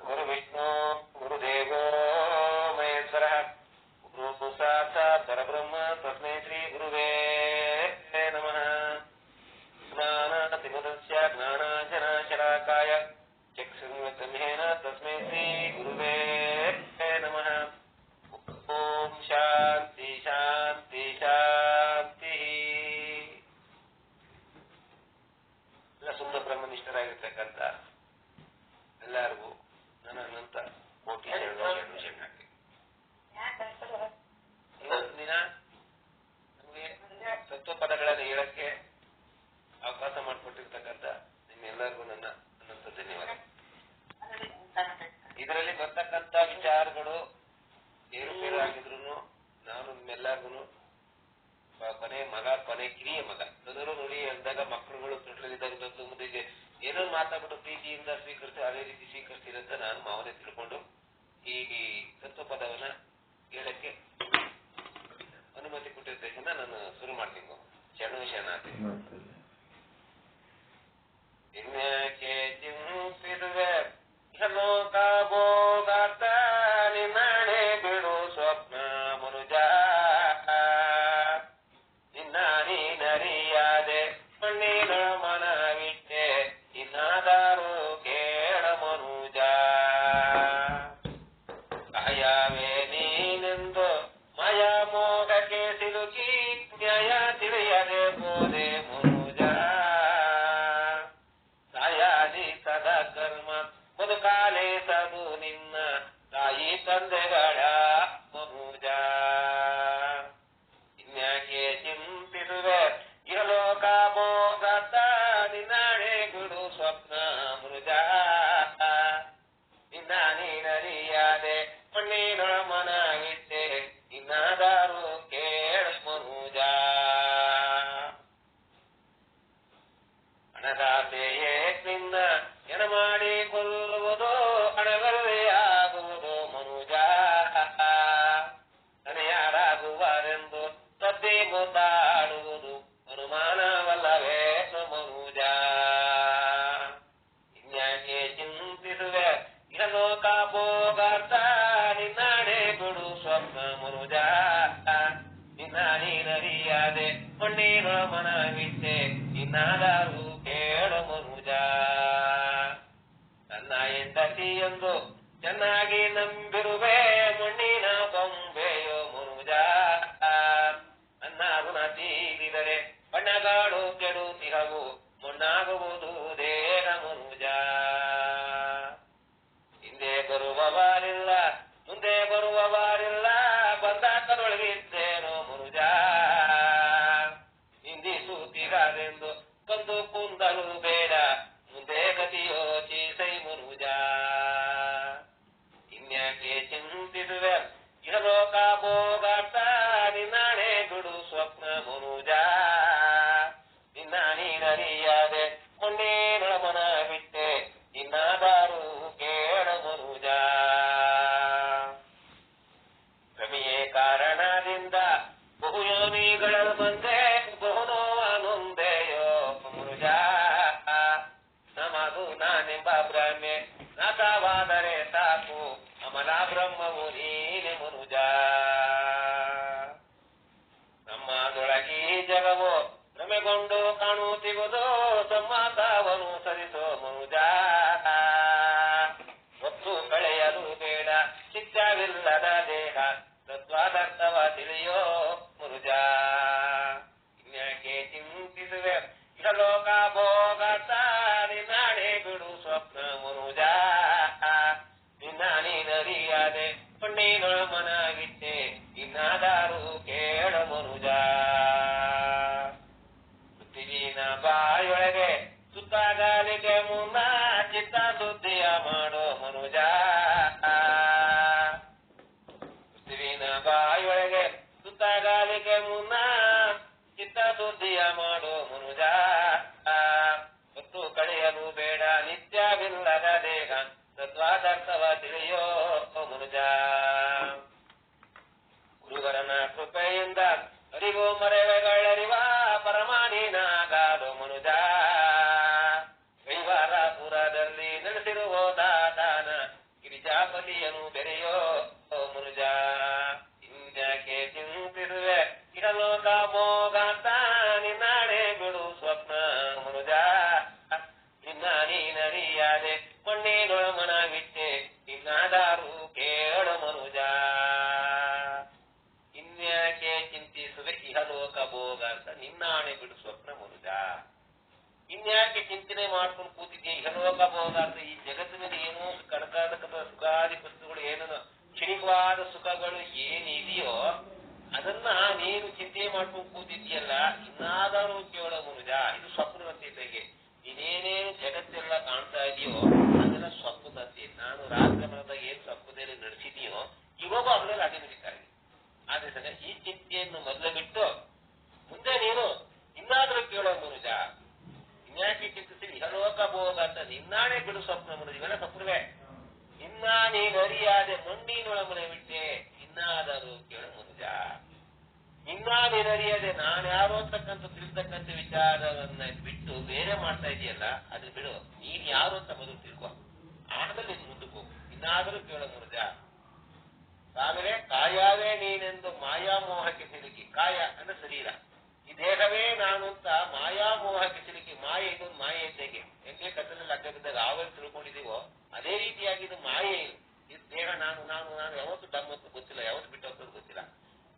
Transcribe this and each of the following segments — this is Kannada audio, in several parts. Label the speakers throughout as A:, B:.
A: ಗುರು ವಿಷ್ಣು ಗುರುದೇವೋ ಮಹೇಶ್ವರಃ ಗುರು ಸಾಕ್ಷಾತ್ ಪರಬ್ರಹ್ಮ ತಸ್ಮೈ ಶ್ರೀ ಗುರುವೇ ನಮಃ. ಜ್ಞಾನಾತಿಮುದಸ್ಯ ಜ್ಞಾನಾಂಜನಶಲಾಕಾಯ ಚಕ್ಷುರ್ಮಿಲಿತೇನ ತಸ್ಮೈ ಶ್ರೀ ಗುರುವೇ ನಮಃ. ಓಂ ಶಾಂತಿ ಶಾಂತಿ ಶಾಂತಿ. ಎಲ್ಲ ಸುಮ್ಮನೆ ಬ್ರಹ್ಮನಿಷ್ಠರಾಗಿರ್ತಕ್ಕಂಥ ಎಲ್ಲರಿಗೂ ನನ್ನ ಅನಂತ ಕೋಟಿ ಶರಣು ಶರಣಾರ್ಥಿ. ಇವತ್ತು ದಿನ ನಮಗೆ ತತ್ವಪದಗಳನ್ನು ಹೇಳಕ್ಕೆ ಅವಕಾಶ ಮಾಡಿಕೊಟ್ಟಿರ್ತಕ್ಕಂಥ ನಿಮ್ಮೆಲ್ಲರಿಗೂ ನನ್ನ ಅನಂತ ಧನ್ಯವಾದ. ಇದರಲ್ಲಿ ಬರ್ತಕ್ಕಂಥ ವಿಚಾರಗಳು ಏರುಪೇರು ಆಗಿದ್ರು ನಾನು ನಿಮ್ಮೆಲ್ಲರಿಗೂ ಕೊನೆ ಕಿರಿಯ ಮಗ ತೊದರು ನುಡಿ ಅಂದಾಗ ಮಕ್ಕಳುಗಳು ತೊಟ್ಟಲಿದ್ದಾಗ ದೊಡ್ಡ ಮುದಿಗೆ ಏನೋ ಮಾತಾಡ್ಬಿಟ್ಟು ಪ್ರೀತಿಯಿಂದ ಸ್ವೀಕರಿಸಿ ಅದೇ ರೀತಿ ಸ್ವೀಕರಿಸಿರಂತ ನಾನು ಮಾವನೇ ತಿಳ್ಕೊಂಡು ಈ ತತ್ವಪದವನ್ನ ಹೇಳಕ್ಕೆ ಅನುಮತಿ ಕೊಟ್ಟಿದ್ದಕ್ಕಿಂತ ನಾನು ಶುರು ಮಾಡ್ತೀನಿ. ಶರಣು ಶರಣಾರ್ಥಿ. ಇನ್ಯಾಕೆ ಚಿಂತಿದುವೆ ಲೋಕ ಭೋಗಾರ್ಥ ನಿನ್ನಾಣೆ ಬಿಡು ಸ್ವಪ್ನ ಮನುಜ ನಿನ್ನ ನೀನರಿಯಾದೆ ಮಣ್ಣಿನ ಮನವಿಟ್ಟೆ ಇನ್ನಾದರೂ ಕೇಳ ಮನುಜ ಕಾಯವೇ ನೀನೆಂದು ಮಯ ಮೋಗಕ್ಕೆ ಸಿಲುಕಿ ನ್ಯಾಯ ತಿಳಿಯದೆ ಬೋದೆ ಮನುಜ ಸಾಯಾದಿ ಸದ ಕರ್ಮ ಬದುಕಾಲೆ ಸದು ನಿನ್ನ ತಾಯಿ ತಂದೆಗಳ ಮನುಜ ಇನ್ಯಾಕೆ ಚಿಂತಿಸುವೆ ಇಹಲೋಕ ಭೋಗತ ನಿನ್ನಾಣೆ ಗುಡು ಸ್ವಪ್ನ ಮೃಜ ನಿನ್ನ ನೀನರಿಯಾದೆ ಮಣ್ಣಿನೊಳ ಮನವಿಟ್ಟೆ ಇನ್ನಾದರೂ ಕೇಳ ಮನುಜ ಹಣದಾಸೆಯೇ ನಿನ್ನ ಎನ ಮಾಡಿ ಕೊಲ್ಲುವುದು ಹಣವಲ್ಲೇ ಮನುಜ ನನಯಾರಾಗುವರೆಂದು ತದ್ದೇ ಗೊತ್ತಾಡುವುದು ಅನುಮಾನವಲ್ಲವೇ ಮನುಜ ಇನ್ಯಾಕೆ ಚಿಂತಿಸುವೆ ಇಹಲೋಕ ಭೋಗಾರ್ಥ ನಿನ್ನಾಡೆ ಬಿಡು ಸ್ವಪ್ನ ಮನುಜ ನಿನ್ನ ನೀನರಿಯಾದೆ ಮಣ್ಣಿನ ಮನವಿಟ್ಟೆ ಇನ್ನಾದರೂ ಕೇಳ ಮನುಜ ನನ್ನ ಹೆಂಡತಿಯೊಂದು ಚೆನ್ನಾಗಿ ನಂಬಿರುವೆ ಮಣ್ಣಿನ ಬೊಂಬೆಯೋ ಮನುಜ ನನ್ನ ಋಣ ತೀರಿದರೆ ಬಣ್ಣಗಳು ಕೆಡುತ್ತಿಹವು ಮಣ್ಣಾಗುವುದು ದೇಹ ಮನುಜ ಹಿಂದೆ ಬರುವವರಿಲ್ಲ ಮುಂದೆ ಬರುವವರಿಲ್ಲ ಬಂದಾಕದೊಳಗಿದ್ದೇನೋ ಮನುಜ ನಿಂದಿಸುತ್ತೀರಾರೆಂದು ಕಂದು ಕುಂದಲು ಬೇಡ ಮುಂದೆ ಗತಿಯೋ ಚೀಸೈ ಮನುಜ ಇನ್ಯಾಕೆ ಚಿಂತಿಸುವೆ ಇಹಲೋಕ ಭೋಗಾರ್ಥ ನಿನ್ನಾಣೆ ಬಿಡು ಸ್ವಪ್ನ ಮನುಜ ನಿನ್ನ ನೀನರಿಯಾದೆ ಮಣ್ಣಿನ ಮನವಿಟ್ಟೆ ಇನ್ನಾದರೂ ಕೇಳ ಮನುಜ ಭ್ರಮೆಯೇ ಕಾರಣದಿಂದ ಬಹುಯೋನಿಗಳ ಬಂದೆ ಬಹು ನೋವನೊಂದೆಯೋ ಮನುಜ ನಮದು ನಾನೆಂಬ ಭ್ರಮೆ ನಾಶವಾದರೆ ಸಾಕು ಅಮಲ ಬ್ರಹ್ಮವು ನೀನೆ ಮನುಜ ನಮ್ಮದೊಳಗೀ ಜಗವು ಭ್ರಮೆಗೊಂಡು ಕಾಣುತ್ತಿರುವುದು ಸಮ್ಮತವನು ಸರಿಸೋ ಮನುಜ ಒತ್ತು ಕಳೆಯಲು ಬೇಡ ಶಿಕ್ಷವಿಲ್ಲದ ದೇಹ ತತ್ವಾದರ್ಥವ ತಿಳಿಯೋ ಮನುಜ ಇನ್ಯಾಕೆ ಚಿಂತಿಸುವೆ ಇಹಲೋಕ ಭೋಗಾರ್ಥ ನಿನ್ನಾಡೆ ಬಿಡು ಸ್ವಪ್ನ ಮನುಜ ನಿನ್ನ ನೀನರಿಯಾದೆ ಮಣ್ಣಿನೊಳ ಮನವಿಟ್ಟೆ ಇನ್ನಾದರೂ ಕೇಳ ಮನುಜ ಪೃಥ್ವಿನ ಬಾಯೊಳಗೆ ಸುತ್ತಾಗಲಿಕ್ಕೆ ಮುನ್ನ ಚಿತ್ತ ಸುದ್ದಿಯ ಮಾಡೋ ಮನುಜ ಪೃಥ್ವಿನ ಬಾಯೊಳಗೆ ಸುತ್ತಾಗಲಿಕ್ಕೆ ಮುನ್ನ ಚಿತ್ತ ಸುದ್ದಿಯ ಮಾಡೋ ಮನುಜ ಹೊತ್ತು ಕಳೆಯಲು ಬೇಡ ನಿತ್ಯವಿಲ್ಲದ ದೇಹ ತತ್ವಾದರ್ಥವ ತಿಳಿಯೋ ಮನುಜ ಗುರುವರನ ಕೃಪೆಯಿಂದ ಅರಿವು ಮರೆವೆಗಳರಿವ ಪರಮಾನಿನಾಗಾದು ಮನುಜ ಕೈವಾರಪುರದಲ್ಲಿ ನಡೆಸಿರುವ ದಾದಾನ ಒಲಿಯನು ಬೆರೆಯೋ ಮನುಜ ಇನ್ಯಾಕೆ ಚಿಂತಿಸುವೆ ಇಹಲೋಕ ಭೋಗಾಂತ ನಿನ್ನಾಡೆ ಬಿಡು ಸ್ವಪ್ನ ಮನುಜ ನಿನ್ನ ನೀನರಿಯಾದೆ ಮಣ್ಣಿನೊಳ ಮನ ಬಿಟ್ಟೆ ನಿನ್ನಾದಾರು ಕೇಳು ಮನುಜ ಇನ್ಯಾಕೆ ಚಿಂತಿಸುವೆ ಇಹಲೋಕ ಭೋಗಾಂತ ನಿನ್ನಾಣೆ ಬಿಡು ಸ್ವಪ್ನ ಮನುಜ ಇನ್ಯಾಕೆ ಚಿಂತನೆ ಮಾಡ್ಕೊಂಡು ಕೂತಿದ್ದೆ ಇಹಲೋಕ ಭೋಗಾಂತ ಈ ಜಗತ್ತಿನಲ್ಲಿ ಏನೋ ಕನಕಾದಕದ ಸುಖಾದಿ ವಸ್ತುಗಳು ಏನೋ ಕ್ಷಣಿಕವಾದ ಸುಖಗಳು ಏನಿದೆಯೋ ಅದನ್ನ ನೀನು ಚಿಂತೆ ಮಾಡ್ಕೊಂಡು ಕೂತಿದ್ಯಲ್ಲ ಇನ್ನಾದರೂ ಕೇಳ ಮನುಜ ಇದು ಸ್ವಪ್ನದಂತೆ ಇದ್ದಂಗೆ ನೀನೇನೇನು ಜಗತ್ತೆಲ್ಲ ಕಾಣ್ತಾ ಇದೆಯೋ ಅದೆಲ್ಲ ಸ್ವಪ್ನದಂತೆ ನಾನು ರಾತ್ರಿ ಮನದಾಗ ಏನ್ ಸ್ವಪ್ನದಲ್ಲಿ ನಡೆಸಿದೆಯೋ ಇವಾಗ ಅದರಲ್ಲಿ ಅದೇ ನಡೀತಾ ಇದೆ ಆದ್ರೆ ಈ ಚಿಂತೆಯನ್ನು ಮೊದಲು ಬಿಟ್ಟು ಮುಂದೆ ನೀನು ಇನ್ನಾದರೂ ಕೇಳೋ ಮನುಜ ಇನ್ಯಾಕೆ ಚಿಂತಿಸಿ ಇಹಲೋಕ ಭೋಗ ಅಂತ ನಿನ್ನಾಣೆ ಬಿಡು ಸ್ವಪ್ನ ಮನುಜ ಇವೆಲ್ಲ ಸ್ವಪ್ನವೇ ಇನ್ನ ನೀನರಿಯಾದೆ ಮಣ್ಣಿನೊಳಮನೆ ಬಿಟ್ಟೆ ಇನ್ನಾದರೂ ಕೇಳು ಮನುಜ ಇನ್ನ ನೀನರಿಯಾದೆ ನಾನ್ಯಾರೋ ಅಂತಕ್ಕಂಥ ತಿಳಿತಕ್ಕಂಥ ವಿಚಾರವನ್ನ ಬಿಟ್ಟು ಬೇರೆ ಮಾಡ್ತಾ ಇದೆಯಲ್ಲ ಅದು ಬಿಡು ನೀನ್ ಯಾರು ಅಂತ ಮೊದಲು ತಿಳ್ಕೊ ಆಮೇಲೆ ಮುಂದಕ್ಕೆ ಹೋಗು ಇನ್ನಾದರೂ ಕೇಳು ಮನುಜ ಆಮೇಲೆ ಕಾಯವೇ ನೀನೆಂದು ಮಾಯಾಮೋಹಕ್ಕೆ ಸಿಲುಕಿ ಕಾಯ ಅಂದ್ರೆ ಶರೀರ ಈ ದೇಹವೇ ನಾನು ಅಂತ ಮಾಯಾಮೋಹಕ್ಕೆ ಸಿಲುಕಿ ಮಾಯೆ ಇದೊಂದು ಮಾಯೆ ಇದ್ದೇಗೆ ಹೆಂಗೆ ಕತ್ತಲಲ್ಲಿ ಅಡ್ಡ ಬಿದ್ದಾಗ ಆವಲ್ಲಿ ತಿಳ್ಕೊಂಡಿದೀವೋ ಅದೇ ರೀತಿಯಾಗಿ ಇದು ಮಾಯೆ ಇದು ದೇಹ ನಾನು ನಾನು ನಾನು ಯಾವತ್ತು ಡಮ್ಮತ್ತು ಗೊತ್ತಿಲ್ಲ ಯಾವತ್ತು ಬಿಟ್ಟು ಹೋಗೋದು ಗೊತ್ತಿಲ್ಲ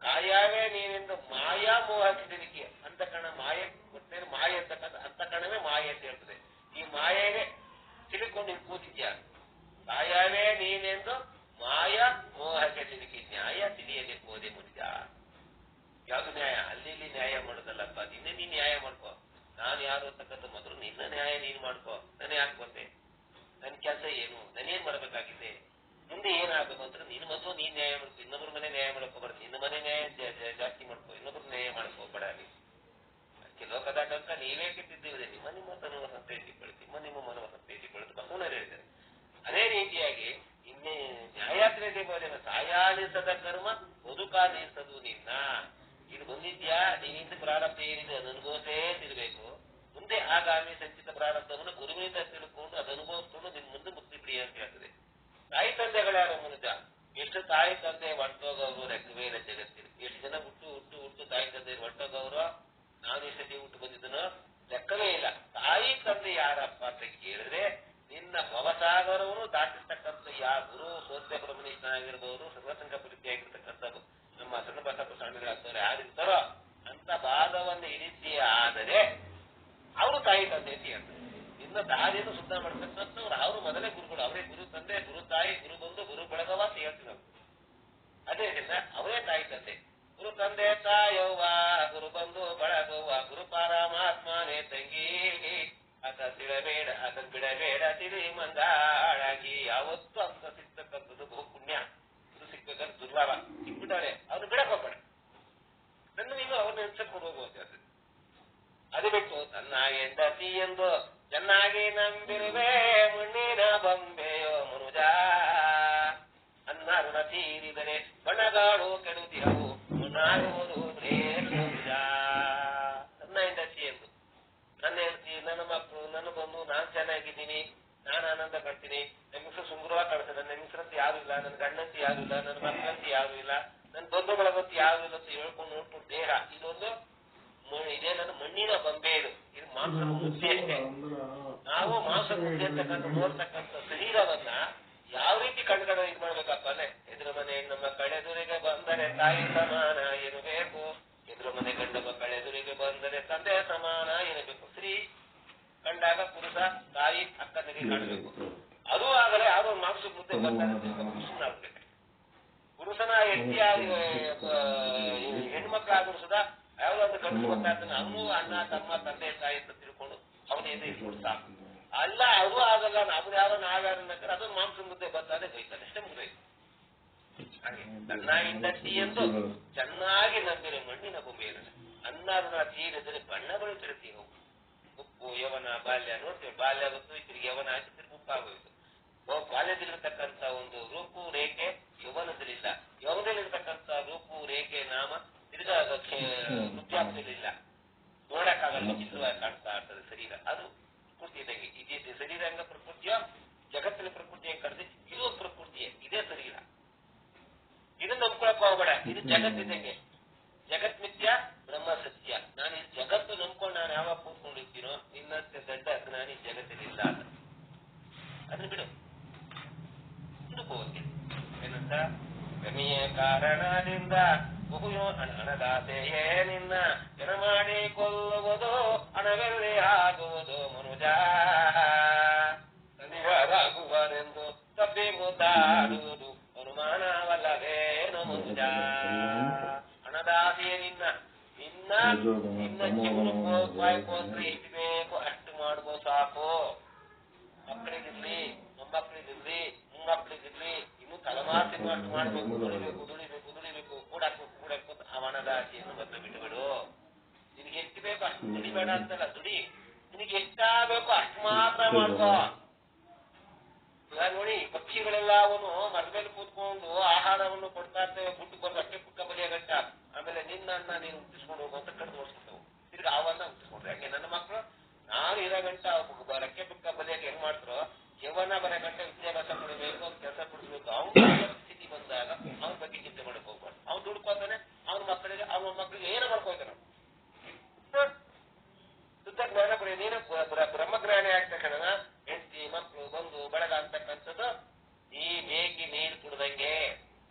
A: ಕಾಯವೇ ನೀನೆಂದು ಮಾಯಾಮೋಹಕ್ಕೆ ಸಿಲುಕಿ ಅಂತಕಣ ಮಾಯೆ ಗೊತ್ತೇನು ಮಾಯೆ ಅಂತಕ್ಕಂಥ ಅಂತಕಣವೇ ಮಾಯೆ ಅಂತ ಹೇಳ್ತದೆ ಈ ಮಾಯೆಗೆ ಸಿಲುಕೊಂಡು ಕೂತಿದ್ಯಾ ಕಾಯವೇ ನೀನೆಂದು ಮಾಯಾ ಮೋಹಕ್ಕೆ ಸಿಲುಕಿ ನ್ಯಾಯ ತಿಳಿಯದೆ ಹೋದೆ ಮುನಿಜ ಯಾವ್ದು ನ್ಯಾಯ ಅಲ್ಲಿ ಇಲ್ಲಿ ನ್ಯಾಯ ಮಾಡೋದಲ್ಲಪ್ಪ ನಿನ್ನೆ ನೀನ್ ನ್ಯಾಯ ಮಾಡ್ಕೋ ನಾನು ಯಾರು ಅಂತಕ್ಕಂಥ ಮೊದಲು ನಿನ್ನ ನ್ಯಾಯ ನೀನ್ ಮಾಡ್ಕೋ ನಾನು ಯಾಕೆ ಬಂದೆ ನನ್ ಕೆಲಸ ಏನು ನಾನೇನ್ ಮಾಡ್ಬೇಕಾಗಿದೆ ಮುಂದೆ ಏನಾಗಬೇಕು ಅಂತ ನೀನು ಮೊದಲು ನೀನ್ ನ್ಯಾಯ ಮಾಡ್ಕೊ ಇನ್ನೊಬ್ರ ಮನೆ ನ್ಯಾಯ ಮಾಡ್ಕೋಬಾರ್ದು ನಿನ್ನ ಮನೆ ನ್ಯಾಯ ಜಾಸ್ತಿ ಮಾಡ್ಕೋ ಇನ್ನೊಬ್ರು ನ್ಯಾಯ ಮಾಡ್ಕೋಬೇಡ ಅಲ್ಲಿ ಅದಕ್ಕೆ ಲೋಕದಾಟಂತ ನೀವೇ ಕೆತ್ತಿದ್ದೇವೆ ನಿಮ್ಮ ನಿಮ್ಮ ತನುವ ಸಂತೈಸಿಕೊಳ್ಳಿ ನಿಮ್ಮ ಮನವ ಸಂತೈಸಿಕೊಳ್ಳುತ್ತೆ ಬಸವನರು ಹೇಳಿದ್ದಾರೆ ಅದೇ ರೀತಿಯಾಗಿ ಇನ್ನೇ ನ್ಯಾಯಾತ್ರೆ ಬೋಧನೆ ಸಾಯಾಲಿಸದ ಕರ್ಮ ಬದುಕಾಲಿಸದು ನಿನ್ನ ಇದು ಬಂದಿದ್ಯಾ ನೀನಿಂದ ಪ್ರಾರಬ್ಧ ಏನಿದೆ ಅದು ಅನುಭವಿಸೇ ತಿರ್ಬೇಕು ಮುಂದೆ ಆಗಾಮಿ ಸಂಚಿತ ಪ್ರಾರಬ್ಧವನ್ನು ಗುರುವಿನಿಂದ ತಿಳ್ಕೊಂಡು ಅದು ಅನುಭವಿಸ್ಕೊಂಡು ನಿನ್ ಮುಂದೆ ಮುಕ್ತಿ ಪ್ರಿಯ ಅಂತ ಹೇಳ್ತದೆ ತಾಯಿ ತಂದೆಗಳ್ಯಾರ ಮನುಜ ಎಷ್ಟು ತಾಯಿ ತಂದೆ ಹೊಂಟೋಗವ್ರು ಲೆಕ್ಕವೇ ಇಲ್ಲ ಜಗತ್ತಿನ ಎಷ್ಟು ಜನ ಹುಟ್ಟು ತಾಯಿ ತಂದೆ ಹೊಂಟೋಗವ್ರು ನಾನು ಎಷ್ಟೇ ಹುಟ್ಟು ಬಂದಿದ್ದನೋ ಲೆಕ್ಕವೇ ಇಲ್ಲ ತಾಯಿ ತಂದೆ ಯಾರಪ್ಪ ಅಂತ ಕೇಳಿದ್ರೆ ನಿನ್ನ ಭವಸಾಗರವನ್ನು ದಾಟಿರ್ತಕ್ಕಂಥ ಯಾ ಗುರು ಸೋತ್ಯ ಬ್ರಹ್ಮನಿಷ್ಠನಾಗಿರ್ಬೋದು ಸರ್ವಸಂಗ ಪ್ರೀತಿಯಾಗಿರ್ತಕ್ಕಂಥ ನಮ್ಮ ಸಣ್ಣ ಬಸಪ್ಪ ಸ್ವಾಮಿಗಳಾಗ್ತಾರೆ ಯಾರಿರ್ತಾರೋ ಅಂತ ಭಾಗವನ್ನು ಹಿಡಿಸಿ ಆದರೆ ಅವರು ತಾಯಿ ತಂದೆ ಅಂತ ಹೇಳ್ತಾರೆ ಇನ್ನ ದಾರಿಯನ್ನು ಶುದ್ಧ ಮಾಡ್ತಕ್ಕಂಥವ್ರು ಅವರು ಮೊದಲೇ ಗುರುಗಳು ಅವರೇ ಗುರು ತಂದೆ ಗುರು ತಾಯಿ ಗುರು ಬಂಧು ಗುರು ಬಳಗವ ಅಂತ ಹೇಳ್ತೀವಿ ನಾವು ಅದೇ ಅವರೇ ತಾಯಿ ತಂದೆ ಗುರು ತಂದೆ ತಾಯವ್ವ ಗುರು ಬಂಧು ಬಳಗವ್ವ ಗುರು ಪರಮಾತ್ಮನೇ ತಂಗಿ ಆತ ತಿಳಬೇಡ ಅದನ್ ಬಿಡಬೇಡ ತಿಳಿ ಮಂದಾಳಾಗಿ ಯಾವತ್ತೂ ಅಂತ ಸಿಗ್ತಕ್ಕಂಥದ್ದು ಬಹು ಪುಣ್ಯ ಇದು ಸಿಗ್ಬೇಕಂತ ದುರ್ಲಾಭ ಸಿಕ್ಬಿಟ್ಟಾರೆ ಅವ್ರು ಬಿಡಕ್ ಹೋಗ್ಬೇಡ ನನ್ನ ನೀನು ಅವ್ರನ್ನ ನೆನ್ಸಕೊಂಡು ಹೋಗ್ಬೋದು ಅದು ಅದು ಬಿಟ್ಟು ತನ್ನ ಹೆಂಡತಿ ಎಂದು ಚೆನ್ನಾಗಿ ನಂಬಿರುವೆ ಮಣ್ಣಿನ ಬೊಂಬೆಯೋ ಮನುಜ ಅನ್ನ ಋಣ ತೀರಿದರೆ ಬಣಗಾಡು ಕೆಡುತ್ತಿರವು ಮುನ್ನಾಡುವುದು ಮನುಜ ನನ್ನ ಹೆಂಡತಿ ಎಂದು ನನ್ನ ಹೆಂಡತಿ ನನ್ನ ಮಕ್ಕಳು ನನ್ನ ಬಂಧು ನಾನ್ ಚೆನ್ನಾಗಿದ್ದೀನಿ ನಾನು ಆನಂದ ಪಡ್ತೀನಿ ನನ್ನ ಹೆಸರು ಸುಂದರವಾಗಿ ಕಾಣಿಸ್ತದೆ ನನ್ನ ಹೆಸರಂತೆ ಯಾರು ಇಲ್ಲ ನನ್ನ ಗಂಡಂತೆ ಯಾರು ಇಲ್ಲ ನನ್ನ ಮಕ್ಕಳಂತೆ ಯಾರು ಇಲ್ಲ ನನ್ನ ಬಂಧುಗಳಂತೆ ಯಾರು ಇಲ್ಲ ಅಂತ ಹೇಳ್ಕೊಂಡು ನೋಡ್ಕೊಂಡು ದೇಹ ಇದೊಂದು ಇದೇ ನನ್ನ ಮಣ್ಣಿನ ಬೊಂಬೆ ಇದು ಮಾಂಸದ ಮುದ್ದೆ ಅಷ್ಟೇ ನಾವು ಮಾಂಸದ ಮುದ್ದೆ ಅಂತಕ್ಕಂಥ ನೋಡ್ತಕ್ಕಂಥ ಶರೀರವನ್ನ ಯಾವ ರೀತಿ ಕಣ್ಗಡ ಇದು ಮಾಡ್ಬೇಕಪ್ಪ ಅಲ್ಲೇ ಎದುರು ಮನೆ ನಮ್ಮ ಕಳೆದುರಿಗೆ ಬಂದರೆ ತಾಯಿ ಸಮಾನ ಇರಬೇಕು ಎದುರು ಮನೆ ಗಂಡ ಮಕ್ಕಳ ಎದುರಿಗೆ ಬಂದರೆ ತಂದೆ ಸಮಾನ ಇರಬೇಕು ಸ್ತ್ರೀ ಕಂಡಾಗ ಪುರುಷ ತಾಯಿ ಅಕ್ಕನಿಗೆ ಕಾಣಬೇಕು ಅದು ಆಗಲೇ ಯಾರೋ ಮಾಂಸ ಮುದ್ದೆ ಬರ್ತಾರೆ ಪುರುಷನ ಹೆಂಡತಿಯಾಗಿ ಹೆಣ್ಮಕ್ಳಾದ್ರೂ ಸುಧಾ ಯಾವ್ದಾದ್ರು ಗಂಡು ಗೊತ್ತಾಗ್ತಾನೆ ಅವನು ಅಣ್ಣ ತಮ್ಮ ತಂದೆ ತಾಯಿ ಅಂತ ತಿಳ್ಕೊಂಡು ಅವನೇನು ಇಟ್ಕೊಂಡು ಸಾಕು ಅಲ್ಲ ಅದು ಆಗಲ್ಲ ಅವ್ರು ಯಾವ ನಾವ್ಯಾರ ಅದೊಂದು ಮಾಂಸ ಮುದ್ದೆ ಬರ್ತಾನೆ ಬೈತಾನೆ ಅಷ್ಟೇ ಮುಗಿದೋಯ್ತು ಹಾಗೆ ತನ್ನ ಹೆಂಡತಿ ಎಂದು ಚೆನ್ನಾಗಿ ನಂಬಿರೋ ಮಣ್ಣಿನ ಬೊಂಬೆಯನ್ನು ಅನ್ನ ತೀರಿದರೆ ಬಣ್ಣಗಳು ತಿರುತ್ತೀವಿ ಹೋಗು ಉಪ್ಪು ಯವನ ಬಾಲ್ಯ ನೋಡ್ತೀವಿ ಬಾಲ್ಯ ಗೊತ್ತು ತಿರುಗಿ ಯವನ ಆಯ್ತು ತಿರುಗಿ ಉಪ್ಪಾಗೋಯ್ತು ಬಾಲ್ಯದಲ್ಲಿರ್ತಕ್ಕಂಥ ಒಂದು ರೂಪು ರೇಖೆ ಯವನದಲ್ಲಿಲ್ಲ ಯವನದಲ್ಲಿರ್ತಕ್ಕಂಥ ರೂಪು ರೇಖೆ ನಾಮ ತಿರ್ಗಾ ವೃದ್ಧಾಪ್ಯದಲ್ಲಿಲ್ಲ ನೋಡಕ್ಕಾಗಲ್ಲ ಚಿತ್ರವಾಗಿ ಕಾಣಿಸ್ತಾ ಇರ್ತದೆ ಶರೀರ ಅದು ಪ್ರಕೃತಿ ಇದ್ದಂಗೆ ಇದೇ ಶರೀರ ಹೆಂಗ ಪ್ರಕೃತಿಯೋ ಜಗತ್ತಿನ ಪ್ರಕೃತಿ ಹೆಂಗ್ ಕಾಣಿಸ್ತದೆ ಇದು ಪ್ರಕೃತಿಯೇ ಇದೇ ಜಗತ್ತಿದ್ದಂಗೆ. ಜಗತ್ ಮಿಥ್ಯ, ಬ್ರಹ್ಮ ಸತ್ಯ. ನಾನು ಈ ಜಗತ್ತು ನಂಬ್ಕೊಂಡು ನಾನು ಯಾವಾಗ ಕೂತ್ಕೊಂಡಿರ್ತೀನೋ ನಿನ್ನಂತೆ ದೊಡ್ಡ ಅಜ್ಞಾನಿ ಜಗತ್ತಿನಿಲ್ಲ ಅಂತ. ಅದನ್ನ ಬಿಡು, ಹೋಗಿ ಏನಂತ, ರಮಿಯ ಕಾರಣದಿಂದ ಬಹುಯೋ ಹಣದಾಸೆಯೇ ನಿನ್ನ ಜನ ಮಾಡಿ ಕೊಲ್ಲುವುದು, ಹಣವೆಲ್ಲಿ ಆಗುವುದು ಮನುಜ, ಅನಿವಾರಾಗುವರೆಂದು ತಪ್ಪಿ ಮುದ್ದಾಡುವುದು ಅನುಮಾನವಲ್ಲವೇನು ಮನುಜ. ಹಣದಾಸೆಯೇ ನಿನ್ನ ನಿನ್ನ ನಿನ್ನ ಜೀವನ ಕೋಸ್ಕರ ಎಷ್ಟು ಬೇಕು ಅಷ್ಟು ಮಾಡ್ಕೋ ಸಾಕು. ಮಕ್ಕಳಿಗಿರ್ಲಿ, ಮೊಮ್ಮಕ್ಕಳಿಗಿರ್ಲಿ, ಮೊಮ್ಮಕ್ಕಳಿಗಿರ್ಲಿ, ಇನ್ನು ತಲೆಮಾರಿಗೂ ಅಷ್ಟು ಮಾಡ್ಬೇಕು. ದುಡಿಬೇಕು ದುಡಿಬೇಕು ದುಡಿಬೇಕು, ಕೂಡಾಕ್ಬೇಕು ಕೂಡಾಕ್ಬೇಕು. ಆ ಹಣದಾಸೆಯನ್ನು ಮೊದಲು ಬಿಟ್ಟುಬಿಡು. ನಿನಗೆ ಎಷ್ಟು ಬೇಕು ಅಷ್ಟು ದುಡಿಬೇಡ ಅಂತಲ್ಲ, ದುಡಿ. ನಿನಗೆ ಎಷ್ಟಾಗಬೇಕು ಅಷ್ಟು ಮಾತ್ರ ಮಾಡ್ಕೋ. ಇವಾಗ ನೋಡಿ, ಪಕ್ಷಿಗಳೆಲ್ಲವನು ಮರದ ಮೇಲೆ ಕೂತ್ಕೊಂಡು ಆಹಾರವನ್ನು ಕೊಡ್ತಾ ಇರ್ತೇವೆ. ಗುಡ್ಡು ಬಂದು ಅಷ್ಟೇ ಪುಟ್ಟ ಬಲಿಯ ಗಂಟ. ಆಮೇಲೆ ನಿನ್ನ ಅನ್ನ ನೀನು ಹುಟ್ಟಿಸ್ಕೊಂಡು ಹೋಗುವಂತ ಕಡ್ದು ಓಡಿಸ್ಬಿಡ್ತವು. ತಿರ್ಗಿ ಅವನ್ನ ಹುಟ್ಟಿಸ್ಕೊಂಡ್ರೆ ಹಂಗೆ ನನ್ನ ಮಕ್ಕಳು ನಾನು ಇರೋ ಗಂಟ ರಕ್ಕೆ ಪುಕ್ಕ ಬಲಿಯಾಗಿ ಹೆಂಗ್ ಮಾಡ್ತಾರೋ, ಯೌವನ ಬರೋ ಗಂಟ ವಿದ್ಯಾಭ್ಯಾಸ ಕೊಡಬೇಕು, ಕೆಲಸ ಕೊಡಿಸ್ಬೇಕು. ಅವ್ನ ಸ್ಥಿತಿ ಬಂದಾಗ ಅವನ ಬಗ್ಗೆ ಚಿಂತೆ ಮಾಡಕ್ ಹೋಗ್ಬಾರ್ದು. ಅವ್ನು ದುಡ್ಕೋತಾನೆ, ಅವನ ಮಕ್ಕಳಿಗೆ ಅವನ ಮಕ್ಕಳಿಗೆ ಏನೋ ಮಾಡ್ಕೋತಾನೆ. ಶುದ್ಧ ಜ್ಞಾನ ಪಡೆಯ ನೀನು ಬ್ರಹ್ಮಜ್ಞಾನಿ ಆಗ್ತಕ್ಕಣ ಹೆಂಡತಿ ಮಕ್ಕಳು ಬಂಧು ಬಳಗ ಅಂತಕ್ಕಂಥದ್ದು ಈ ಬೇಕಿ ನೀರು ಕುಡ್ದಂಗೆ.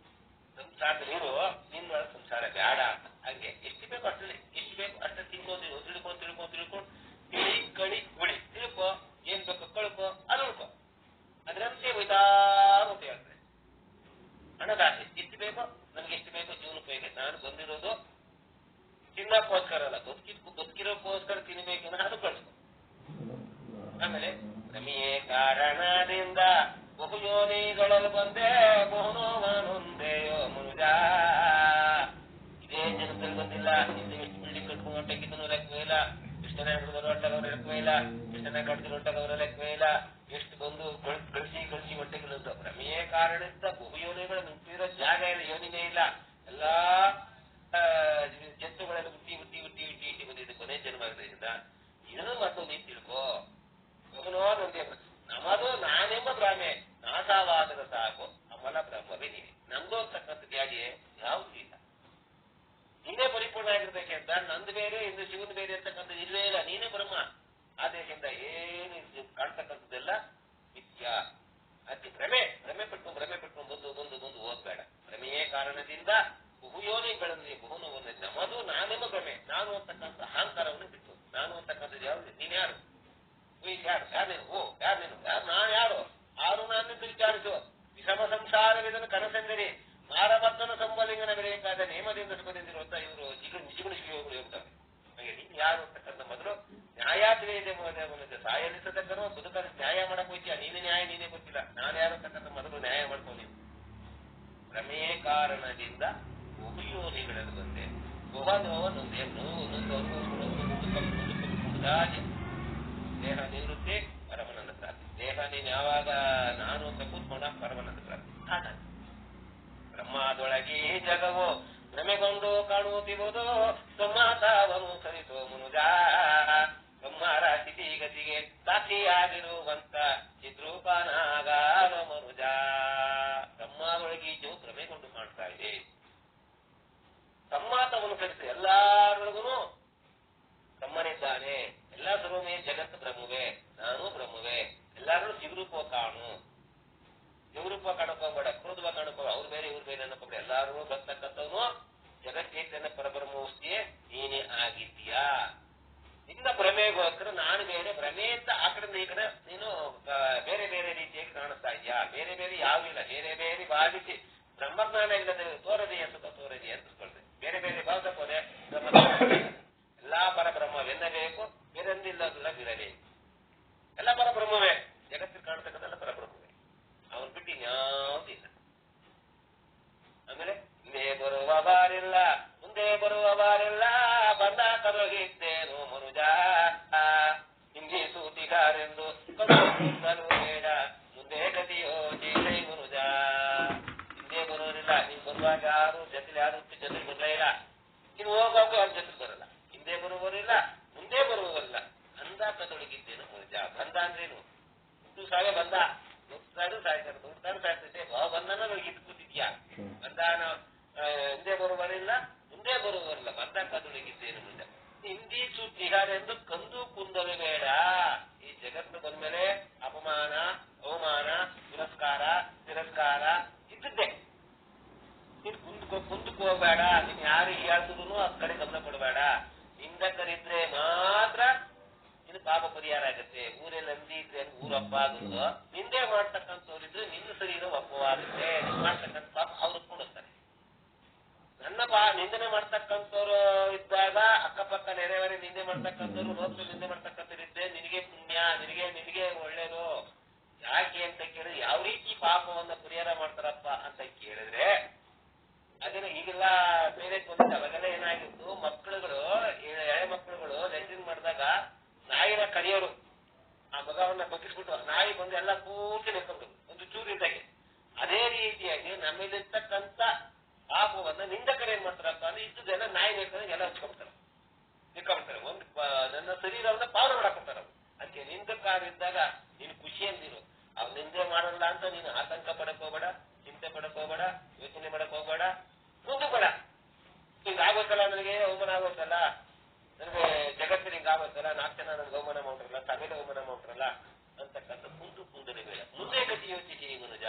A: ಸಂಸಾರದ ನೀರು ನಿನ್ನೊಳಗೆ ಸಂಸಾರ ಬೇಡ ಅಂತ. ಹಂಗೆ ಎಷ್ಟು ಬೇಕು ಅಷ್ಟಲ್ಲಿ, ಎಷ್ಟು ಬೇಕು ಅಷ್ಟ ತಿಳ್ಕೊಂಡು ತಿಳ್ಕೊಂಡು ತಿಳ್ಕೊಂಡು ತಿಳ್ಕೊಂಡು ತಿಳಿ ಕಳಿ ಉಳಿ ತಿಳ್ಕೊ. ಏನ್ ಬೇಕು ಕಳ್ಕೊ, ಅದು ಉಳ್ಕೊ. ಅದರಂತೆ ಹೋಯ್ತಾ ಹೋಗ್ತಾ ಹೇಳ್ತಾರೆ. ಹಣದಾಸೆ ಎಷ್ಟು ಬೇಕೋ ನನ್ಗೆ ಎಷ್ಟು ಬೇಕೋ ಜೀವನಕ್ಕೆ. ನಾನು ಬಂದಿರೋದು ತಿನ್ನಕ್ಕೋಸ್ಕರ ಅಲ್ಲ, ಬದುಕಿರೋಕ್ಕೋಸ್ಕರ ತಿನ್ಬೇಕನ್ನ ಅದು ಕಳ್ಸ್ಕೊ. ಆಮೇಲೆ ರಮಿಯೇ ಕಾರಣದಿಂದ ಬಹುಯೋನಿಗಳಲ್ಲಿ ಬಂದೆ ಬಹುನೋವನೊಂದೆಯೋ ಮನುಜ. ಇದೇ ಜಗತ್ತಲ್ಲಿ ಬಂದಿಲ್ಲ. ಹಿಂದೆ ಎಷ್ಟು ಬಿಲ್ಡಿಂಗ್ ಕಟ್ಕೊಂಡು ಹೊಟ್ಟೆಗಿದ್ದನು ಲೆಕ್ಕವೇ ಇಲ್ಲ, ಎಷ್ಟು ಜನ ಹಿಡಿದ್ರು ಹೊಟ್ಟೆಗವ್ರ ಲೆಕ್ಕವೇ ಇಲ್ಲ, ಎಷ್ಟು ಜನ ಕಡ್ದಿರು ಹೊಟ್ಟೆಗವ್ರ ಲೆಕ್ಕವೇ ಇಲ್ಲ, ಎಷ್ಟು ಬಂದು ಕಳಿಸಿ ಹೊಟ್ಟೆಗಿಲ್ಲಂತ. ರಮಿಯೇ ಕಾರಣದಿಂದ ಬಹುಯೋನಿಗಳು ನಿಂತಿರೋ ಜಾಗ ಇಲ್ಲ, ಯೋನಿನೇ ಇಲ್ಲ. ಎಲ್ಲಾ ಜಂತುಗಳೆಲ್ಲ ಹುಟ್ಟಿ ಹುಟ್ಟಿ ಹುಟ್ಟಿ ಹುಟ್ಟಿ ಹುಟ್ಟಿ ಬಂದಿದೆ. ಕೊನೆ ಜನ್ಮ ಆಗೋದ್ರಿಂದ ಇದನ್ನು ಮತ್ತು ನೀನು ತಿಳ್ಕೋ. ನಮ್ಮದು ನಾನೆಂಬ ಭ್ರಮೆ ನಾಶವಾದರೆ ಸಾಕು, ಅಮಲ ಬ್ರಹ್ಮವೇ ನೀನೆ. ನಂದು ಅಂತಕ್ಕಂಥದ್ದು ಯಾರಿಗೆ ಯಾವುದು ಇಲ್ಲ. ನೀನೇ ಪರಿಪೂರ್ಣ ಆಗಿರ್ಬೇಕೆ ಅಂತ ನಂದು ಬೇರೆ ಇಂದು ಶಿವನ್ ಬೇರೆ ಅಂತಕ್ಕಂಥದ್ದು ಇಲ್ಲವೇ ಇಲ್ಲ. ನೀನೇ ಬ್ರಹ್ಮ. ಆದೇಶದಿಂದ ಏನು ಕಾಣ್ತಕ್ಕಂಥದ್ದೆಲ್ಲ ಮಿಥ್ಯ. ಅದಕ್ಕೆ ಭ್ರಮೆ ಪಟ್ಕೊಂಡು ಬಂದು ಹೋಗ್ಬೇಡ. ಭ್ರಮೆಯೇ ಕಾರಣದಿಂದ ಬಹುಯೋನಿಗಳಲ್ಲಿ ಬಹುನವನ್ನು ನಮ್ಮದು ನಾನೆಂಬ ಭ್ರಮೆ, ನಾನು ಅಂತಕ್ಕಂಥ ಅಹಂಕಾರವನ್ನು ಬಿಟ್ಟು. ನಾನು ಅಂತಕ್ಕಂಥದ್ದು ಯಾವುದು? ನೀನ್ ಯಾರು? ನಾನು ಯಾರು? ಆರು ನಾನೆಂದು ವಿಚಾರಿಸು. ವಿಷಮ ಸಂಸಾರವಿದನ್ನು ಕನಸೆಂದಿರಿ ಮಾರಮತ್ತನ ಸಂಬಲಿಂಗನ ಬೆರೆಯಬೇಕಾದ ನೇಮದಿಂದ ಸುಖದಿಂದಿರುವಂತ ಇವರು ಜಿಗುಣಿಸಿಗಳು ಹೇಳ್ತಾರೆ. ಹಾಗೆ ನೀನ್ ಯಾರು ಅಂತಕ್ಕಂಥ ಮೊದಲು ನ್ಯಾಯಾತಿರೇದೆ ಸಾಯಲಿಸತಕ್ಕನೋ ಬದುಕ ನ್ಯಾಯ ಮಾಡಕ್ ಹೋಯ್ತೀಯ. ನೀನೇ ನ್ಯಾಯ ನೀನೇ ಗೊತ್ತಿಲ್ಲ. ನಾನು ಯಾರು ಅಂತಕ್ಕಂಥ ಮೊದಲು ನ್ಯಾಯ ಮಾಡ್ಕೊಂಡು ಭ್ರಮೆಯೇ ಕಾರಣದಿಂದ ಉಪಯೋಗಿಗಳಲ್ಲಿ ಬಂದೆ. ನೋವನ್ನೊಂದೇ ನೋವೊಂದೊಂದು ಅನುಭವಿಸಿಕೊಳ್ಳುವುದಾಗಿ ದೇಹ ನಿವೃತ್ತಿ ಪರಮಾನಂದ ಪ್ರಾಪ್ತಿ. ದೇಹ ನೀನು ಯಾವಾಗ ನಾನು ಅಂತ ಕೂತ್ಕೊಂಡ ಪರಮಾನಂದ ಪ್ರಾಪ್ತಿ. ಹಾಗಾಗಿ ಬ್ರಹ್ಮದೊಳಗೆ ಈ ಜಗವು ಭ್ರಮೆಗೊಂಡು ಕಾಣುತ್ತಿರುವುದು ಬ್ರಹ್ಮತಾವನು ಸರಿಸೋ ಮನುಜ. ಬ್ರಹ್ಮರ ಸ್ಥಿತಿಗತಿಗೆ ಸಾಕ್ಷಿಯಾಗಿರುವಂತ ಚಿದ್ರೂಪನಾಗಾವ ಮನುಜ. ಬ್ರಹ್ಮದೊಳಗೆ ಈ ಜಗವು ಭ್ರಮೆಗೊಂಡು ಕಾಣ್ತಾ ಇದೆ. ಬ್ರಹ್ಮಾತವನ್ನು ಕಲಿತು ಎಲ್ಲರೊಳಗೂ ಬ್ರಹ್ಮನಿದ್ದಾನೆ. ಎಲ್ಲ ಸರ್ವಮೇ ಜಗತ್ತು ಬ್ರಹ್ಮವೇ, ನಾನು ಬ್ರಹ್ಮವೇ. ಎಲ್ಲರೂ ಶಿವರೂಪ ಕಾಣು. ಶಿವರೂಪ ಕಾಣಕೋಬೇಡ, ಕ್ರೋಧವ ಕಾಣಕೋಬೇಡ. ಅವ್ರು ಬೇರೆ ಇವ್ರು ಬೇರೆ ಅನ್ನಕೋಬೇಡ. ಎಲ್ಲರೂ ಬರ್ತಕ್ಕಂಥವನು ಜಗತ್ತೇತನ ಪರಬ್ರಹ್ಮವಸ್ತಿಯೇ ನೀನೇ ಆಗಿದ್ದೀಯಾ. ನಿನ್ನ ಭ್ರಮೆಗೋಸ್ಕರ ನಾನು ಬೇರೆ ಭ್ರಮೆ ಅಂತ ಆ ಕಡೆ ಈ ಕಡೆ ನೀನು ಬೇರೆ ಬೇರೆ ರೀತಿಯಾಗಿ ಕಾಣಿಸ್ತಾ ಇದೆಯಾ. ಬೇರೆ ಬೇರೆ ಯಾವಿಲ್ಲ, ಬೇರೆ ಬೇರೆ ಭಾವಿಸಿ ಬ್ರಹ್ಮಜ್ಞಾನ ಇಲ್ಲದೆ ತೋರದೆ ಅಂತ ತೋರದೆ ಅಂತಿಸ್ಕೊಳ್ತೇವೆ. ಬೇರೆ ಬೇರೆ ಭಾವಿಸೋದೆ ಎಲ್ಲಾ ಪರಬ್ರಹ್ಮವೆನ್ನಬೇಕು, ಬೇರೆಂದಿಲ್ಲ ಬಿರಬೇಕು. ಎಲ್ಲ ಪರಬ್ರಹ್ಮವೇ, ಜಗತ್ತಿಗೆ ಕಾಣ್ತಕ್ಕಂಥೆಲ್ಲ ಪರಬ್ರಹ್ಮವೇ. ಅವನು ಬಿಟ್ಟು ಇನ್ಯಾವುದಿಲ್ಲ. ಆಮೇಲೆ ಹಿಂದೆ ಬರುವ ಬಾರಿಲ್ಲ, ಮುಂದೆ ಬರುವ ಬಾರಿಲ್ಲ, ಬಂದ ಕರಗಿದ್ದೇನು ಮನುಜ. ಹಿಂದಿ ಸೂತಿಗಾರೆಂದು ಕಲು ಬೇಡ, ಮುಂದೆ ಗತಿಯೋ ಜೀವೈ ಮನುಜ. ಹಿಂದೆ ಬರೋರಿಲ್ಲ, ನೀನ್ ಬರುವಾಗ ಯಾರು ಜೊತೆ ಬರಲೇ ಇಲ್ಲ. ನೀನು ಹೋಗುವಾಗ ಅವ್ರ ಜೊತೆ ಬರಲ್ಲ. ಹಿಂದೆ ಬರುವವರಿಲ್ಲ, ಮುಂದೆ ಬರುವವರಿಲ್ಲ. ಬಂದ ಕದೊಳಗಿದ್ದೇನು ಮನುಜ. ಬಂದ ಅಂದ್ರೇನು? ಹುಟ್ಟು ಸಾವೇ ಬಂದ. ಪಾಪವಾಗುತ್ತೆ, ಮಾಡ್ತಕ್ಕಂಥ ಪಾಪ ಅವ್ರಿಗೆ ಕೊಡುತ್ತಾರೆ. ನನ್ನ ನಿಂದನೆ ಮಾಡ್ತಕ್ಕಂಥವ್ರು ಇದ್ದಾಗ ಅಕ್ಕಪಕ್ಕ ನೆರೆಯವರೇ ನಿಂದೆ ಮಾಡ್ತಕ್ಕಂಥವ್ರು, ಲೋಕದಲ್ಲಿ ನಿಂದೆ ಮಾಡ್ತಕ್ಕಂಥವ್ರು ಇದ್ದೆ ನಿನಗೆ ಪುಣ್ಯ, ನಿನಗೆ ಒಳ್ಳೇದು. ಯಾಕೆ ಅಂತ ಕೇಳಿದ್ರೆ, ಯಾವ ರೀತಿ ಪಾಪವನ್ನ ಪರಿಹಾರ ಮಾಡ್ತಾರಪ್ಪ ಅಂತ ಕೇಳಿದ್ರೆ, ಅದನ್ನ ಈಗೆಲ್ಲ ಬೇರೆ ಬಂದಿದ್ದ ಅವಾಗೆಲ್ಲ ಏನಾಗಿತ್ತು, ಮಕ್ಕಳುಗಳು ಎಳೆ ಮಕ್ಕಳುಗಳು ಲೆಟ್ರಿನ್ ಮಾಡಿದಾಗ ನಾಯಿನ ಕರಿಯೋರು, ಆ ಮಗವನ್ನ ಬಗ್ಗಿಸ್ಬಿಟ್ಟು ನಾಯಿ ಬಂದು ಎಲ್ಲ ಪೂರ್ತಿ ನಿಂತ್ಕೊಂಡು ಒಂದು ಚೂರಿದ್ದಾಗೆ. ಅದೇ ರೀತಿಯಾಗಿ ನಮ್ಮಲ್ಲಿರ್ತಕ್ಕಂಥ ಪಾಪವನ್ನ ನಿಂದಕರು ಏನ್ ಮಾಡ್ತಾರಪ್ಪ ಅಂದ್ರೆ, ಇಷ್ಟು ಜನ ನಾಯಿ ನಿಂತ್ಕೊಂಡಾಗ ಎಲ್ಲ ಹಚ್ಕೊಂಡ್ಬಿಡ್ತಾರೆ, ಒಂದು ನನ್ನ ಶರೀರವನ್ನ ಪಾವನ ಮಾಡಾಕ್ಬಿಡ್ತಾರ. ಅದಕ್ಕೆ ನಿಂದಕಾರಿದ್ದಾಗ ನೀನು ಖುಷಿಯಂದಿರು. ಅವ್ ನಿಂದೆ ಮಾಡಲ್ಲ ಅಂತ ನೀನು ಆತಂಕ ಪಡಕ್ ಹೋಗ್ಬೇಡ, ಚಿಂತೆ ಪಡಕ್ ಹೋಗ್ಬೇಡ, ಯೋಚನೆ ಮಾಡಕ್ ಹೋಗ್ಬೇಡ, ಮುಂದೆ ಬೇಡ. ಹಿಂಗಾಗೋತ್ತಲ್ಲ, ನನಗೆ ಅವಮಾನ ಆಗೋತ್ತಲ್ಲ, ನನಗೆ ಜಗತ್ತಿನ ಹಿಂಗಾಗೋತ್ತಲ್ಲ, 4 ಜನ ನನಗೆ ಅವಮಾನ ಮಾಡ್ರಲ್ಲ, ಸಭೆಗೆ ಅವಮಾನ ಮಾಡ್ರಲ್ಲ ಅಂತಕ್ಕಂಥ ಕುಂದನೆ ಬೇಡ. ಮುಂದೆ ಗತಿ ಯೋಚಿಸಿ ಮನುಜ,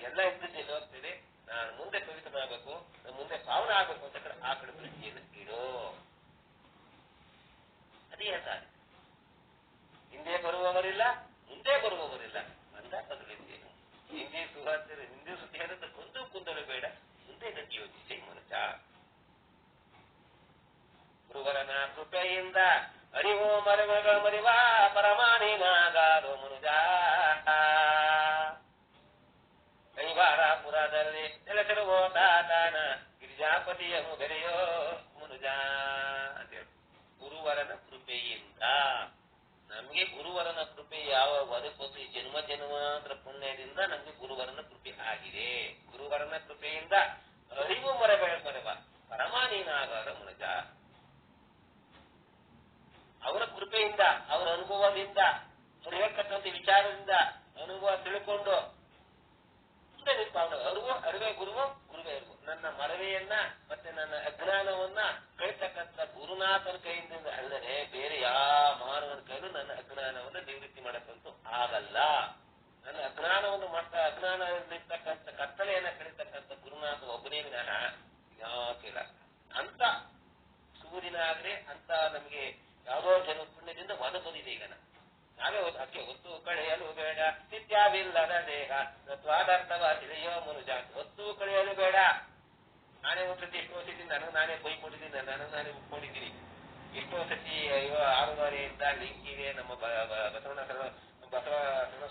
A: ಎಲ್ಲ ಇದ್ದದ್ದು ಹೋಗ್ತದೆ, ನಾನು ಮುಂದೆ ಪವಿತ್ರನಾಗಬೇಕು, ನಾನು ಮುಂದೆ ಪಾವನ ಆಗ್ಬೇಕು ಅಂತ ಆ ಕಡೆ ದೃಷ್ಟಿಯನ್ನು ಇಡೋ. ಅದೇ ಸಾಧ್ಯ. ಹಿಂದೆ ಬರುವವರಿಲ್ಲ, ಮುಂದೆ ಬರುವವರಿಲ್ಲ ಅಂತ ಬದಲಿದ್ದೇನು. ಹಿಂದೆ ಸುದ್ದಿ ಹೇಳಿದ ಕುಂದಲು ಬೇಡ, ಮುಂದೆ ಗತಿ ಯೋಚಿಸಿ ಮನುಜ. ಗುರುವರನ ಕೃಪೆಯಿಂದ ಅರಿವೋ ಮರಿವ ಪರಮಾನಿನಾಗಾರೋ ಮನುಜ. ಕೈವಾರಪುರದಲ್ಲಿ ನೆಲೆಸಿರುವ ತಾತನ ಗಿರಿಜಾಪತಿಯನ್ನು ಬೆರೆಯೋ ಮನುಜ ಅಂತ ಹೇಳಿ. ಗುರುವರನ ಕೃಪೆಯಿಂದ ನಮ್ಗೆ ಗುರುವರನ ಕೃಪೆ ಯಾವ ಒದಕೊತ್ತು, ಜನ್ಮ ಜನ್ಮಾಂತರ ಪುಣ್ಯದಿಂದ ನಮ್ಗೆ ಗುರುವರನ ಕೃಪೆ ಆಗಿದೆ. ಗುರುವರನ ಕೃಪೆಯಿಂದ ಅರಿವು ಮರೆವ ಪರಮಾನೀನಾಗಾರ ಮನುಜ. ಅವರ ಕೃಪೆಯಿಂದ, ಅವರ ಅನುಭವದಿಂದ, ಅವ್ರು ಹೇಳ್ತಕ್ಕಂಥ ವಿಚಾರದಿಂದ ಅನುಭವ ತಿಳ್ಕೊಂಡು ಮುಂದೆ ನಿಂತ್ಕೊಂಡು ಅರಿವೇ ಗುರುವು, ಗುರುವೇ ಅರಿವು. ನನ್ನ ಮರವೆಯನ್ನ ಮತ್ತೆ ನನ್ನ ಅಜ್ಞಾನವನ್ನ ಕಳಿತಕ್ಕಂಥ ಗುರುನಾಥನ ಕೈಯಿಂದ ಅಲ್ಲದೆ ಬೇರೆ ಯಾವ ಮಾನವನ ಕೈಲೂ ನನ್ನ ಅಜ್ಞಾನವನ್ನು ನಿವೃತ್ತಿ ಮಾಡಕ್ಕಂತೂ ಆಗಲ್ಲ. ನನ್ನ ಅಜ್ಞಾನವನ್ನು ಅಜ್ಞಾನದಲ್ಲಿರ್ತಕ್ಕಂಥ ಕತ್ತಲೆಯನ್ನ ಕಳಿತಕ್ಕಂಥ ಗುರುನಾಥ ಒಬ್ಬನೇ ವಿನಃ ಯಾಕಿಲ್ಲ. ಅಂತ ಸೂರ್ಯನಾಗ್ರೆ ಅಂತ ನಮಗೆ ಯಾವುದೋ ಜನ ಪುಣ್ಯದಿಂದ ಒದ ಬಂದಿದೆ. ಈಗ ನಾವೇ ಅದಕ್ಕೆ ಒತ್ತು ಕಳೆಯಲು ಬೇಡ, ನಿತ್ಯವಿಲ್ಲದ ದೇಹ ಸ್ವಾದಾರ್ಥವ ತಿಳಿಯೋ ಮನುಜ. ಒತ್ತು ಕಳೆಯಲು ಬೇಡ. ನಾನೇ ಒಂದು ಸತಿ ಎಷ್ಟೋ ಸತಿ ನನಗೆ ನಾನೇ ಬೈಕೊಂಡಿದ್ದೀನಿ, ನನಗೆ ನಾನೇ ಉಟ್ಕೊಂಡಿದ್ದೀನಿ. ಎಷ್ಟೋ ಸತಿ 6:30 ಲಿಂಕಿಗೆ ನಮ್ಮ ಬಸವ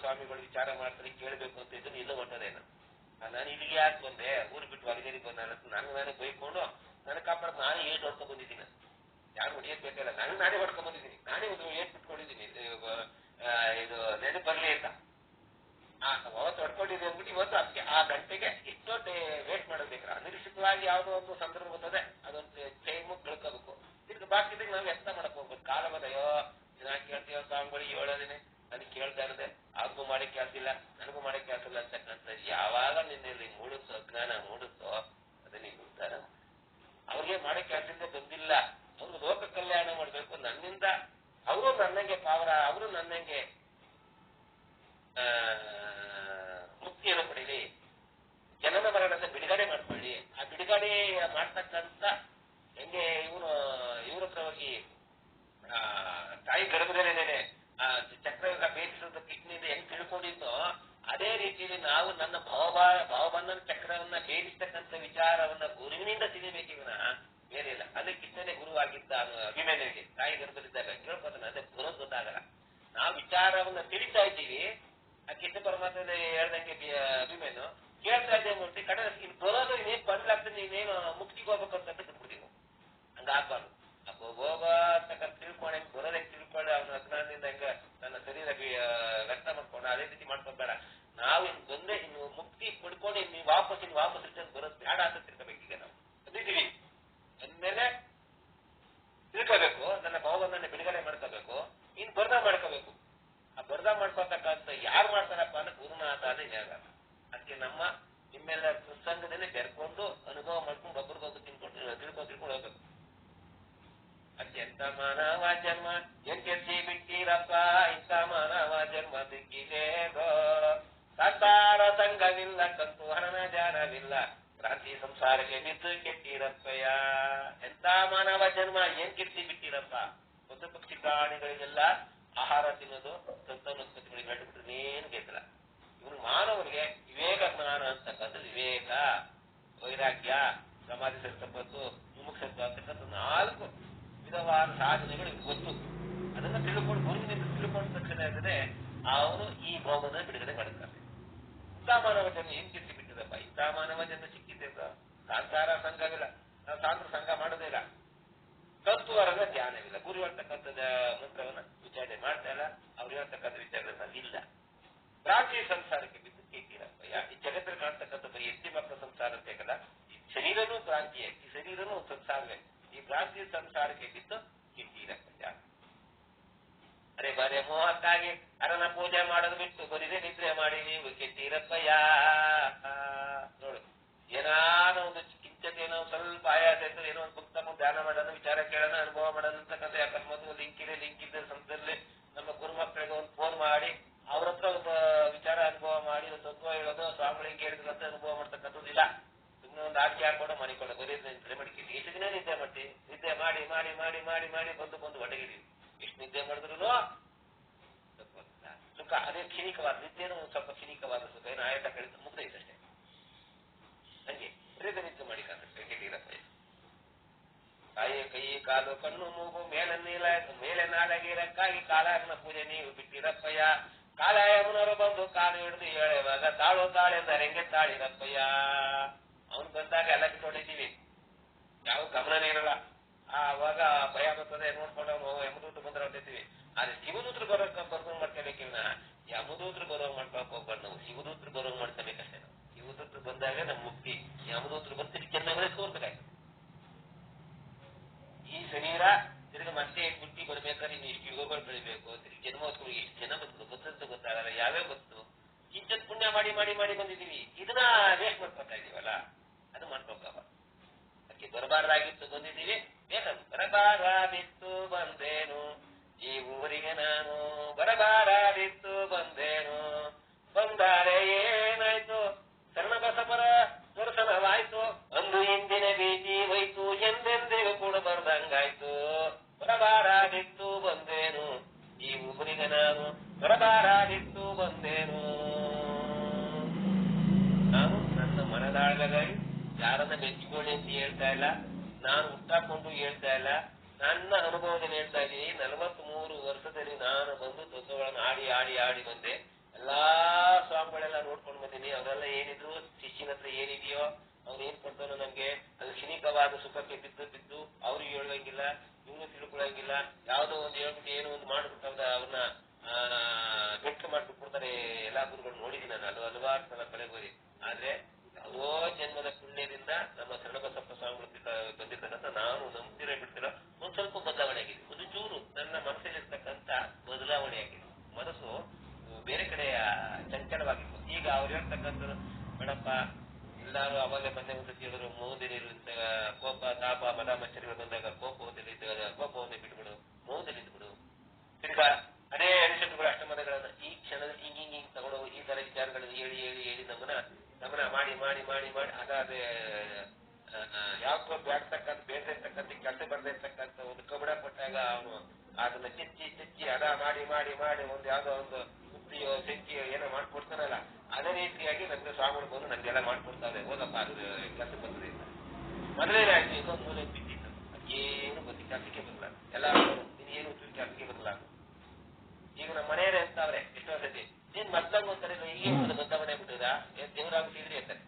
A: ಸ್ವಾಮಿಗಳು ವಿಚಾರ ಮಾಡ್ತಾರೆ, ಕೇಳಬೇಕು ಅಂತ ಇದ್ದು ಇಲ್ಲ ಹೊಂಟದೇನು. ನಾನು ಇಲ್ಲಿಗೆ ಯಾಕೆ ಬಂದೆ, ಊರು ಬಿಟ್ಟು ಹೊರಗೇರಿ ಬಂದ, ನನಗೆ ನಾನೇ ಬೈಕೊಂಡು ನನಗೆ ಕಾಪಾಡ ನಾನೇ ಏಟ್ ಹೊಡ್ಕೊಂಡ್ ಬಂದಿದ್ದೀನಿ. ಯಾರು ಹೊಡಿಯೋದ್ ಬೇಕಲ್ಲ, ನಾನೇ ಹೊಡ್ಕೊಂಡ್ ಬಂದಿದ್ದೀನಿ, ನಾನೇ ಒಂದು ಏಟ್ ಬಿಟ್ಕೊಂಡಿದ್ದೀನಿ. ಇದು ನೆನಪು ಬರ್ಲಿ ಅಂತ ಅವತ್ತು ಹೊಡ್ಕೊಂಡಿದ್ದೀನಿ ಅಂದ್ಬಿಟ್ಟು ಇವತ್ತು ಅದಕ್ಕೆ ಆ ಗಂಟೆಗೆ ಇಷ್ಟೊಟ್ಟೆ ವೇಟ್ ಮಾಡೋದ್ಬೇಕ್ರ. ಅನಿರೀಕ್ಷಿತವಾಗಿ ಯಾವುದೋ ಒಂದು ಸಂದರ್ಭ ಬರ್ತದೆ, ಅದೊಂದು ಟೈಮು ಕಳ್ಕೋಬೇಕು. ತಿರ್ಗಿ ಬಾಕಿದಾಗ ನಾವು ವ್ಯರ್ಥ ಮಾಡಕ್ ಹೋಗ್ಬೇಕು. ಕಾಲವದಯೋ ನಾನು ಕೇಳ್ತೀವ ಸ್ವಾಮಿಗಳಿಗೆ ಹೇಳೋದೇನೆ, ನನಗೆ ಕೇಳ್ತಾ ಇರದೆ, ಅವ್ರಿಗೂ ಮಾಡಕ್ಕೆ ಆಗ್ತಿಲ್ಲ, ನನಗೂ ಮಾಡಕ್ಕೆ ಆಗ್ತಿಲ್ಲ ಅಂತಕ್ಕಂಥದ್ದು ಯಾವಾಗ ನಿನ್ನಲ್ಲಿ ಮೂಡುತ್ತೋ, ಅಜ್ಞಾನ ಮೂಡುತ್ತೋ ಅದನ್ನ ನೀವು ಉದ್ಧಾರ. ಅವ್ರಿಗೆ ಮಾಡಕ್ಕೆ ಆಗ್ತಿದ್ದೆ ಬಂದಿಲ್ಲ, ಅವ್ರು ಲೋಕ ಕಲ್ಯಾಣ ಮಾಡ್ಬೇಕು, ನನ್ನಿಂದ ಅವರು ನನ್ನಂಗೆ ಪಾವರ, ಅವರು ನನ್ನಂಗೆ ಮುಕ್ತಿಯನ್ನು ಪಡೀಲಿ, ಜನನ ಮರಣದ ಬಿಡುಗಡೆ ಮಾಡ್ಕೊಳ್ಳಿ. ಆ ಬಿಡುಗಡೆ ಮಾಡ್ತಕ್ಕಂಥ ಹೆಂಗೆ ಇವ್ರ ಹತ್ರ ಹೋಗಿ ತಾಯಿ ಗರ್ಭದಲ್ಲೇನೆ ಚಕ್ರಯುಗ ಭೇದಿಸಿದ ಕಿಡ್ನಿಯಿಂದ ಹೆಂಗ್ ತಿಳ್ಕೊಂಡಿದ್ದೋ ಅದೇ ರೀತಿಯಲ್ಲಿ ನಾವು ನನ್ನ ಭಾವಬಂಧನ ಚಕ್ರವನ್ನ ಭೇದಿಸ್ತಕ್ಕಂಥ ವಿಚಾರವನ್ನ ಗುರುವಿನಿಂದ ತಿಳಿಬೇಕಿವನ ಬೇರೆ ಇಲ್ಲ. ಅದಕ್ಕೆ ಕಿಷ್ಟನೇ ಗುರುವಾಗಿದ್ದ ಅಭಿಮನ್ಯುವಿಗೆ ತಾಯಿ ಗರ್ಭದಲ್ಲಿದ್ದಾಗ ಕೇಳ್ಕೊತಾನೆ, ಅದೇ ಗುರು ಗೊತ್ತಾಗಲ್ಲ. ನಾವು ವಿಚಾರವನ್ನ ತಿಳಿತಾ ಇದ್ದೀವಿ, ಆ ಕಿಟ್ಟ ಪರಮಾತ್ಮ ಹೇಳ್ದಂಗೆ ಅಭಿಮನ್ಯು ಕೇಳ್ತಾ ಇದ್ದೆ ಮೂರ್ತಿ ಕಡೆ ಇಲ್ಲಿ ಬರೋದು ಇನ್ನೇನ್ ಬಂದ್ಲಾಗ್ತದೆ, ನೀನೇನು ಮುಕ್ತಿಗೆ ಹೋಗ್ಬೇಕು ಅಂತ ಬಿಟ್ಬಿಡ್ತೀವಿ. ಹಂಗಾಗ್ಬಾರ್ದು. ಹೋಗತಕ್ಕಂಥ ತಿಳ್ಕೊಂಡೆ ಬರೋದಕ್ಕೆ ತಿಳ್ಕೊಳ್ಳಿ, ಅವನ ಅಜ್ಞಾನದಿಂದ ಹೆಂಗ ನನ್ನ ಶರೀರ ವ್ಯರ್ಥ ಮಾಡ್ಕೊಂಡು ಅದೇ ರೀತಿ ಮಾಡ್ಕೊಬೇಡ. ನಾವು ಇನ್ನು ಬಂದೆ, ಇನ್ನು ಮುಕ್ತಿ ಪಡ್ಕೊಂಡು ನೀವು ವಾಪಸ್ ರಿಟರ್ನ್ ಬರೋದು ಬೇಡ ಅಂತ ತಿಳ್ಕೋಬೇಕೀಗ. ನಾವು ಬಂದಿದ್ದೀವಿ ಅಂದ್ಮೇಲೆ ತಿಳ್ಕೋಬೇಕು, ನನ್ನ ಭಾವವನ್ನ ಬಿಡುಗಡೆ ಮಾಡ್ಕೋಬೇಕು, ಇನ್ನು ಬರ್ದ ಮಾಡ್ಕೋಬೇಕು. ಆ ಬರ್ದ ಮಾಡ್ಕೊತಕ್ಕಂಥ ಯಾರು ಮಾಡ್ತಾರಪ್ಪ ಅಂದ್ರೆ ಗುರುನಾಥ ಅದೇ ಜಾಗ. ಅದಕ್ಕೆ ನಿಮ್ಮೆಲ್ಲ ಸತ್ಸಂಗದಲ್ಲಿ ಬೆರ್ಕೊಂಡು ಅನುಭವ ಮಾಡ್ಕೊಂಡು ಒಬ್ಬರಿಗೊಬ್ಬರು ತಿಳ್ಕೊಂಡು ಹೋಗ್ಬೇಕು. ಅತ್ಯಂತ ಮಾನವ ಜನ್ಮ ಎಂತೆತ್ತಿ ಬಿಟ್ಟಿರಪ್ಪ, ಇಂಥ ಮಾನವ ಜನ್ಮ ದಿಕ್ಕಿದೇಗೋ. ಸಂಸಾರ ಸಂಘವಿಲ್ಲ, ಕಂತು ಹರಣ ಜಾನವಿಲ್ಲ, ಕ್ರಾಂತಿ ಸಂಸಾರಕ್ಕೆ ಬಿದ್ದು ಕೆಟ್ಟಿರಪ್ಪಯ್ಯ. ಎಂತ ಮಾನವ ಜನ್ಮ, ಏನ್ ಕೆಟ್ಟಿ ಬಿಟ್ಟಿರಪ್ಪ. ಪಶು ಪಕ್ಷಿ ಪ್ರಾಣಿಗಳಿಗೆಲ್ಲ ಆಹಾರ ತಿನ್ನೋದು, ಸಂತಾನೋತ್ಪತ್ತಿಗಳಿಗೆ ಗಂಟುಬಿಟ್ರೆ ಏನು ಬೇಕಲ್ಲ. ಇವನು ಮಾನವನಿಗೆ ವಿವೇಕ ಜ್ಞಾನ ಅದು ವಿವೇಕ, ವೈರಾಗ್ಯ, ಸಮಾಧಿ ಸಂಪತ್ತು, ಮುಮುಕ್ಷತ್ವ ಅಂತಕ್ಕಂಥ 4 ವಿಧವಾದ ಸಾಧನೆಗಳು ಗೊತ್ತು. ಅದನ್ನ ತಿಳ್ಕೊಂಡು ಗುರುವಿನಿಂದ ತಿಳ್ಕೊಂಡ ತಕ್ಷಣ ಇದ್ರೆ ಅವನು ಈ ಭೋಗನ ಬಿಡುಗಡೆ ಮಾಡುತ್ತಾರೆ. ಇಂಥ ಮಾನವ ಜನ್ಮ ಏನ್ ಕಿತ್ತಿ ಬಿಟ್ಟಿದಪ್ಪ, ಇಂಥ ಮಾನವ ಜನ್ಮ ಸಿಕ್ಕಿದೆ ಅಂತ ಸಾಂಸಾರ ಸಂಘವಿಲ್ಲ, ನಾವು ಸಾಂದ್ರ ಸಂಘ ಮಾಡೋದೇ ಇಲ್ಲ, ತತ್ವರನ್ನ ಧ್ಯಾನವಿಲ್ಲ, ಗುರು ಹೇಳ್ತಕ್ಕಂಥದ ಮಂತ್ರವನ್ನ ವಿಚಾರಣೆ ಮಾಡ್ತಾ ಇಲ್ಲ, ಅವ್ರು ಹೇಳ್ತಕ್ಕಂಥ ವಿಚಾರಗಳನ್ನ ಇಲ್ಲ. ಪ್ರಾಚೀನ ಸಂಸಾರಕ್ಕೆ ಬಿದ್ದು ಕೇಳ್ತೀರಪ್ಪಯ್ಯ. ಈ ಜಗತ್ತಲ್ಲಿ ಕಾಣ್ತಕ್ಕಂಥ ಬರೀ ಹೆಂಡತಿ ಮಕ್ಕಳ ಸಂಸಾರ ಅಂತೇಕಲ್ಲ, ಈ ಶರೀರನೂ ಕ್ರಾಂತಿಯೇ, ಈ ಶರೀರನೂ ಒಂದು ಸಂಸಾರವೇ. ಈ ಕ್ರಾಂತಿ ಸಂಸಾರಕ್ಕೆ ಬಿದ್ದು ಕಿಂತೀರಪ್ಪಯ್ಯ. ಅರೆ ಬರೇ ಮೋಹಕ್ಕಾಗಿ ಅರನ ಪೂಜೆ ಮಾಡೋದು ಬಿಟ್ಟು ಬರೀದೇ ನಿದ್ರೆ ಮಾಡಿ ನೀವು ಕಿಂತೀರಪ್ಪಯ್ಯ. ನೋಡು, ಏನಾದ್ರು ಒಂದು ಕಿಂಚತೇನೋ ಸ್ವಲ್ಪ ಆಯಾಸ ಇತ್ತು, ಏನೋ ಒಂದು ಬುಕ್ ತಗೊಂಡು ಧ್ಯಾನ ಮಾಡೋಣ, ವಿಚಾರ ಕೇಳೋಣ, ಅನುಭವ ಮಾಡೋಣ ಅಂತಕ್ಕಂಥ ಅಕಸ್ಮಾತ್ ಲಿಂಕ್ ಇದ್ದ ಸಂದರ್ಭದಲ್ಲಿ ನಮ್ಮ ಗುರು ಮಕ್ಕಳಿಗೆ ಒಂದು ಫೋನ್ ಮಾಡಿ ಅವ್ರ ಹತ್ರ ಒಂದು ವಿಚಾರ ಅನುಭವ ಮಾಡಿ ಒಂದು ತತ್ವ ಹೇಳೋದು, ಸ್ವಾಮಿಗಳಿಗೆ ಹೇಳಿದಂತ ಅನುಭವ ಮಾಡ್ತಕ್ಕಂಥದ್ದಿಲ್ಲ. ಸುಮ್ಮನೆ ಒಂದು ಆಕೆ ಹಾಕೊಂಡು ಮನಿಕೊಂಡು ಬರೀ ನಿದ್ರೆ ಮಡಿಕೇರಿ ಎಷ್ಟು ದಿನ ನಿದ್ದೆ ಮಾಡ್ತೀವಿ, ನಿದ್ದೆ ಮಾಡಿ ಮಾಡಿ ಮಾಡಿ ಮಾಡಿ ಮಾಡಿ ಬಂದು ಒಡಗಿದೀವಿ. ಎಷ್ಟು ನಿದ್ದೆ ಮಾಡಿದ್ರು ಸುಖ ಅದೇ ಕ್ಷಣಿಕವಾದ ನಿದ್ದೆನೂ ಸ್ವಲ್ಪ ಕ್ಷಣಿಕವಾದ ಸುಖ, ಏನು ಆಯತ ಕಡಿತ ಮುಗ್ದೈತಷ್ಟೇ. ಹಂಗೆ ಬರೀದ ನಿದ್ದೆ ಮಾಡಿ ಕಾಣಪ್ಪ. ಕಾಯಿ ಕೈ ಕಾಲು ಕಣ್ಣು ಮೂಗು ಮೇಲೆ ನಾಲಗಿರಕ್ಕಾಗಿ ಕಾಲನ ಪೂಜೆ ನೀವು ಬಿಟ್ಟಿರಪ್ಪಯ್ಯ. ಕಾಲಯಮನವರು ಬಂದು ಕಾಲು ಹಿಡಿದು ಹೇಳುವಾಗ ತಾಳೆಂದ ಹೆಂಗೆ ತಾಳಿರಪ್ಪಯ್ಯ. ಅವನು ಬಂದಾಗ ಎಲ್ಲ ಬಿಟ್ಟೊಡಿದ್ದೀವಿ, ಯಾವ ಗಮನನೇ ಇರಲ್ಲ. ಆವಾಗ ಭಯ ಬರ್ತದೆ, ನೋಡ್ಕೊಂಡು ಅವನು ಯಮದೂತ್ರ ಬಂದ್ರೆ ಹೊಟ್ಟಿದ್ದೀವಿ. ಆದ್ರೆ ಶಿವದೂತ್ರ ಬರ್ದಂಗ್ ಮಾಡ್ಕೋಬೇಕಿಲ್ಲ, ಯಮದೂತ್ರ ಬರೋಂಗ್ ಮಾಡ್ಕೊಳಕ್ ಹೋಗ್ಬಾರ್ದು ನಾವು, ಶಿವದೂತ್ರ ಬರೋಂಗ್ ಮಾಡ್ಕೋಬೇಕಷ್ಟೇ ನಾವು. ಶಿವದೂತ್ರ ಬಂದಾಗ ನಮ್ ಮುಕ್ತಿ, ಯಮದೂತ್ರ ಬರ್ತೀವಿ ಚೆನ್ನಾಗಿ ತೋರ್ಬೇಕಾಯ್ತು. ಈ ಶರೀರ ತಿರ್ಗಿ ಮತ್ತೆ ಹುಟ್ಟಿ ಬರ್ಬೇಕಾದ್ರೆ ಇನ್ನು ಇಷ್ಟು ಯುಗಗಳು ಬೆಳಿಬೇಕು, ತಿರ್ಗಿ ಜನ್ಮೋತ್ಸವ ಎಷ್ಟು ಜನ ಬರ್ತಂತ ಗೊತ್ತಾಗಲ್ಲ, ಯಾವ್ಯಾವ ಬಂತು. ಕಿಂಚತ್ ಪುಣ್ಯ ಮಾಡಿ ಮಾಡಿ ಮಾಡಿ ಬಂದಿದ್ದೀವಿ, ಇದನ್ನ ವೇಸ್ಟ್ ಮಾಡ್ಕೊತಾ ಇದೀವಲ್ಲ, ಅದು ಮಾಡ್ಕೊಬೇಕವ. ಅದಕ್ಕೆ ಬರಬಾರ್ದಾಗಿತ್ತು ಬಂದಿದ್ದೀವಿ, ಬೇಕಂತ ಬರಬಾರದಿತ್ತು ಬಂದೇನು ಈ ಊರಿಗೆ ನಾನು, ಬರಬಾರದಿತ್ತು ಬಂದೇನು, ಬಂದಾರೆ ಏನಾಯ್ತು ಸಣ್ಣ ಬಸಪರ ದರ್ಶನವಾಯ್ತು, ಅಂದು ಹಿಂದಿನ ಬೀದಿ ಹೋಯ್ತು ಎಂದೆಂದಿಗೂ ಕೂಡ ಬರ್ದಂಗಾಯ್ತು. ಬರಬಾರದಿತ್ತು ಬಂದೇನು ಈ ಊರಿಗೆ ನಾನು, ಬರಬಾರದಿತ್ತು ಬಂದೇನು. ನಾನು ನನ್ನ ಮನದಾಳಗಾಗಿ ಯಾರನ್ನ ಮೆಚ್ಚಿಕೊಳ್ಳಿ ಅಂತ ಹೇಳ್ತಾ ಇಲ್ಲ, ನಾನು ಹುಟ್ಟಾಕೊಂಡು ಹೇಳ್ತಾ ಇಲ್ಲ, ನನ್ನ ಅನುಭವದಲ್ಲಿ ಹೇಳ್ತಾ ಇದ್ದೀನಿ. 43 ವರ್ಷದಲ್ಲಿ ನಾನು ಬಂದು ತತ್ವಗಳನ್ನು ಆಡಿ ಆಡಿ ಆಡಿ ಬಂದೆ. ಎಲ್ಲಾ ಸ್ವಾಮಿಗಳೆಲ್ಲ ನೋಡ್ಕೊಂಡು ಬಂದೀನಿ. ಅವರೆಲ್ಲ ಏನಿದ್ರು ಶಿಷ್ಯನ ಹತ್ರ ಏನಿದೆಯೋ ಅವ್ರು ಏನ್ ಕೊಡ್ತಾನೋ ನಮ್ಗೆ ಅದು ಕ್ಷಣಿಕವಾದ ಸುಖಕ್ಕೆ ಬಿದ್ದು ಅವ್ರಿಗೆ ಹೇಳುವಂಗಿಲ್ಲ, ಇವ್ನು ತಿಳ್ಕೊಳಂಗಿಲ್ಲ. ಯಾವ್ದೋ ಒಂದು ಹೇಳ್ಬಿಟ್ಟು ಏನೋ ಒಂದು ಮಾಡ್ಬಿಟ್ಟು ಅವ್ರನ್ನ ಬೆಟ್ಟು ಮಾಡ್ಬಿಟ್ಟು ಕೊಡ್ತಾರೆ. ಎಲ್ಲಾ ಗುರುಗಳು ನೋಡಿದೀನಿ ನಾನು, ಹಲವಾರು ಸಲ ಕಳೆಗೆ ಹೋಗಿ. ಆದ್ರೆ ಯಾವುದೋ ಜನ್ಮದ ಪುಣ್ಯದಿಂದ ನಮ್ಮ ಶರಣಬಸಪ್ಪ ಸ್ವಾಮಿಗಳು ಬಂದಿರ್ತಕ್ಕಂಥ ನಾನು ನಂಬ್ತಿರೋ ಬಿಡ್ತಿರೋ ಒಂದ್ ಸ್ವಲ್ಪ ಬದಲಾವಣೆ ಆಗಿದೆ. ಒಂದು ಚೂರು ನನ್ನ ಮನಸ್ಸಲ್ಲಿರ್ತಕ್ಕಂಥ ಬದಲಾವಣೆ ಆಗಿದೆ. ಮನಸ್ಸು ಬೇರೆ ಕಡೆ ಚಂಚಲವಾಗಿತ್ತು. ಈಗ ಅವ್ರು ಹೇಳ್ತಕ್ಕಂಥದ್ದು ಮೇಡಪ್ಪ ಎಲ್ಲಾರು ಅವಾಗಲೇ ಮೊನ್ನೆ ಒಂದು ಹೇಳಿದ್ರು, ಮೌನದಲ್ಲಿರುವಂತ ಕೋಪ ತಾಪ ಮದ ಮಚ್ಚರಿಗಳು ಬಂದಾಗ ಕೋಪವನ್ನು ಬಿಟ್ಬಿಡು, ಮೌನದಲ್ಲಿದ್ಬಿಡು. ತಿರ್ಗಾ ಅದೇ ಅನಿಷತ್ತುಗಳು ಅಷ್ಟಮದಗಳನ್ನ ಈ ಕ್ಷಣದಲ್ಲಿ ಹಿಂಗ್ ತಗೊಳ್ಳೋ ಈ ತರ ವಿಚಾರಗಳನ್ನು ಹೇಳಿ ಹೇಳಿ ಹೇಳಿ ನಮ್ಮನ್ನ ಮಾಡಿ ಮಾಡಿ ಮಾಡಿ ಮಾಡಿ ಅದಾದ್ರೆ ಯಾಕೋ ಬೇಡ್ತಕ್ಕಂಥ ಕೆಲಸ ಬರ್ದಿರ್ತಕ್ಕಂಥ ಒಂದು ಕಬಡ ಕೊಟ್ಟಾಗ ಅವನು ಅದನ್ನ ಚಚ್ಚಿ ಅದ ಮಾಡಿ ಮಾಡಿ ಮಾಡಿ ಒಂದು ಯಾವ್ದೋ ಒಂದು ಉಪ್ಪಿಯೋ ಸೆಂಚಿಯೋ ಏನೋ ಮಾಡ್ಕೊಡ್ತಾನಲ್ಲ, ಅದೇ ರೀತಿಯಾಗಿ ನಮ್ಗೆ ಸ್ವಾಮಿಗಳು ಬಂದು ನಮ್ಗೆಲ್ಲ ಮಾಡ್ಕೊಡ್ತಾರೆ. ಹೋಗಪ್ಪ ಅದು ಕೆಲಸ ಬರ್ತದೆ. ಮೊದಲನೇ ಆಯ್ತು ಇನ್ನೊಂದು ಮೂಲೆ ಬಿದ್ದಿತ್ತು, ಏನು ಗೊತ್ತಿ ಕೆಲಸಕ್ಕೆ ಬರಲ್ಲ, ಎಲ್ಲ ಏನು ಕೆಲಸಕ್ಕೆ ಬರಲ್ಲ. ಈಗ ನಮ್ಮ ಮನೆಯವರೇ ಇರ್ತಾವ್ರೆ ಎಷ್ಟೋ ಸತಿ, ನೀನ್ ಮದ್ದಂಗ ಅಂತಾರೆ ಹೀಗೆ ಬದಲಾವಣೆ ಬಿಟ್ಟದ ದೇವರಾಗ್ಬಿಟ್ಟಿದ್ರಿ ಅಂತಾರೆ.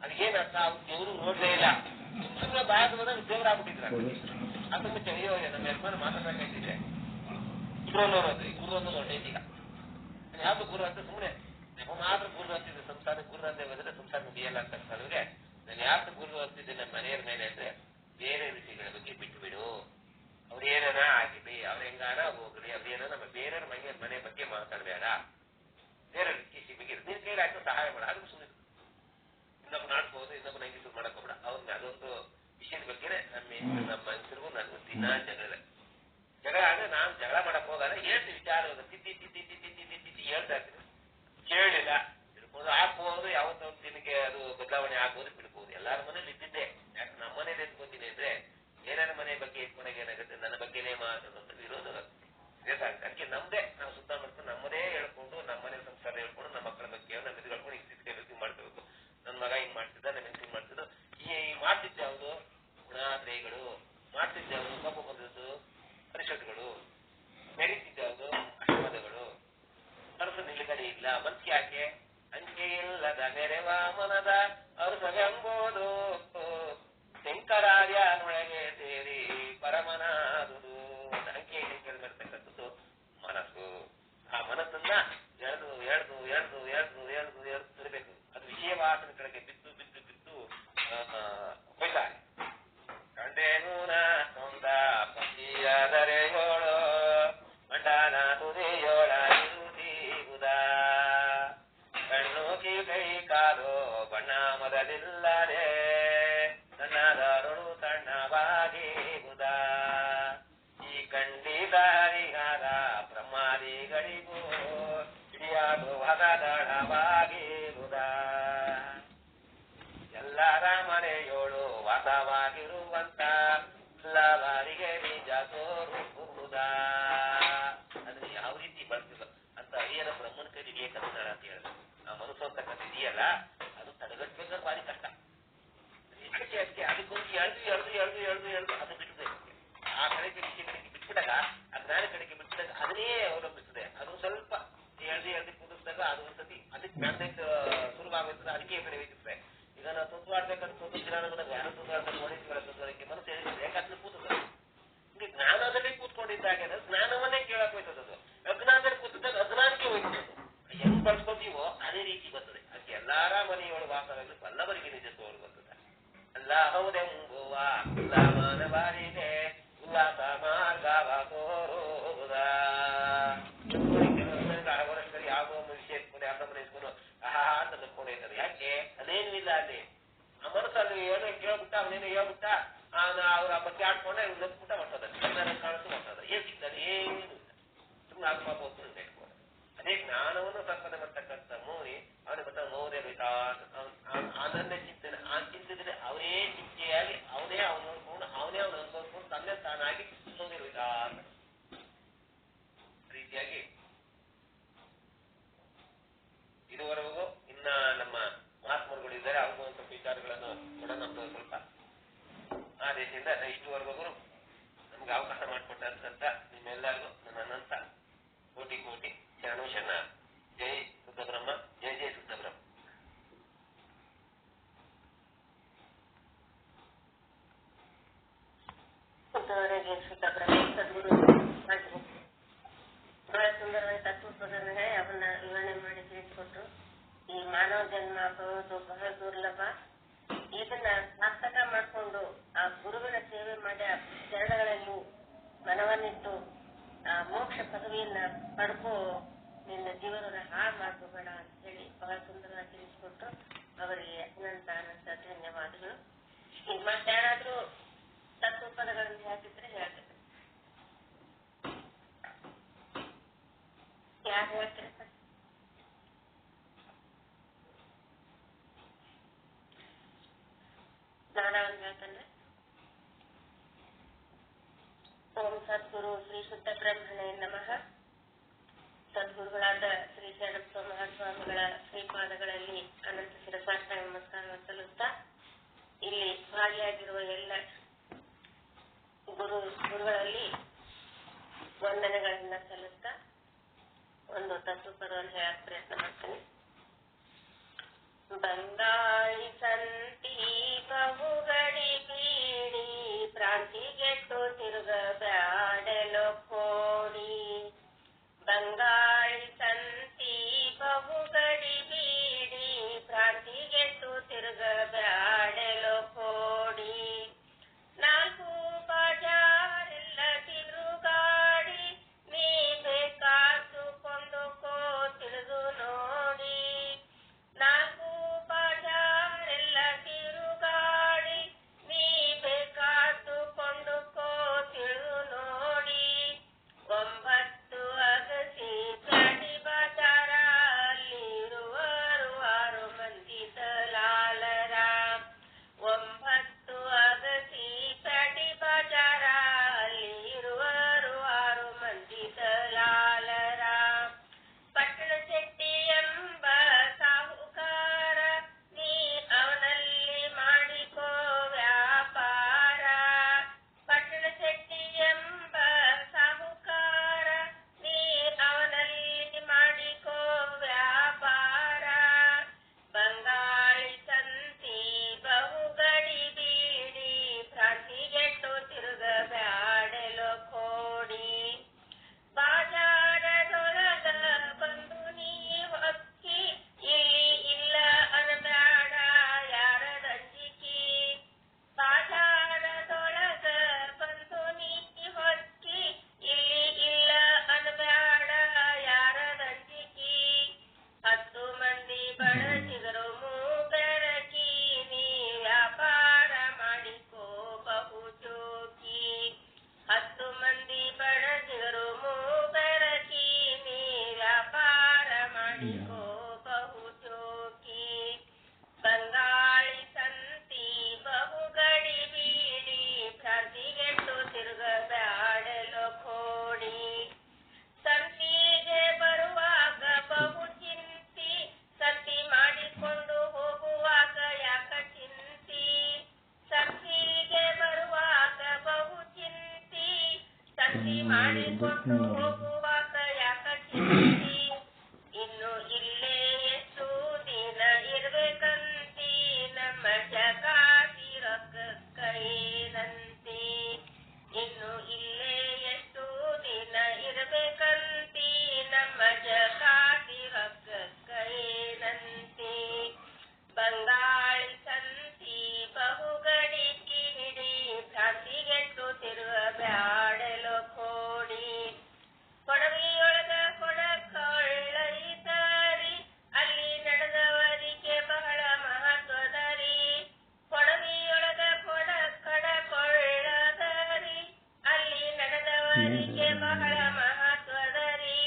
A: ಅದಕ್ಕೇನ್ ಅರ್ಥ, ಅವ್ರು ದೇವರು ನೋಡ್ಲೇ ಇಲ್ಲ, ಸುಮ್ಮನೆ ಬಾಯಾಗ ಬಂದಾಗ ದೇವರಾಗ್ಬಿಟ್ಟಿದ್ರ. ಅದು ಮುಂಚೆ ಅಯ್ಯೋ ನಮ್ಮ ಯಜಮಾನ ಮಾತಾಡ್ಬೇಕಾಯ್ತಿದ್ರೆ ಗುರು ಹೊಟ್ಟೈತಿ. ಈಗ ಯಾವ್ದು ಗುರು ಅಂತ ಸುಮ್ಮನೆ ನಮ್ಮ ಮಾತ್ರ ಗುರು ಅಂತಿದ್ದೆ, ಸಂಸಾರ ಗುರು ಅಂತ ಹೇಳಿದ್ರೆ ಸಂಸಾರ ಮುಗಿಯಲ್ಲ ಅಂತ ನನಗೆ. ನಾನು ಯಾಕೆ ಗುರು ಅಂತಿದ್ದೆ ನಮ್ಮ ಮನೆಯವ್ರ ಮೇಲೆ ಅಂದ್ರೆ, ಬೇರೆ ವಿಷಯಗಳ ಬಗ್ಗೆ ಬಿಟ್ಟು ಬಿಡು, ಅವ್ರೇನ ಆಗಿರ್ಲಿ, ಅವ್ರ ಹೆಂಗಾರ ಹೋಗ್ಲಿ, ಅವ್ರೇನ ನಮ್ಮ ಬೇರೆಯವ್ರ ಮನೆ ಬಗ್ಗೆ ಮಾತಾಡಬೇಡ, ಬೇರೆ ವಿಷಯ ಬಗ್ಗೆ ನಿನ್ ಕೈಲಿ ಆಯ್ತು ಸಹಾಯ ಮಾಡ, ಅದಕ್ಕೆ ಸುಮ್ಮನೆ ಇನ್ನೊಬ್ಬ ನಾಡ್ಕೋದು ಇನ್ನೊಬ್ಬ ನಂಗೆ ಮಾಡಕ್ ಹೋಗ್ಬೇಡ. ಅವ್ರನ್ನ ಅದೊಂದು ವಿಷಯದ ಬಗ್ಗೆ ನಮ್ಮ ಮನುಷ್ಯರಿಗೂ ನನಗೂ ದಿನ ಜಗಳ ಅಂದ್ರೆ ನಾನು ಜಗಳ ಮಾಡಕ್ ಹೋಗಲ್ಲ, ಹೇಳ್ತಿ ವಿಚಾರ ತಿದ್ದಿ ಹೇಳ್ತಾ ಇರ್ತೀನಿ. ಕೇಳಿಲ್ಲ ಬಿಡ್ಬೋದು, ಹಾಕ್ಬೋದು, ಯಾವತ್ತೋ ಒಂದು ದಿನಕ್ಕೆ ಅದು ಬದಲಾವಣೆ ಆಗ್ಬೋದು, ಬಿಡ್ಬೋದು. ಎಲ್ಲಾರ ಮನೇಲಿ ಇದ್ದಿದ್ದೆ. ಯಾಕೆ ನಮ್ಮ ಮನೇಲಿ ಎತ್ಕೋತೀನಿ ಅಂದ್ರೆ ಏನಾರ ಮನೆ ಬಗ್ಗೆ ಎತ್ಕೊಂಡಾಗ ಏನಾಗುತ್ತೆ, ನನ್ನ ಬಗ್ಗೆನೇ ಮಾತಾಡೋದು ವಿರೋಧ ಅದಕ್ಕೆ ನಮ್ದೇ ನಾವು ಸುತ್ತ ಮಾಡ್ಕೊಂಡು ನಮ್ಮದೇ ಹೇಳ್ಕೊಂಡು ನಮ್ಮನೆ ಸಂಸಾರ ಹೇಳ್ಕೊಂಡು ನಮ್ಮ ಮಕ್ಕಳ ಬಗ್ಗೆ ನಮ್ಮ ಇದು ಹೇಳ್ಕೊಂಡು ಈ ಸ್ಥಿತಿಗೆ ಮಾಡ್ಕೋಬೇಕು. ಕೆಳಗೆ ಬಿದ್ದು ಬಿದ್ದು ಬಿದ್ದು ಹೋಯ್ತಾರೆ. ಕಂಡೇನು ನೊಂದ ಪತಿಯಾದರೆ ಯೋಳು ಮಂಡಾನ ತುದಿಯೋಳ ಇರುವುದ ಕಣ್ಣು ಕೈ ಕಾಲು ಬಣ್ಣ ಮೊದಲಿಲ್ಲದೆ ನನ್ನದರಳು ಸಣ್ಣವಾಗಿ ಬುದ ಈ ಖಂಡಿತ ಹರಿಹರ ಬ್ರಹ್ಮಾದಿಗಳಿಗೂ ಹಿಡಿಯಾದು ಹೊಸದಳವಾಗಿ ಬುದ ಎಲ್ಲರ ಮನೆಯೋಳು ವಾಸವಾಗಿರುವಂತ ಎಲ್ಲವರಿಗೆ ನಿಜ ತೋರುವುದ. ಅಂದ್ರೆ ಯಾವ ರೀತಿ ಬಳಸಿಲ್ಲ ಅಂತ ಹರಿಯರ ಬ್ರಹ್ಮನ ಕೈ ವಿವೇಕದ ಅಂತ ಹೇಳಿದ್ರು. ಆ ಮನಸ್ಸು ಅಂತಕ್ಕಂಥ ಇದೆಯಲ್ಲ ಅದು ತಡೆಗಟ್ಟಬೇಕಾದ್ರೆ ಭಾರಿ ಕಷ್ಟ. ಅದಕ್ಕೆ ಅದಕ್ಕೊಂದು ಎಳ್ದು ಅದು ಬಿಟ್ಟದೆ ಆ ಕಡೆಗೆ ವಿಷಯ ಕಡೆಗೆ ಬಿಟ್ಬಿಟ್ಟಾಗ ಆ ಜ್ಞಾನ ಕಡೆಗೆ ಬಿಟ್ಬಿಟ್ಟಾಗ ಅದನ್ನೇ ಅವಲಂಬಿಸ್ತದೆ. ಅದು ಸ್ವಲ್ಪ ಎಳ್ದು ಕುದಿಸಿದಾಗ ಅದು ಒಂದ್ಸತಿ ಅದಕ್ಕೆ ಜ್ಞಾನದ ಶುರುವಾಗುತ್ತದೆ. ಅದಕ್ಕೆ ಕಡೆ ಹೋಗಿರ್ತದೆ. ಈಗ ನಾವು ತುತ್ತಾಡ್ಬೇಕಂತ ಜ್ಞಾನದ ಯಾರು ತುತ್ತಾಡ್ಬೇಕು ಒಡಿಸಿಗಳ ತುತ್ತೋದಕ್ಕೆ ಮನಸ್ಸು ಹೇಳಿದ್ರೆ ಯಾಕಂದ್ರೆ ಕೂತದ. ಹಿಂಗೆ ಜ್ಞಾನದಲ್ಲಿ ಕೂತ್ಕೊಂಡಿದ್ದಾಗ ಜ್ಞಾನವನ್ನೇ ಕೇಳಕ್ ಹೋಯ್ತದ. ಅದು ಅಜ್ಞಾನದಲ್ಲಿ ಕೂತಿದ್ದಾಗ ಅಜ್ಞಾನಕ್ಕೆ ಹೋಯ್ತದೆ. ಹೆಂಗ್ ಬಳಸ್ಕೊತೀವೋ ಅದೇ ರೀತಿ ಬರ್ತದೆ. ಅದಕ್ಕೆ ಎಲ್ಲಾರ ಮನೆಯೊಳು ವಾಸವಾಗಿ ಬಲ್ಲವರಿಗೆ ನಿಜ ತೋರು ಬರ್ತದೆ. ಅಲ್ಲ ಹೌದೆಂಬುವ ಇಲ್ಲ ಮಾನವರಿಗೆ ಉಲ್ಲಾಸ ಮಾರ್ಗವ ತೋರುವುದ. ವರ್ಷದಲ್ಲಿ ಯಾವುದೋ ವಿಷಯ ಇಟ್ಕೊಂಡು ಅರ್ಧ ಮನೆ ಇಟ್ಕೊಂಡು ಅಂತ ತಕ್ಕೊಂಡಿರ್ತಾರೆ. ಯಾಕೆ ಅದೇನು ಇಲ್ಲ ಅಲ್ಲಿ ಆ ಮನಸ್ಸಲ್ಲಿ ಏನೋ ಕೇಳ್ಬಿಟ್ಟ ಅವನೇನೋ ಹೇಳ್ಬಿಟ್ಟ ಅವ್ರ ಬಗ್ಗೆ ಆಡ್ಕೊಂಡೆ ನಗ್ಬಿಟ್ಟ ಬರ್ತದೆ. ಕಾಣಿಸ್ತು ಬರ್ತದೆ. ಏನ್ ಸಿಗ್ತದೆ? ಏನು ಇಲ್ಲ. ಸುಮ್ಮನೆ ಆತ್ಮಬೋಧ ಇಟ್ಕೊಂಡು ಅದೇ ಜ್ಞಾನವನ್ನು ಸಂಪಾದನೆ ಮಾಡ್ತಕ್ಕಂಥ ಮೌನಿ ಅವನಿಗೆ ಬರ್ತಾನೆ. ಮೌರ್ಯ ಅನನ್ಯ ಚಿಂತನೆ ಆ ಚಿಂತಿದ್ರೆ ಅವನೇ ಚಿಂತೆಯಾಗಿ ಅವನೇ ಅವನು ಅನ್ಕೊಂಡು ಅವನೇ ಅವನು ಅನ್ಕೊಂಡು ತಂದೆ ತಾನಾಗಿ ಮುಂದಿರುತ್ತ ರೀತಿಯಾಗಿ ಇದುವರೆಗೂ ಇನ್ನ ನಮ್ಮ ಮಹಾತ್ಮರುಗಳಿದ್ದಾರೆ. ಅವ್ರಿಗೂ ಒಂದು ಸ್ವಲ್ಪ ವಿಚಾರಗಳನ್ನು ಕೂಡ ನಮ್ದು ಸ್ವಲ್ಪ ಆ ದೇಶದಿಂದ ಇಷ್ಟುವರೆಗೂ ನಮ್ಗೆ ಅವಕಾಶ ಮಾಡಿಕೊಟ್ಟಂತ ನಿಮ್ಮೆಲ್ಲರಿಗೂ ನನ್ನ ಅನಂತ ಕೋಟಿ ಕೋಟಿ ಶರಣು ಶರಣ. ಜೈ ಶುದ್ಧಬ್ರಹ್ಮ, ಜೈ ಜೈ ಶುದ್ಧಬ್ರಹ್ಮ.
B: ಸದ್ಗುರು ಬಹಳ ಸುಂದರವಾಗಿ ತತ್ವಪದನೆ ಅವನ್ನ ವಿವರಣೆ ಮಾಡಿ ತಿಳಿಸಿಕೊಟ್ರು. ಈ ಮಾನವ ಜನ್ಮ ಬರೋದು ಬಹಳ ದುರ್ಲಭ. ಇದನ್ನ ಸಾರ್ಥಕ ಮಾಡಿಕೊಂಡು ಆ ಗುರುವಿನ ಸೇವೆ ಮಾಡಿ ಆ ಚರಣಗಳಲ್ಲಿ ಮನವನ್ನಿಟ್ಟು ಆ ಮೋಕ್ಷ ಪದವಿಯನ್ನ ಪಡ್ಕೋ, ನಿನ್ನ ಜೀವನದ ಹಾಳು ಮಾಡ್ಕೋಬೇಡ ಅಂತ ಹೇಳಿ ಬಹಳ ಸುಂದರವಾಗಿ ತಿಳಿಸಿಕೊಟ್ರು. ಅವರಿಗೆ ಅನಂತ ಅನಂತ ಧನ್ಯವಾದಗಳು. ಈಗ ಮತ್ತಾರಾದ್ರೂ ತತ್ವಪದಗಳನ್ನು ಹಾಕಿದ್ರೆ ಹೇಳ್ತೇವೆ. ಯಾರು ಹೇಳ್ತಾರೆ ಸರ್? ನಾನವನ್ ಹೇಳ್ತಾನೆ. ಓಂ ಸದ್ಗುರು ಶ್ರೀ ಶುದ್ಧ ಬ್ರಹ್ಮಣೇ ನಮಃ. ಸದ್ಗುರುಗಳಾದ ಶ್ರೀ ಶರಣಪ್ಪ ಮಹಾಸ್ವಾಮಿಗಳ ಶ್ರೀಪಾದಗಳಲ್ಲಿ ಅನಂತ ಶಿರಸಾಷ್ಟಾಂಗ ನಮಸ್ಕಾರ ಸಲ್ಲಿಸ್ತಾ ಇಲ್ಲಿ ಭಾಗಿಯಾಗಿರುವ ಎಲ್ಲ ಗುರುಗಳಲ್ಲಿ ವಂದನೆಗಳನ್ನ ಸಲ್ಲಿಸ್ತಾ ಒಂದು ತತ್ವಪದವನ್ನು ಹೇಳಕ್ ಪ್ರಯತ್ನ ಮಾಡ್ತೀನಿ. ಬಂಗಾಳಿ ಸಂತಿ ಬಹುಗಡಿ ಬೀಡಿ ಪ್ರಾಂತಿಗೆಟ್ಟು ತಿರುಗಬ್ಯಾಡೆಲೋ ಕೋಡಿ. ಬಂಗಾಳಿ ಸಂತಿ ಬಹುಗಡಿ ಬೀಡಿ ಪ್ರಾಂತಿಗೆಟ್ಟು ತಿರುಗಬ್ಯಾಡೆಲೋ ಕೋಡಿ. ನಾಲ್ಕು ಬಜಾರೆಲ್ಲ ತಿರುಗಾಡಿ ನೀ ಬೇಕಾದುಕೊಂಡುಕೋ ತಿಳಿದು ನೋಡಿ. ನಾಲ್ಕು ಬಜಾರ್ ಮನಸ್ಸಿ ಮಾಡಿಕೊಂಡು ಹೋಗುವಾಗ ಯಾಕ ಚಿಂತಿ ಇನ್ನು ಇಲ್ಲೇ ಎಷ್ಟು ದಿನ ಇರ್ಬೇಕಂತಿ ನಮ್ಮ ಜಗಾತಿ ರೊಕ್ಕ ಏನಂತಿ ಇನ್ನು ಇಲ್ಲೇ ಎಷ್ಟು ದಿನ ಇರ್ಬೇಕಂತಿ ನಮ್ಮ ಜಗಾತಿ ರೊಕ್ಕ ಏನಂತಿ ಬಂಗಾಳಿ ಸಂತಿ ಬಹುಗಡಿಕಿ ಹಿಡಿ ಭ್ರಾಂತಿಗೆಟ್ಟು ತಿರುವ ಬ್ಯಾಡಲೋ ಕೋಡಿ ಕೊಡವಿಯೊಳಗ ಕೊಡ ಕೊಳ್ಳೈತರಿ ಅಲ್ಲಿ ನಡೆದವರಿಗೆ ಬಹಳ ಮಹತ್ವದರಿ ಕೊಡವಿಯೊಳಗ ಕೊಡ ಕೊಳ್ಳದರಿ ಅಲ್ಲಿ ನಡೆದವರಿಗೆ ಬಹಳ ಮಹತ್ವದರಿ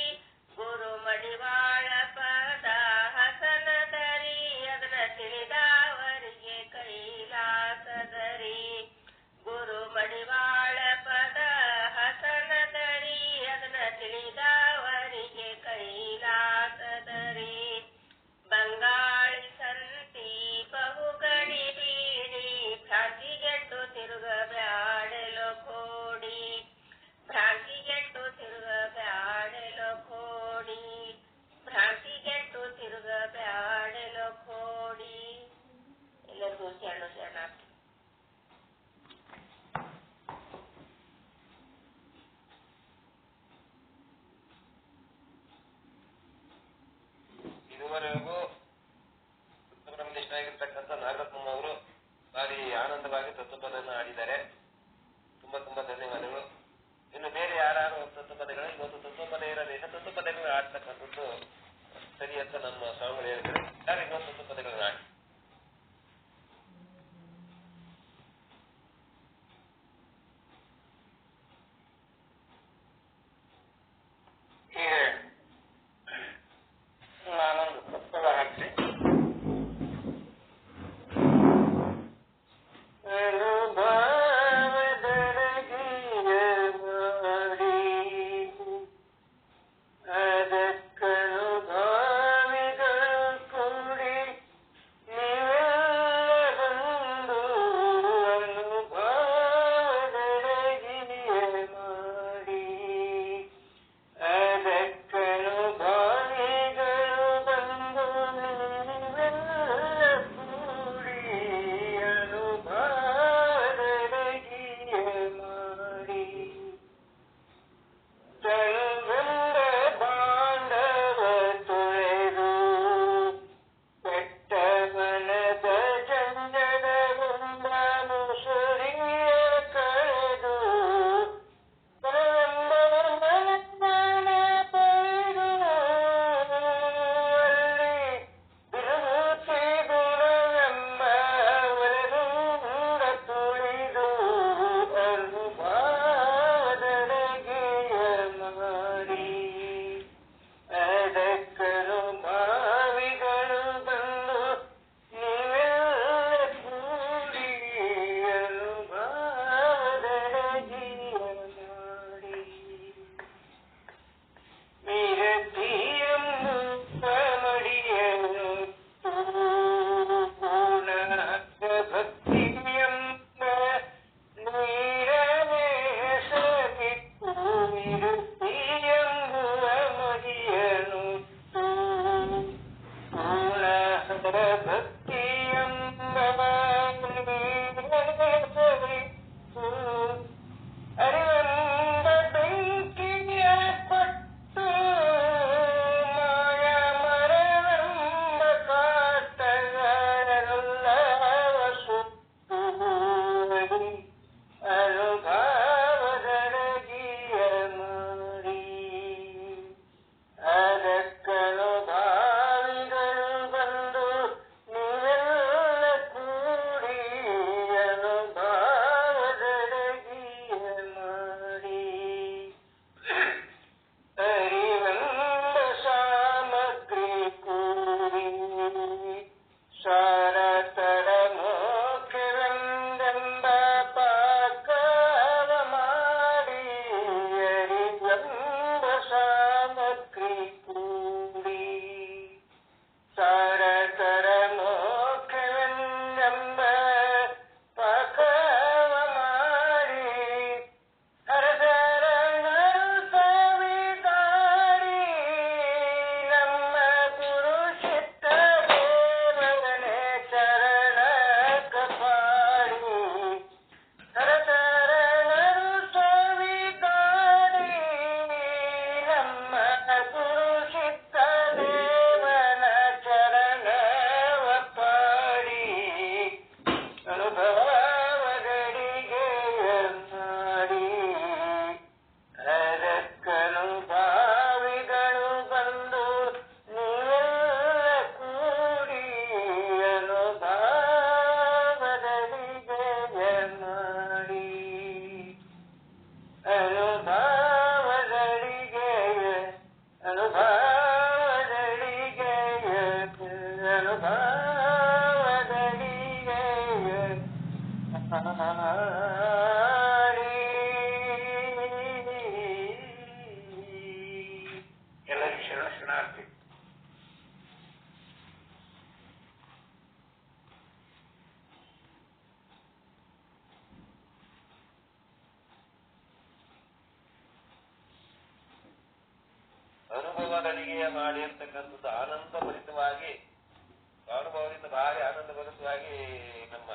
B: ಗುರು ಮಡಿವಾಳ ಪದ ಹಸನದರಿ ಅದನ್ನ ತಿಳಿದವರಿಗೆ ಕೈಲಾಸದರಿ ಗುರು ಮಡಿವಾಳ ಪದ ಹಸನದರಿ ಅದನ್ನ ತಿಳಿದವರಿಗೆ ಕೈಲಾಸದರಿ ಬಂಗಾಳಿ ಸಂತಿ ಬಹುಗಡಿ ಬೀಡಿ ಭ್ರಾಂತಿಗೆಟ್ಟು ತಿರುಗ ಬ್ಯಾಡಲೋ ಕೋಡಿ ಭ್ರಾಂತಿಗೆಟ್ಟು ತಿರುಗ ಬ್ಯಾಡಲೋ ಕೋಡಿ ಭ್ರಾಂತಿಗೆಟ್ಟು ತಿರುಗ ಬ್ಯಾಡಲೋ ಕೋಡಿ ಎಲ್ಲರಿಗೂ ಶರಣಾರ್ಥಿ.
A: ಇದುವರೆಗೂ ಸುಬ್ರಹ್ಮಣ್ಯನಾಗಿರ್ತಕ್ಕಂಥ ನಾಗರತ್ನಮ್ಮ ಅವರು ಭಾರಿ ಆನಂದವಾಗಿ ತತ್ವಪದವನ್ನು ಆಡಿದ್ದಾರೆ. ತುಂಬಾ ತುಂಬಾ ಧನ್ಯವಾದಗಳು. ಇನ್ನು ಬೇರೆ ಯಾರು ತತ್ವಪದಗಳು ಇವತ್ತು ತತ್ವಪದ ಇರಲಿಲ್ಲ, ತತ್ವಪದಗಳನ್ನ ಆಡ್ತಕ್ಕಂಥದ್ದು ಸರಿ ಅಂತ ನಮ್ಮ ಸ್ವಾಮಿಗಳು ಹೇಳಿದ್ದಾರೆ. ಯಾರು ಇನ್ನೊಂದು ತತ್ವಪದಗಳನ್ನ ಆಡಿ.
C: ನಾನೊಂದು ತತ್ವದ ಹಾಕ್ತೀನಿ. ಎಲ್ಲರಿಗೂ ಶರಣಾರ್ಥಿ.
A: ಅನುಭವಗಳಿಗೆ ಮಾಡಿ ಅಂತಕ್ಕಂಥದ್ದು ಆನಂದ ಭರಿತವಾಗಿ, ಅನುಭವದಿಂದ ಭಾರಿ ಆನಂದ ಭರಿತವಾಗಿ ನಮ್ಮ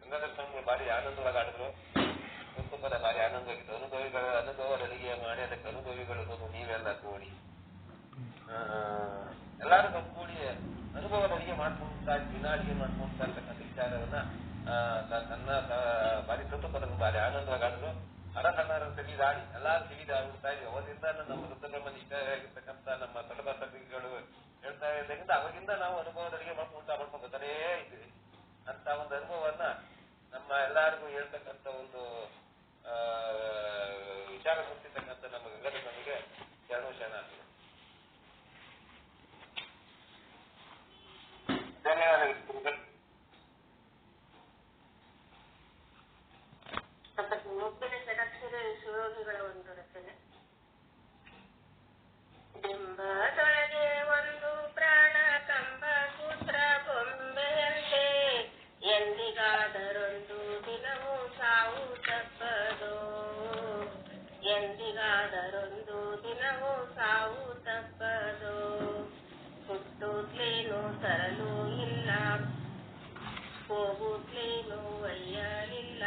A: ಗಂಗಾಧರ ಸ್ವಾಮಿಗಳು ಭಾರಿ ಆನಂದವಾಗಿ ಪದ ಭಾರಿ ಆನಂದವಾಗಿತ್ತು. ಅನುಭವಗಳಿಗೆ ಮಾಡಿ ಅದಕ್ಕೆ ಅನುಭವಿಗಳು ನೀವೆಲ್ಲ ಕೂಡಿ ಎಲ್ಲರೂ ಕೂಡಿ ಅನುಭವದ ಅಡಿಗೆ ಮಾಡ್ಕೊಂತ ದಿನ ಅಡಿಗೆ ಮಾಡ್ಕೊಂತ ಇರ್ತಕ್ಕಂಥ ವಿಚಾರವನ್ನ ತನ್ನ ಭಾರಿ ಪದ ಭಾರಿ ಆನಂದವಾಗಿ ಆಡಿದ್ರು. ಹರಹರ ತೆಗೆದಾಡಿ ಎಲ್ಲಾರು ತೆಗೆದಾಡ್ತಾ ಇದ್ವಿ. ಅವರಿಂದ ನಮ್ಮ ರುದ್ರಬ್ರಹ್ಮ ನಿಷ್ಠ ಆಗಿರ್ತಕ್ಕಂಥ ನಮ್ಮ ತೊಡಬಸಗಳು ಹೇಳ್ತಾ ಇದ್ದರಿಂದ ಅವಾಗಿಂದ ನಾವು ಅನುಭವದ ಅಡಿಗೆ ಮಾಡ್ಕೊಂಡು ಬರ್ತಾನೇ ಇದ್ವಿ. ಅಂತ ಒಂದು ಅನುಭವವನ್ನ ನಮ್ಮ ಎಲ್ಲರಿಗೂ ಹೇಳ್ತಕ್ಕಂಥ ಒಂದು ವಿಚಾರ ಕೊಡ್ತಿರ್ತಕ್ಕಂಥ ನಮ್ಮ ಗಂಗಾಧರ ಸ್ವಾಮಿಗೆ ಶರಣ ಆಗ್ತದೆ.
C: ಧನ್ಯವಾದಗಳು.
B: ಮುಪ್ಪಿನ ಷಡಕ್ಷರ ಶಿವಯೋಗಿಗಳ ಒಂದು ರಚನೆ. ಬಿಂಬದೊಳಗೆ ಒಂದು ಪ್ರಾಣ ಕಂಬ ಸೂತ್ರ ಗೊಂಬೆಯಂತೆ, ಎಂದಿಗಾದರೊಂದು ದಿನವೂ ಸಾವು ತಪ್ಪದೋ, ಎಂದಿಗಾದರೊಂದು ದಿನವೂ ಸಾವು ತಪ್ಪದೋ. ಹುಟ್ಟುತ್ತಲೇನು ತರಲು ಇಲ್ಲ, ಹೋಗುತ್ತಲೇನು ಒಯ್ಯಲಿಲ್ಲ,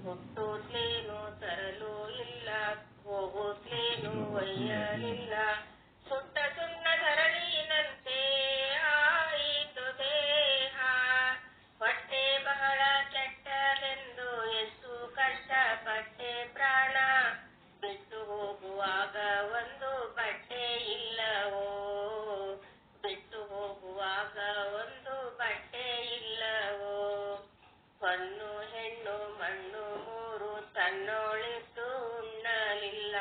B: ಹುಟ್ಟುತ್ತಲೇನು ತರಲು ಇಲ್ಲ, ಹೋಗುತ್ತಲೇನು ಒಯ್ಯಲಿಲ್ಲ. ಸುಟ್ಟ ಸುಣ್ಣ ಧರಣಿನಂತೆ ಆಯಿತು ದೇಹ, ಹೊಟ್ಟೆ ಬಹಳ ಕೆಟ್ಟದೆಂದು ಎಷ್ಟು ಕಷ್ಟಪಟ್ಟೆ ಪ್ರಾಣ. ಬಿಟ್ಟು ಹೋಗುವಾಗ ಒಂದು ಬಟ್ಟೆ ಇಲ್ಲವೋ, ಬಿಟ್ಟು ಹೋಗುವಾಗ ಒಂದು ಬಟ್ಟೆ ಇಲ್ಲವೋ. ಹೊನ್ನು ಹೆಣ್ಣು ಮಣ್ಣು ಮೂರು ತನ್ನೊಳಿದ್ದು ಉಣ್ಣಲಿಲ್ಲ,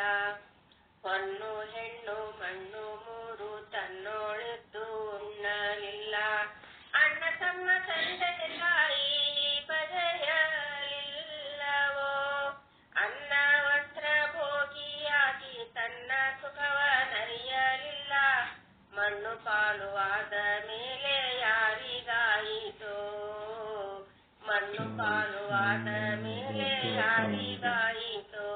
B: ಹೊನ್ನು ಹೆಣ್ಣು ಮಣ್ಣು ಮೂರು ತನ್ನೊಳಿದ್ದು ಉಣ್ಣಲಿಲ್ಲ. ಅಣ್ಣ ತಮ್ಮ ತಂದೆ ತಾಯಿ ಬಗೆಯಲಿಲ್ಲವೋ, ಅನ್ನ ವಸ್ತ್ರ ಭೋಗಿಯಾಗಿ ತನ್ನ ಸುಖವ ನರಿಯಲಿಲ್ಲ. ಮಣ್ಣು ಪಾಲುವಾದ ಮೇಲೆ ಯಾರಿಗಾಯಿತೋ, ಮಣ್ಣು ಪಾಲುವಾದ ಮೇಲೆ ಯಾರಿಗಾಯಿತೋ.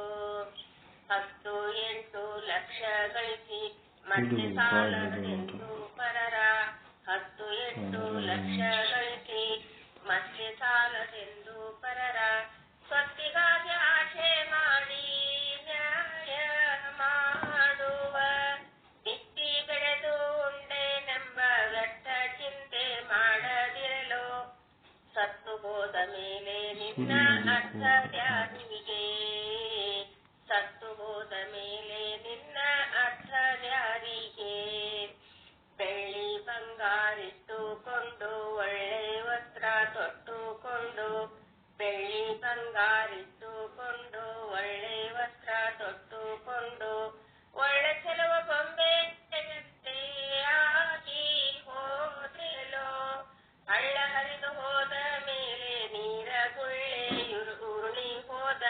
B: 10-8 ಲಕ್ಷ ಗಳಿಸಿ ಮತ್ತೆ ಸಾಲದೆಂದು ಪರರ, 10-8 ಲಕ್ಷ ಗಳಿಸಿ ಮತ್ತೆ ಸಾಲದೆಂದು ಪರರ. ಸ್ವತ್ತಿಗಾಗಿ ಆಶೆ ಮಾಡಿ ನ್ಯಾಯ ಮಾಡುವ, ಬಿತ್ತಿ ಬೆಳೆದು ಉಂಡೆನೆಂಬ ವ್ಯರ್ಥ ಚಿಂತೆ ಮಾಡದಿರಲು. ಸತ್ತು ಹೋದ ಮೇಲೆ ನಿನ್ನ ಅರ್ಥ ಯಾರಿಗೆ, ಸತ್ತು ಹೋದ ಮೇಲೆ ನಿನ್ನ ಅರ್ಥ ಯಾರಿಗೆ. ಬೆಳ್ಳಿ ಬಂಗಾರಿಟ್ಟುಕೊಂಡು ಒಳ್ಳೆ ವಸ್ತ್ರ ತೊಟ್ಟುಕೊಂಡು, ಬೆಳ್ಳಿ ಬಂಗಾರಿಟ್ಟುಕೊಂಡು ಒಳ್ಳೆ ವಸ್ತ್ರ ತೊಟ್ಟುಕೊಂಡು, ಒಳ್ಳೆ ಚೆಲುವ ಗೊಂಬೆಯಂತೆ ಆಗಿ ಹೋದೆಲೋ. ಹಳ್ಳ ಹರಿದು ಹೋದ ಮೇಲೆ ನೀರ ಗುಳ್ಳೆ ಉರುಳಿ ಹೋದ,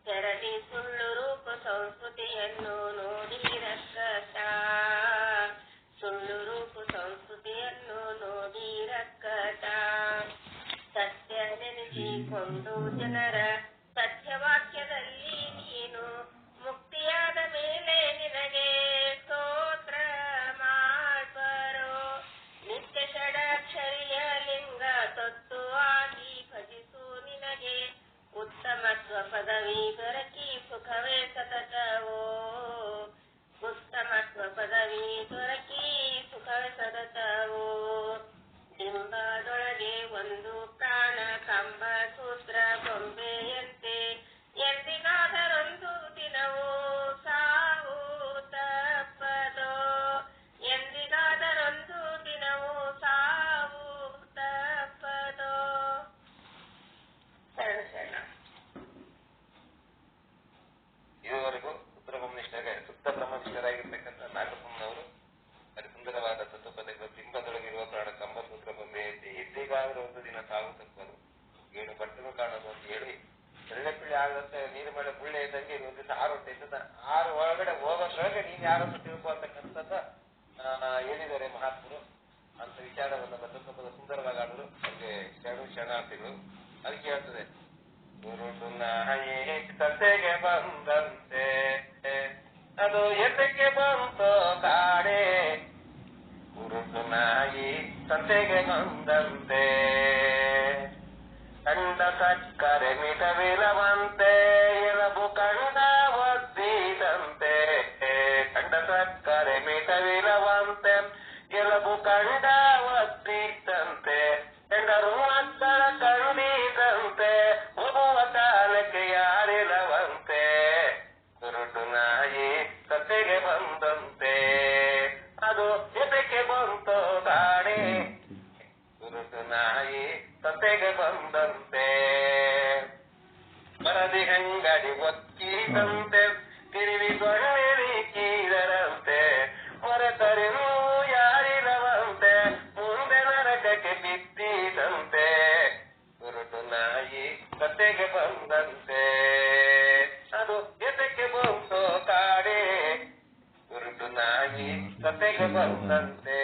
B: ತೆರಳಿ ಸುಳ್ಳು ರೂಪ ಸಂಸ್ಕೃತಿಯನ್ನು ನೋಡಿರಕ್ಕಟ, ಸುಳ್ಳು ರೂಪ ಸಂಸ್ಕೃತಿಯನ್ನು ನೋಡಿರಕ್ಕಟ. ಸತ್ಯ ನೆನೆಸಿಕೊಂಡು ಜನರ ಸತ್ಯವಾಕ್ಯದಲ್ಲಿ ನೀನು, ಮುಕ್ತಿಯಾದ ಮೇಲೆ ನಿನಗೆ ಸ್ತೋತ್ರ ಮಾಡ್ಬರೋ. ನಿತ್ಯ ಷಡಕ್ಷರಿಯ ಲಿಂಗ ತೊತ್ತು ಆಗಿ ಭಜಿಸು ನಿನಗೆ, ಉತ್ತಮತ್ವ ಪದವಿ ದೊರಕಿ ಸುಖವೇ ಸತತವೋ, ಉತ್ತಮತ್ವ ಪದವಿ ದೊರಕಿ ಸುಖವೇ ಸತತವೋ. ಬಿಂಬದೊಳಗೆ ಒಂದು ಪ್ರಾಣ ಕಂಬ ಸೂತ್ರ ಗೊಂಬೆಯಂತೆ, ಎಂದಿಗಾದರೊಂದು ದಿನವೂ ಸಾವು ತಪ್ಪದೋ, ಎಂದಿಗಾದರೊಂದು ದಿನವೂ ಸಾವು ತಪ್ಪದೋ. ಶರಣ.
A: ಇದುವರೆಗೂ ಶುದ್ಧ ಬ್ರಹ್ಮನಿಷ್ಠರಾಗಿರ್ತಕ್ಕಂಥ ನಾಗಪ್ಪನವರು ಅತಿ ಸುಂದರವಾದ ತತ್ವಪದಗಳು. ಬಿಂಬದೊಳಗಿರುವ ಪ್ರಾಣ ಕಂಬ ಸೂತ್ರ ಬೊಂಬೆಯಂತೆ, ಎಂದಿಗಾದರೂ ಒಂದು ದಿನ ಸಾವು ತಪ್ಪದು, ಏಳು ಬಟ್ಟಲು ಕಾಣೋದು ಅಂತ ಹೇಳಿ ಬೆಳ್ಳೆ ಪಿಳ್ಳೆ ಆಗದಂತೆ ನೀರು ಮೇಲೆ ಗುಳ್ಳೆ ಇದ್ದಂಗೆ ಒಂದು ದಿವಸ 6 ಹೊಟ್ಟೆ ಇದ್ದದ 6 ಒಳಗಡೆ ಹೋಗೋದ್ರೊಳಗೆ ನೀನ್ ಯಾರನ್ನು ತಿಳ್ಕೊಳ್ತಕ್ಕಂಥದ್ದು ಹೇಳಿದ್ದಾರೆ ಮಹಾತ್ಮರು. ಅಂತ ವಿಚಾರವನ್ನು ಬದ್ಧತ್ವದ ಸುಂದರವಾಗಿ ಆಡಲು ಅವ್ರಿಗೆ ಶರಣಾರ್ಥಿಗಳು. ಅದಕ್ಕೆ ಹೇಳ್ತದೆ, ಗುರುಡು ನಾಯಿ ತಂದೆಗೆ ಬಂದಂತೆ ಅದು ಎದಕ್ಕೆ ಬಂತೋ ಕಾಡೆ, ಗುರುಡು ನಾಯಿ ತಂದೆಗೆ ಬಂದಂತೆ ಕಂಡ ಸಕ್ಕರೆ ಮಿಟವಿಲವಂತೆ ಎಲಬು ಕಂಡ ಒದ್ದಿದಂತೆ, ಕಂಡ ಸಕ್ಕರೆ ಮಿಟವಿಲವಂತೆ ಎಲಬು ಕಂಡ ಒದ್ದಿದಂತೆ, ಎಂಡರು ಮಕ್ಕಳ ಕಂಡಿದಂತೆ ಹೋಗುವ ಕಾಲಕ್ಕೆ ಯಾರಿಲ್ಲವಂತೆ, ಗುರುಡು ನಾಯಿ ಸತ್ತೆಗೆ ಬಂದಂತೆ ಅದು ಎದಕ್ಕೆ ಬಂತೋ ಕಾಡೆ, ಗುರುಡು ನಾಯಿ ಸತ್ತೆಗೆ ಬಂದಂತೆ ಬರದಿ ಹೆಂಗಡಿ ಒಕ್ಕಿದಂತೆ ತಿರುವಿ ಗೊಳ್ಳಿಕ್ಕೀದರಂತೆ, ಮರೆತರಿನೂ ಯಾರಿಲ್ಲವಂತೆ ಮುಂದೆ ನರಕಕ್ಕೆ ಬಿದ್ದಿದಂತೆ, ಗುರುಡು ನಾಯಿ ಸತ್ತೆಗೆ ಬಂದಂತೆ ಅದು ಎದಕ್ಕೆ ಬಂತೋ ಕಾಡೆ, ಗುರುಡು ನಾಯಿ ಸತ್ತೆಗೆ ಬಂದಂತೆ.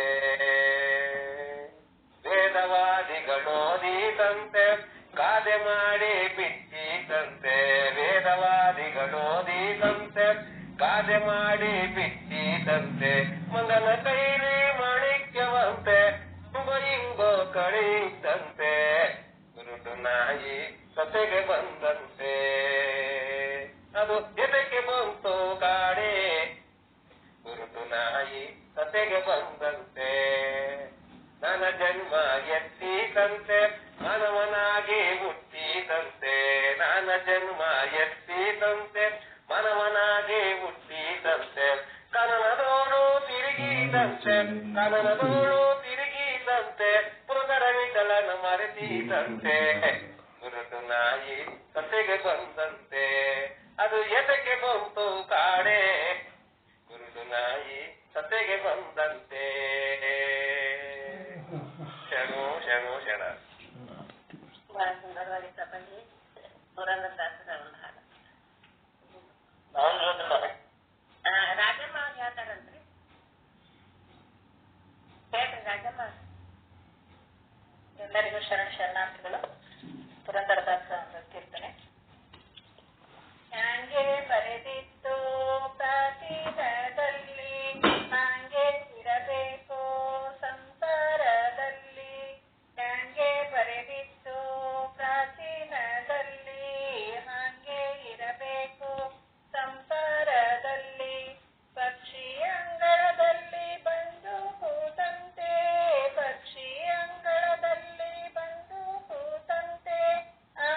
A: ವೇದವಾದಿಗಳೋದಿದಂತೆ ಗಾದೆ ಮಾಡಿ ಬಿಚ್ಚಿದಂತೆ, ವೇದವಾದಿಗಳೋದಿದಂತೆ ಗಾದೆ ಮಾಡಿ ಬಿಚ್ಚಿದಂತೆ, ಮಂಗನ ಕೈಲಿ ಮಾಣಿಕ್ಯವಂತೆ ಹಿಂಗೋ ಕಳಿದಂತೆ, ಗುರುಡು ನಾಯಿ ಸತೆಗೆ ಬಂದಂತೆ ಅದು ಎದಕ್ಕೆ ಬಂತು ಕಾಡೆ, ಗುರುಡು ನಾಯಿ ಸತೆಗೆ ಬಂದಂತೆ. ನನ್ನ ಜನ್ಮ ಎತ್ತಿದಂತೆ ಮಾನವನಾಗಿ ಹುಟ್ಟಿದಂತೆ, ನನ್ನ ಜನ್ಮ ಎತ್ತಿದಂತೆ ಮಾನವನಾಗಿ ಹುಟ್ಟಿದಂತೆ, ಕನನದೋಳು ತಿರುಗಿದಂತೆ, ಕನನದೋಳು ತಿರುಗಿದಂತೆ ಪುರುಗರ ವಿಠಲನ ಮರೆತಿದಂತೆ, ಗುರುಡು ನಾಯಿ ಸತೆಗೆ ಬಂದಂತೆ ಅದು ಎದಕ್ಕೆ ಬಂತು ಕಾಡೆ, ಗುರುಡು ನಾಯಿ ಸತೆಗೆ ಬಂದಂತೆ. ಶರಣು ಶರಣು ಶರಣ.
B: ಬಹಳ ಸುಂದರವಾಗಿ ಪ್ರಬಂಧ ಪುರಂದರದಾಸರ ಒಂದು ಹಾಡು. ರಾಜಮ್ಮ ಅವ್ರು ಹೇಳ್ತಾರಂತ್ರಿ, ಹೇಳ್ರಿ ರಾಜಮ್ಮ. ಎಲ್ಲರಿಗೂ ಶರಣಾರ್ಥಿಗಳು. ಪುರಂದರದಾಸ ಕೀರ್ತನೆ. ಹ್ಯಾಂಗೆ ಬರೆದಿತ್ತು ಪ್ರಾಚೀನದಲ್ಲಿ, ಹಾಂಗೆ ಇರಬೇಕು ಸಂಸಾರದಲ್ಲಿ, ಹ್ಯಾಂಗೆ ಬರೆದಿತ್ತು ಪ್ರಾಚೀನದಲ್ಲಿ, ಹಾಂಗೆ ಇರಬೇಕು ಸಂಸಾರದಲ್ಲಿ, ಪಕ್ಷಿ ಅಂಗಳದಲ್ಲಿ ಬಂದು ಕೂತಂತೆ, ಪಕ್ಷಿ ಅಂಗಳದಲ್ಲಿ ಬಂದು ಕೂತಂತೆ, ಆ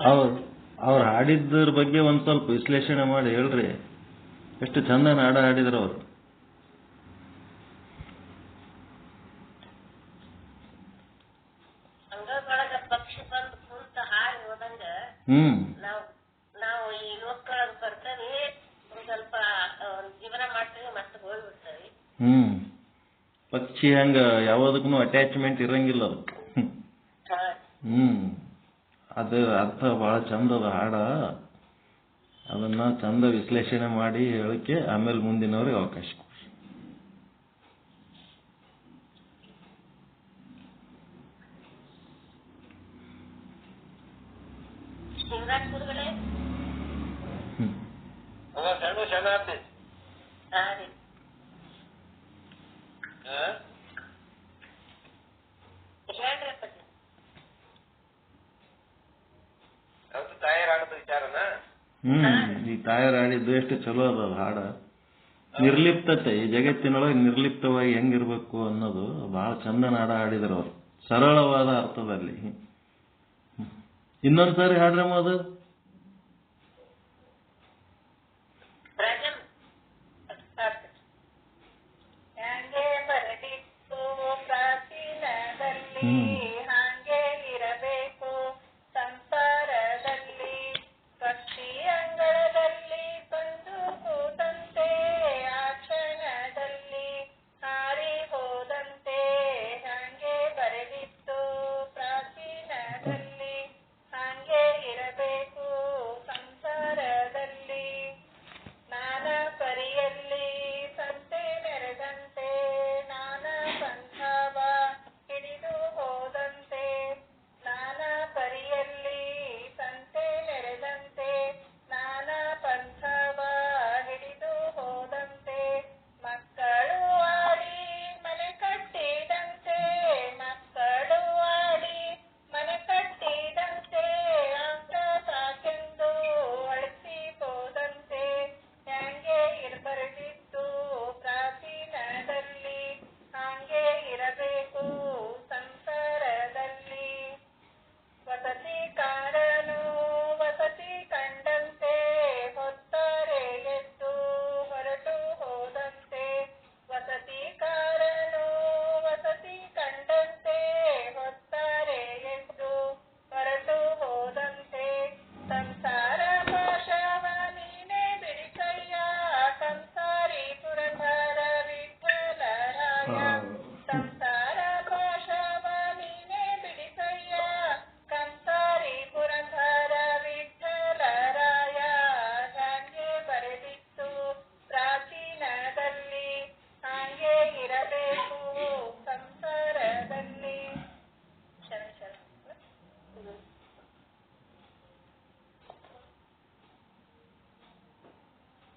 D: ಅವ್ರು ಹಾಡಿದ್ರ ಬಗ್ಗೆ ಒಂದ್ ಸ್ವಲ್ಪ ವಿಶ್ಲೇಷಣೆ ಮಾಡಿ ಹೇಳ್ರಿ. ಎಷ್ಟು ಚಂದ ಹಾಡ ಹಾಡಿದ್ರು ಅವ್ರು.
B: ಅಂಗಳದೊಳಗ ಪಕ್ಷಿ ಬಂದು ಕುಂತ ಹಾಡಿ ಹೋದಂಗ ನಾವು ಈ ಲೋಕದೊಳಗ ಬರ್ತೇವೆ, ಒಂದ್ ಸ್ವಲ್ಪ ಜೀವನ ಮಾಡ್ತೇವೆ, ಮತ್ತೆ ಹೋಗ್ಬಿಡ್ತೇವೆ.
D: ಪಕ್ಷಿ ಹಂಗ ಯಾವ್ದಕ್ಕೂ ಅಟ್ಯಾಚ್ಮೆಂಟ್ ಇರಂಗಿಲ್ಲ ಅದು. ಅದು ಅರ್ಥ ಬಹಳ ಚಂದ ಅದ ಹಾಡ. ಅದನ್ನ ಚಂದ ವಿಶ್ಲೇಷಣೆ ಮಾಡಿ ಹೇಳಕ್ಕೆ ಆಮೇಲೆ ಮುಂದಿನವ್ರಿಗೆ ಅವಕಾಶ. ಈ ತಾಯರ್ ಹಾಡಿದ್ದು ಎಷ್ಟು ಚಲೋ ಅದ ಹಾಡ. ನಿರ್ಲಿಪ್ತತೆ, ಈ ಜಗತ್ತಿನೊಳಗೆ ನಿರ್ಲಿಪ್ತವಾಗಿ ಹೆಂಗಿರ್ಬೇಕು ಅನ್ನೋದು ಬಹಳ ಚಂದನ ಹಾಡ ಹಾಡಿದ್ರು ಅವ್ರು, ಸರಳವಾದ ಅರ್ಥದಲ್ಲಿ. ಇನ್ನೊಂದ್ಸಾರಿ ಹಾಡ್ರಮ್ಮ ಅದು.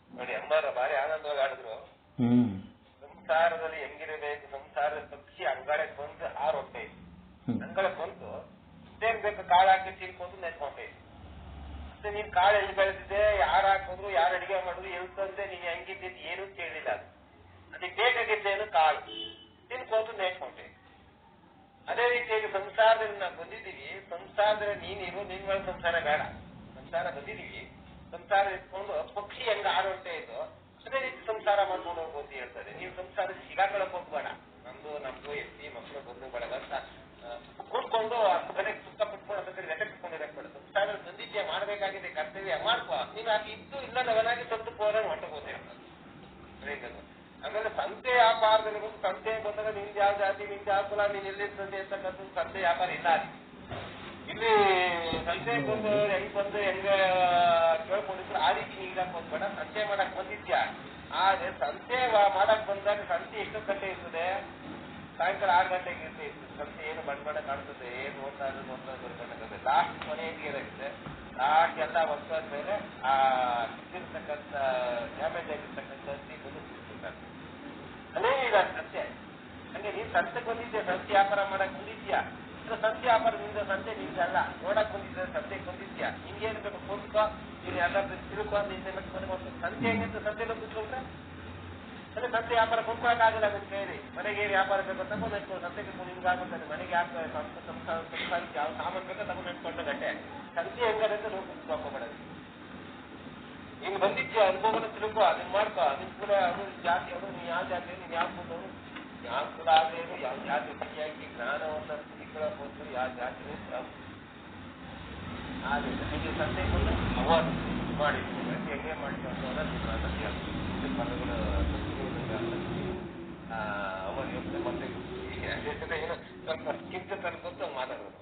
A: ನೋಡಿ ಅಮ್ಮಾರ ಭಾರಿ ಆನಂದವಾಗಿ ಆಡಿದ್ರು. ಸಂಸಾರದಲ್ಲಿ ಹೆಂಗಿರಬೇಕು, ಸಂಸಾರದ ಪಕ್ಷಿ ಅಂಗಳಕ್ಕೆ ಬಂದು ಹಾರೋಗ್ತಾ ಇತ್ತು. ಅಂಗಳಕ್ಕೆ ಬಂದು ಏನ್ ಬೇಕು ಕಾಳು ಹಾಕಿ ತಿನ್ಕೊಂಡು ನೆನ್ಕೊಂಡೆ. ಮತ್ತೆ ನೀನ್ ಕಾಳು ಎಲ್ಲಿ ಬೆಳೆದಿದೆ, ಯಾರು ಹಾಕಿದ್ರು, ಯಾರು ಅಡಿಗೆ ಮಾಡಿದ್ರು, ಎಲ್ಲಿ ತಂದೆ, ನೀನ್ ಹೆಂಗಿದ್ದಿದ್ದು ಏನು ಕೇಳಿಲ್ಲ. ಅದಕ್ಕೆ ಬೇಕಾಗಿದ್ದೇನು ಕಾಳು ತಿನ್ಕೊಂಡು ನೆನ್ಕೊಂಡೆ. ಅದೇ ರೀತಿಯಾಗಿ ಸಂಸಾರದಲ್ಲಿ ನಾವು ಬಂದಿದ್ದೀವಿ. ಸಂಸಾರದಲ್ಲಿ ನೀನಿರು, ನಿನ್ ಮೇಲೆ ಸಂಸಾರ ಬೇಡ. ಸಂಸಾರ ಬಂದಿದ್ದೀವಿ, ಸಂಸಾರ ಇಟ್ಕೊಂಡು ಪಕ್ಷಿ ಹೆಂಗ ಆಡೋಂತ ಇದ್ದು ಅದೇ ರೀತಿ ಸಂಸಾರ ಮಾಡ್ಕೊಂಡು ಹೋಗ್ಬೋದು ಅಂತ ಹೇಳ್ತಾರೆ. ನೀವು ಸಂಸಾರ ಸಿಗಾಕೊಳ್ಳಕ್ ಹೋಗ್ಬೇಡ. ನಮ್ದು ಎತ್ತಿ ಮಕ್ಕಳು ಬಂದು ಬಳಗ ಅಂತ ಕೂತ್ಕೊಂಡು ಕಡೆ ಸುತ್ತ ಬಿಟ್ಕೊಂಡು ಅದ್ರ ಕಡೆ ಗಟ್ಟೆ ಬಿಟ್ಕೊಂಡಿರಕ್ ಬೇಡ. ಸಂಸಾರ ಬಂದಿದ್ಯಾ, ಮಾಡ್ಬೇಕಾಗಿದೆ ಕರ್ತವ್ಯ ಮಾಡ್ಕೋ. ನೀನ್ ಅದು ಇದ್ದು ಇಲ್ಲದವನಾಗಿ ತಂದು ಹೋದಾಗ ಹೊಂಟಬಹುದು ಹೇಳ್ತಾರೆ. ಆಮೇಲೆ ಸಂತೆ ವ್ಯಾಪಾರದಲ್ಲಿ ಬಂದು ಸಂತೆ ಬಂದಾಗ ನಿಮ್ದು ಯಾವ ಜಾತಿ, ನಿಮ್ದು ಯಾವ ಕುಲ, ನೀನ್ ಎಲ್ಲಿರ್ತದೆ ಅಂತಕ್ಕಂಥ ಸಂತೆ ವ್ಯಾಪಾರ ಇಲ್ಲ. ಇಲ್ಲಿ ಸಂತೆ ಬಂದು ಹೆಂಗ್ ಬಂದು ಹೆಂಗ ಕೇಳ್ಕೊಂಡಿದ್ರು ಆ ರೀತಿ ನೀಡಕ್ ಹೋಗ್ಬೇಡ. ಸಂತೆ ಮಾಡಕ್ ಬಂದಿದ್ಯಾ, ಆದ್ರೆ ಸಂತೆ ಮಾಡಕ್ ಬಂದಾಗ ಸಂತೆ ಎಷ್ಟು ಗಂಟೆ ಇರ್ತದೆ? ಸಾಯಂಕಾಲ 6 ಗಂಟೆಗೆ ಇರ್ತದೆ. ಸಂತೆ ಏನು ಬಣ್ಣ ಕಾಣ್ತದೆ, ಏನು ನೋಡ್ತಾ ಲಾಸ್ಟ್ ಕೊನೆಗೆ ಇರುತ್ತೆ. ಲಾಸ್ಟ್ ಎಲ್ಲ ವರ್ಷದ ಮೇಲೆ ಆ ಇರ್ತಕ್ಕಂಥ ಡ್ಯಾಮೇಜ್ ಆಗಿರ್ತಕ್ಕಂಥ ಅದೇ ಇಲ್ಲ ಸಂತೆ. ಹಂಗೆ ನೀನ್ ಸಂತೆಗೆ ಬಂದಿದ್ಯಾ, ಸಂತೆ ವ್ಯಾಪಾರ ಮಾಡಕ್ ಬಂದಿದ್ಯಾ, ಸಂತೆ ವ್ಯಾಪಾರದಿಂದ ಸಂತೆ ನಿಂದಲ್ಲ, ನೋಡಕ್ ಬಂದಿದ್ದ ಸಂತೆಗೆ ಬಂದಿದ್ಯಾ, ಹಿಂಗೇನ್ ಬೇಕು ಕೂತ್ಕೋ, ನೀನ್ ಎಲ್ಲ ತಿಳ್ಕೊ, ಸಂತೆ ಹೆಂಗಿತ್ತು, ಸಂತೆಲ್ಲ ಕೂತ್ಕೊಂಡ್ರೆ ಅದೇ ಸಂತೆ ವ್ಯಾಪಾರ ಕೊಂಡ್ಕೊಳಕ್ಕಾಗಲ್ಲ ಅದನ್ನ ಕೇಳಿ ಮನೆಗೆ ಏನು ವ್ಯಾಪಾರ ಬೇಕೋ ತಗೊಂಡು ನೆಟ್ಕೊಂಡು ಸಂತೆಗೆ ನಿಮ್ಗಾಗುತ್ತದೆ ಮನೆಗೆ ಯಾಕೆ ಸಂಸಾರಕ್ಕೆ ಯಾವ ಸಾಮಾನು ಬೇಕೋ ತಗೊಂಡು ನೆಟ್ಕೊಂಡು ಗಟ್ಟೆ ಸಂತೆ ಹೆಂಗದಂತ ನೋಡ್ಕೊಬೇಡದು ನೀನು ಬಂದಿದ್ಯ ಅನುಭವನ ತಿಳ್ಕೊ ಅದನ್ನ ಮಾಡ್ಕೊ ನಿನ್ ಕೂಡ ಅದು ಜಾತಿ ಅವರು ನೀನ್ ಯಾವ ಜಾತಿ ನೀನ್ ಯಾವ ಕೂದವರು ಯಾವ ಕುಲ ಆಗೇನು ಯಾವ ಜಾತಿ ಸರಿಯಾಗಿ ಜ್ಞಾನವನ್ನು ತಿಳ್ಕೊಳ್ಳೋದು ಯಾವ ಜಾತಿ ಹಾಗೆ ನಿಮಗೆ ಸಂತೆ ಬಂದು ಅವಾರ್ಡ್ ಮಾಡಿದ್ವಿ ಹೆಂಗೆ ಮಾಡಿದ್ರು ಪದಗಳು ಅವರು ಯೋಚನೆ ಮತ್ತೆ ಏನೋ ಸ್ವಲ್ಪ ಕಿಂತ ತನಕ ಮಾತಾಡೋದು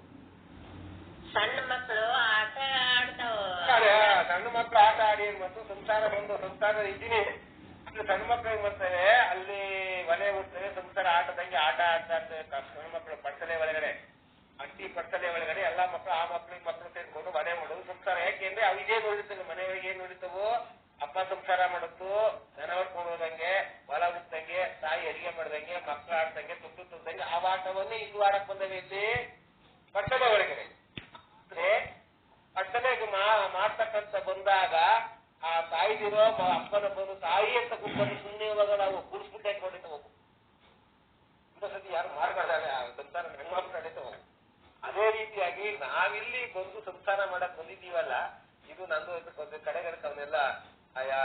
B: ಸಣ್ಣ ಮಕ್ಕಳು ಆಟ ಆಡ್ತಾವ
A: ಸಣ್ಣ ಮಕ್ಕಳು ಆಟ ಆಡಿ ಮತ್ತು ಸಂಸಾರ ಬಂದು ಸಂಸಾರ ಇದೀನಿ ಸಣ್ಣ ಮಕ್ಕಳಿಗೆ ಬರ್ತವೆ ಅಲ್ಲಿ ಮನೆ ಬಿಡ್ತವೆ ಸಂಸಾರ ಆಟದಂಗೆ ಆಟ ಆಡ್ತಾ ಇರ್ತವೆ ಸಣ್ಣ ಮಕ್ಕಳು ಪಡ್ಸಲೆ ಒಳಗಡೆ ಅಟ್ಟಿ ಪಡ್ಸಲೆ ಒಳಗಡೆ ಎಲ್ಲಾ ಮಕ್ಕಳು ಆ ಮಕ್ಕಳು ಸೇರ್ಕೊಂಡು ಮನೆ ಮಾಡೋದು ಸಂಸಾರ ಯಾಕೆಂದ್ರೆ ಅವಿದೇ ನೋಡಿರ್ತವೆ ಮನೆಯೊಳಗೆ ಏನ್ ನೋಡಿರ್ತವು ಅಪ್ಪ ಸಂಸಾರ ಮಾಡುತ್ತು ದನ ಹೊಡ್ಕೊಂಡು ಹೋದಂಗೆ ಹೊಲ ಬಿಟ್ಟಂಗೆ ತಾಯಿ ಅಡಿಗೆ ಮಾಡ್ದಂಗೆ ಮಕ್ಕಳು ಆಡ್ದಂಗೆ ತುಟ್ಟು ತುಂಬ್ದಂಗೆ ಆ ಆಟವನ್ನೇ ಇದು ಆಡಕ್ ಬಂದವೆ ಇಲ್ಲಿ ಪಡ್ಸಲೆ ಒಳಗಡೆ ಪಡ್ಸಲೆಗೆ ಮಾಡ್ತಕ್ಕಂಥ ಬಂದಾಗ ಆ ತಾಯಿದಿರೋ ಅಪ್ಪನ ಬಂದು ತಾಯಿ ಅಂತ ಕೂತ್ಕೊಂಡು ಸುಮ್ಮನೆ ಇವಾಗ ನಾವು ಕೂಡಿಸ್ಬಿಟ್ಟು ಹಾಕೊಂಡಿದ್ದ ಹೋಗು ಸತಿ ಯಾರು ಮಾಡ್ಬಾರ್ದಾಗ ಸಂಸಾರ ಹೆಣ್ಮಕ್ಳು ನಡೀತಾ ಹೋಗು ಅದೇ ರೀತಿಯಾಗಿ ನಾವಿಲ್ಲಿ ಬಂದು ಸಂಸಾರ ಮಾಡಕ್ ಬಂದಿದ್ದೀವಲ್ಲ ಇದು ನಂದು ಒಂದು ಕಡೆಗಡಕ್ಕೆ ಅವನ್ನೆಲ್ಲ ಆಯಾ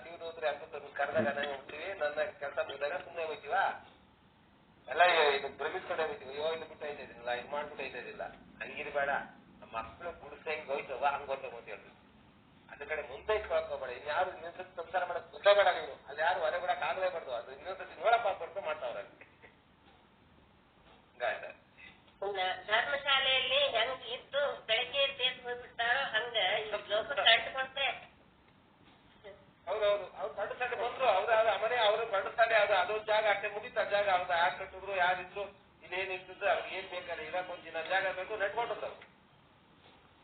A: ತೀವ್ರ ಹೋದ್ರೆ ಅಂತ ಕರೆದಾಗ ನಾವು ಹೋಗ್ತೀವಿ ನನ್ನ ಕೆಲಸ ಮುಗಿದಾಗ ಸುಮ್ಮನೆ ಹೋಗ್ತೀವ ಎಲ್ಲ ಇದು ಭ್ರಮಿಸ್ಕೊಂಡೆ ಹೋಗ್ತೀವಿ ಅಯ್ಯೋ ಇದು ಬಿಟ್ಟು ಐತಾ ಇದೀನಿಲ್ಲ ಇದು ಮಾಡ್ಬಿಟ್ಟು ಐತಾ ಇದಿಲ್ಲ ಹಂಗಿರ್ಬೇಡ ಮಕ್ಕಳು ಗುಡಿಸಿ ಹೆಂಗ್ ಹೋಯ್ತವ ಹಂಗ ಹೋಗ್ಬೇಕು ಅಂತ ಹೇಳ್ತೀವಿ ಅದ್ರ ಕಡೆ ಮುಂದೆ ಇಟ್ಕೊಳ್ಕೋಬೇಡ ಇನ್ಯಾರು ಇನ್ನೊಂದ್ಸತಿ ಸಂಸಾರ ಮಾಡಕ್ ಗೊತ್ತಾಗಬೇಡ ನೀವು ಅಲ್ಲಿ ಯಾರು ಹೊರೆ ಬಿಡಕ್ ಆಗಲೇಬಾರ್ದು ಅದು ಇನ್ನೊಂದ್ಸತಿ ನೋಡಪ್ಪ ಕೊಟ್ಟು ಮಾಡ್ತಾವ್ರ
B: ಧರ್ಮಶಾಲೆಯಲ್ಲಿ ಹೆಂಗ್ ಇದ್ದು ಬೆಳಗ್ಗೆ ಎದ್ದು ಹೋಗ್ಬಿಡ್ತಾರೋ ಹಂಗ ಈ ಲೋಕ ಕಂಡುಕೊಂಡ್ರೆ
A: ಹೌದೌದು ಅವ್ರು ಗಂಡು ಶಾಲೆ ಬಂದ್ರು ಹೌದಾದ ಮನೆ ಅವರು ಗಂಡು ಶಾಲೆ ಅದೊಂದು ಜಾಗ ಅಷ್ಟೇ ಮುಗಿತ ಜಾಗ ಹೌದಾ ಯಾರು ಕಟ್ಟಿದ್ರು ಯಾರಿದ್ರು ಇಲ್ಲೇನ್ ಇರ್ತಿದ್ರು ಅವ್ರಿಗೆ ಏನ್ ಬೇಕಲ್ಲ ಇರಕ್ ಒಂದ್ ದಿನ ಜಾಗ ಬೇಕು ನೆಟ್ಕೊಂಡಿರ್ತಾವ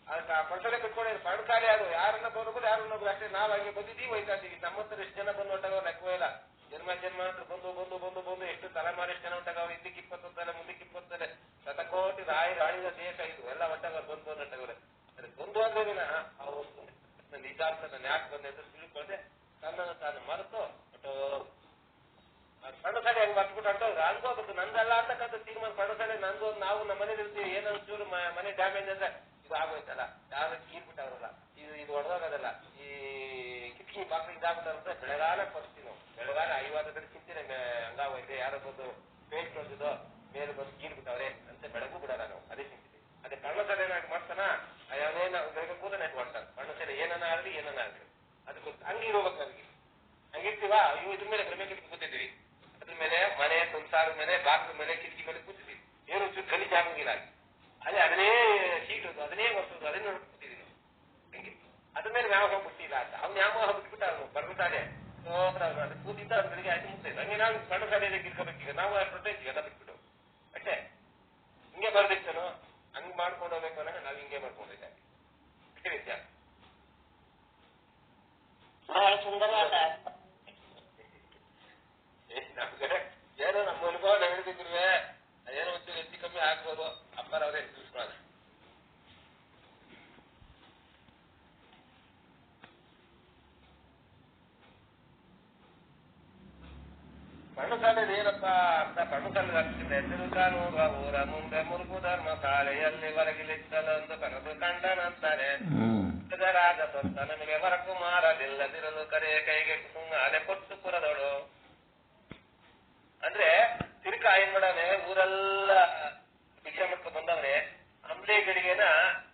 A: ಅದಕ್ಕೆ ಆ ಪಡ್ಸಲೆ ಕಟ್ಕೊಂಡಿ ಗಂಡು ಶಾಲೆ ಅದು ಯಾರನ್ನ ಬರೋದು ಯಾರನ್ನೋದು ಅಷ್ಟೇ ನಾವ್ ಹಂಗೆ ಬಂದಿದ್ದೀವಿ ಹೋಯ್ತಾ ಇದ್ದೀವಿ ನಮ್ಮತ್ರ ಎಷ್ಟು ಜನ ಬಂದು ಹೊಟ್ಟಾಗ ಲೆಕ್ಕವೇ ಇಲ್ಲ ಜನ್ಮ ಅಂತ ಬಂದು ಎಷ್ಟು ತಲೆಮಾರಿ ಎಷ್ಟು ಜನ ಹೊಟ್ಟಾಗ ಹಿಂದಕ್ಕೆ 20 ತಲೆ ಮುಂದಕ್ಕೆ 20 ತಲೆ ಶತಕೋಟಿ ರಾಳಿದ ದೇಶ ಇದು ಎಲ್ಲ ಹೊಟ್ಟಾಗ ಬಂದು ಹೊಟ್ಟಾಗವ್ರೆ ಅದಕ್ಕೆ ಬಂದು ಅಂದ್ರೆ ಅವ್ರು ನಿಜ ಅಂತ ನಾನು ಯಾಕೆ ಬಂದೆ ಅಂತ ತಿಳ್ಕೊಂಡೆ ತನ್ನನ್ನು ತಾನು ಮರೆತು ಸಣ್ಣ ಸಾಲೆ ಹೆಂಗ್ ಬರ್ಸ್ಬಿಟ್ಟು ಅಂಟೋದು ಅನ್ಕೋಬೇಕು ನಂದಲ್ಲ ಅಂತಕ್ಕಂಥ ತೀರ್ಮಾನ ಸಣ್ಣ ಸಾಲೆ ನಂದು ನಾವು ನಮ್ಮ ಮನೇಲಿ ಇರ್ತೀವಿ ಏನೋ ಚೂರು ಮನೆ ಡ್ಯಾಮೇಜ್ ಅಂದ್ರೆ ಇದು ಆಗೋಯ್ತಲ್ಲ ಯಾರು ಕೀರ್ಬಿಟ್ಟವ್ರಲ್ಲ ಇದು ಹೊಡೆದೋಗೋದಲ್ಲ ಈ ಕಿಟಕಿ ಬಾಕ್ಲಿಗೆ ಇದಾಗ್ಬಿಟ್ಟಾರಂತ ಬೆಳಗಾಲ ಪರಿಸ್ತೀವಿ ನಾವು ಬೆಳಗಾಲ 50 ಕಡೆ ಚಿಂತಿನ ಹಂಗಾಗೋಯ್ತೆ ಯಾರೋ ಬಂದು ಪೇಂಟ್ ಹೊಡೆದಿದ್ದು ಮೇಲೆ ಬಂದು ಕೀರ್ಬಿಟ್ಟವ್ರೆ ಅಂತ ಬೆಳಗು ಬಿಡಲ್ಲ ನಾವು ಅದೇ ಚಿಂತಿದೆ ಅದೇ ಕಳ್ಳ ಸಾಲೆ ಏನಾಗಿ ಮಾಡ್ತಾನ ಯಾವೇನ ಬೆಳಗ್ಗೆ ಕೂದ ನೆಟ್ ಮಾಡ್ತಾನೆ ಕಳ್ಳ ಸಾಲೆ ಏನನ್ನ ಆಗಲಿ ಅದಕ್ಕೆ ಹಂಗೆ ಇರೋಬೇಕು ನಮಗೆ ಹಂಗಿರ್ತೀವ ಇವು ಇದ್ರ ಮೇಲೆ ಭ್ರಮೆ ಕಿಟಕಿ ಕೂತಿದ್ದೀವಿ ಅದ್ರ ಮೇಲೆ ಮನೆ ಸಂಸಾರದ ಮೇಲೆ ಬಾಕ್ಲ ಮೇಲೆ ಕಿಟಕಿ ಮೇಲೆ ಕೂತಿದ್ದೀವಿ ಏನು ಚೂರು ಗಲೀಜ್ ಆಗಂಗಿಲ್ಲ ಅದನ್ನೇ ಸೀಟೋದು ಅದನ್ನೇ ಒರ್ಸೋದು ಅದನ್ನೇ ನೋಡ್ಕೊತಿದ್ದೀವಿ ನಾವು ಹಂಗೆ ಅದ್ರ ಮೇಲೆ ವ್ಯಾಮೋಹ ಬಿಟ್ಟಿಲ್ಲ ಅಂತ ಅವ್ನು ವ್ಯಾಮೋಹ ಬಿಟ್ಬಿಟ್ಟ ಅವನು ಬರ್ಬಿಟ್ಟಾರೆ ಕೂತಿದ್ದ ಅವ್ರ ಬೆಳಿಗ್ಗೆ ಆಯ್ತು ಮುಗ್ತೈತೆ ಹಂಗೆ ನಾವು ಸಣ್ಣ ಶಾಲೆಯಲ್ಲಿ ಕಿರ್ಕೋಬೇಕೀಗ ನಾವು ಪ್ರೊಟೆಕ್ಟ್ ಎಲ್ಲ ಬಿಟ್ಬಿಟ್ಟು ಅಷ್ಟೇ ಹಿಂಗೆ ಬರ್ದಿತ್ತನು ಹಂಗ್ ಮಾಡ್ಕೊಂಡು ಹೋಗ್ಬೇಕು ಅನ್ನೋ ನಾವ್ ಹಿಂಗೆ ಮಾಡ್ಕೊಂಡಿದ್ದೆ ಅಷ್ಟೇ ವ್ಯತ್ಯಾಸ
B: ಬಹಳ ಸುಂದರವಾದ
A: ನಮ್ಗೆ ಏನೋ ನಮ್ಮ ಅನುಭವ ನಾವು ಹೇಳಿದಿದ್ರುವೆ ಅದೇನೋ ಒಂಚೂರು ಹೆಚ್ಚು ಕಮ್ಮಿ ಆಗ್ಬೋದು ಅಪ್ಪರವ್ರೆ ತಿಳಿಸ್ಕೊಳ್ಳೋದು ಕಣ್ಣು ಸಾಲೆದು ಏನಪ್ಪ ಅಂತ ಕಣ್ಣು ಸಾಲೆ ಆಗ್ತಿದೆ ತಿರುಗಾನು ಊರ ಮುಂದೆ ಮುರುಗು ಧರ್ಮ ಶಾಲೆಯಲ್ಲಿ ಹೊರಗಿಲಿತ್ತಲೊಂದು ಕನಸು ಕಂಡನಂತಾರೆ ರಾಜ ಸ್ವಂತ ನಮಗೆ ಹೊರಕು ಮಾರಲಿಲ್ಲದಿರಲು ಕರೆ ಕೈಗೆ ಸುಮ್ಮನೆ ಕೊಟ್ಟು ಪುರದೋಳು ಅಂದ್ರೆ ತಿರುಕ ಏನ್ ಮಾಡವನೆ ಊರೆಲ್ಲ ಭಿಕ್ಷೆ ಮಾಡ್ಕೊಂಡು ಬಂದವನೆ ಅಂಬ್ಲಿಗಳಿಗೆನ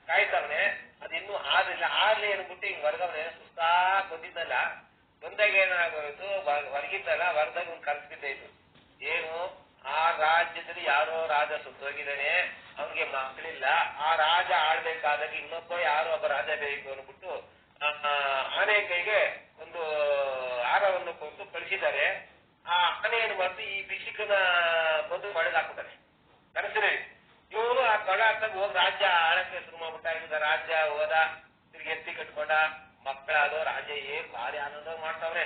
A: ಕಾಯ್ತವನೆ ಅದಿನ್ನೂ ಆರ್ಲಿ ಅನ್ಬಿಟ್ಟು ಹಿಂಗ್ ಹೊರಗವನೆ ಸುಸ್ತಾ ಬಂದಿದ್ದಲ್ಲ ಬಂದಾಗ ಏನಾಗೋಯ್ತು ಹೊರಗಿದ್ದಲ್ಲ ಹೊರದಾಗ ಒಂದು ಕಲ್ಸ್ ಬಿದ್ದಾಯ್ತು ಏನು ಆ ರಾಜ್ಯದಲ್ಲಿ ಯಾರೋ ರಾಜ ಸುತ್ತೋಗಿದ್ದಾನೆ ಅವ್ನಿಗೆ ಮಕ್ಕಳಿಲ್ಲ ಆ ರಾಜ ಆಳ್ಬೇಕಾದಾಗ ಇನ್ನೊಬ್ಬ ಯಾರೋ ಒಬ್ಬ ರಾಜ ಬೇಕು ಅನ್ಬಿಟ್ಟು ಆನೆ ಕೈಗೆ ಒಂದು ಆರವನ್ನು ಕೊಟ್ಟು ಕಳಿಸಿದ್ದಾರೆ ಆ ಆನೆ ಏನು ಮಾಡ್ತು ಈ ಭಿಕ್ಷಿಕನ ಬಂದು ಹೊಡೆದಾಕ್ಬಿಟ್ಟಾರೆ ಕನಸಿನ ಇವನು ಆ ಕೊಳ ಹತ್ತಾಗ ಹೋಗಿ ರಾಜ್ಯ ಆಳಕ್ಕೆ ಶುರು ಮಾಡ್ಬಿಟ್ಟ ರಾಜ್ಯ ಹೋದ ತಿರುಗಿ ಎತ್ತಿ ಕಟ್ಕೊಂಡ ಮಕ್ಕಳಾದೋ ರಾಜ ಭಾರಿ ಆನಂದ ಮಾಡ್ತಾವ್ರೆ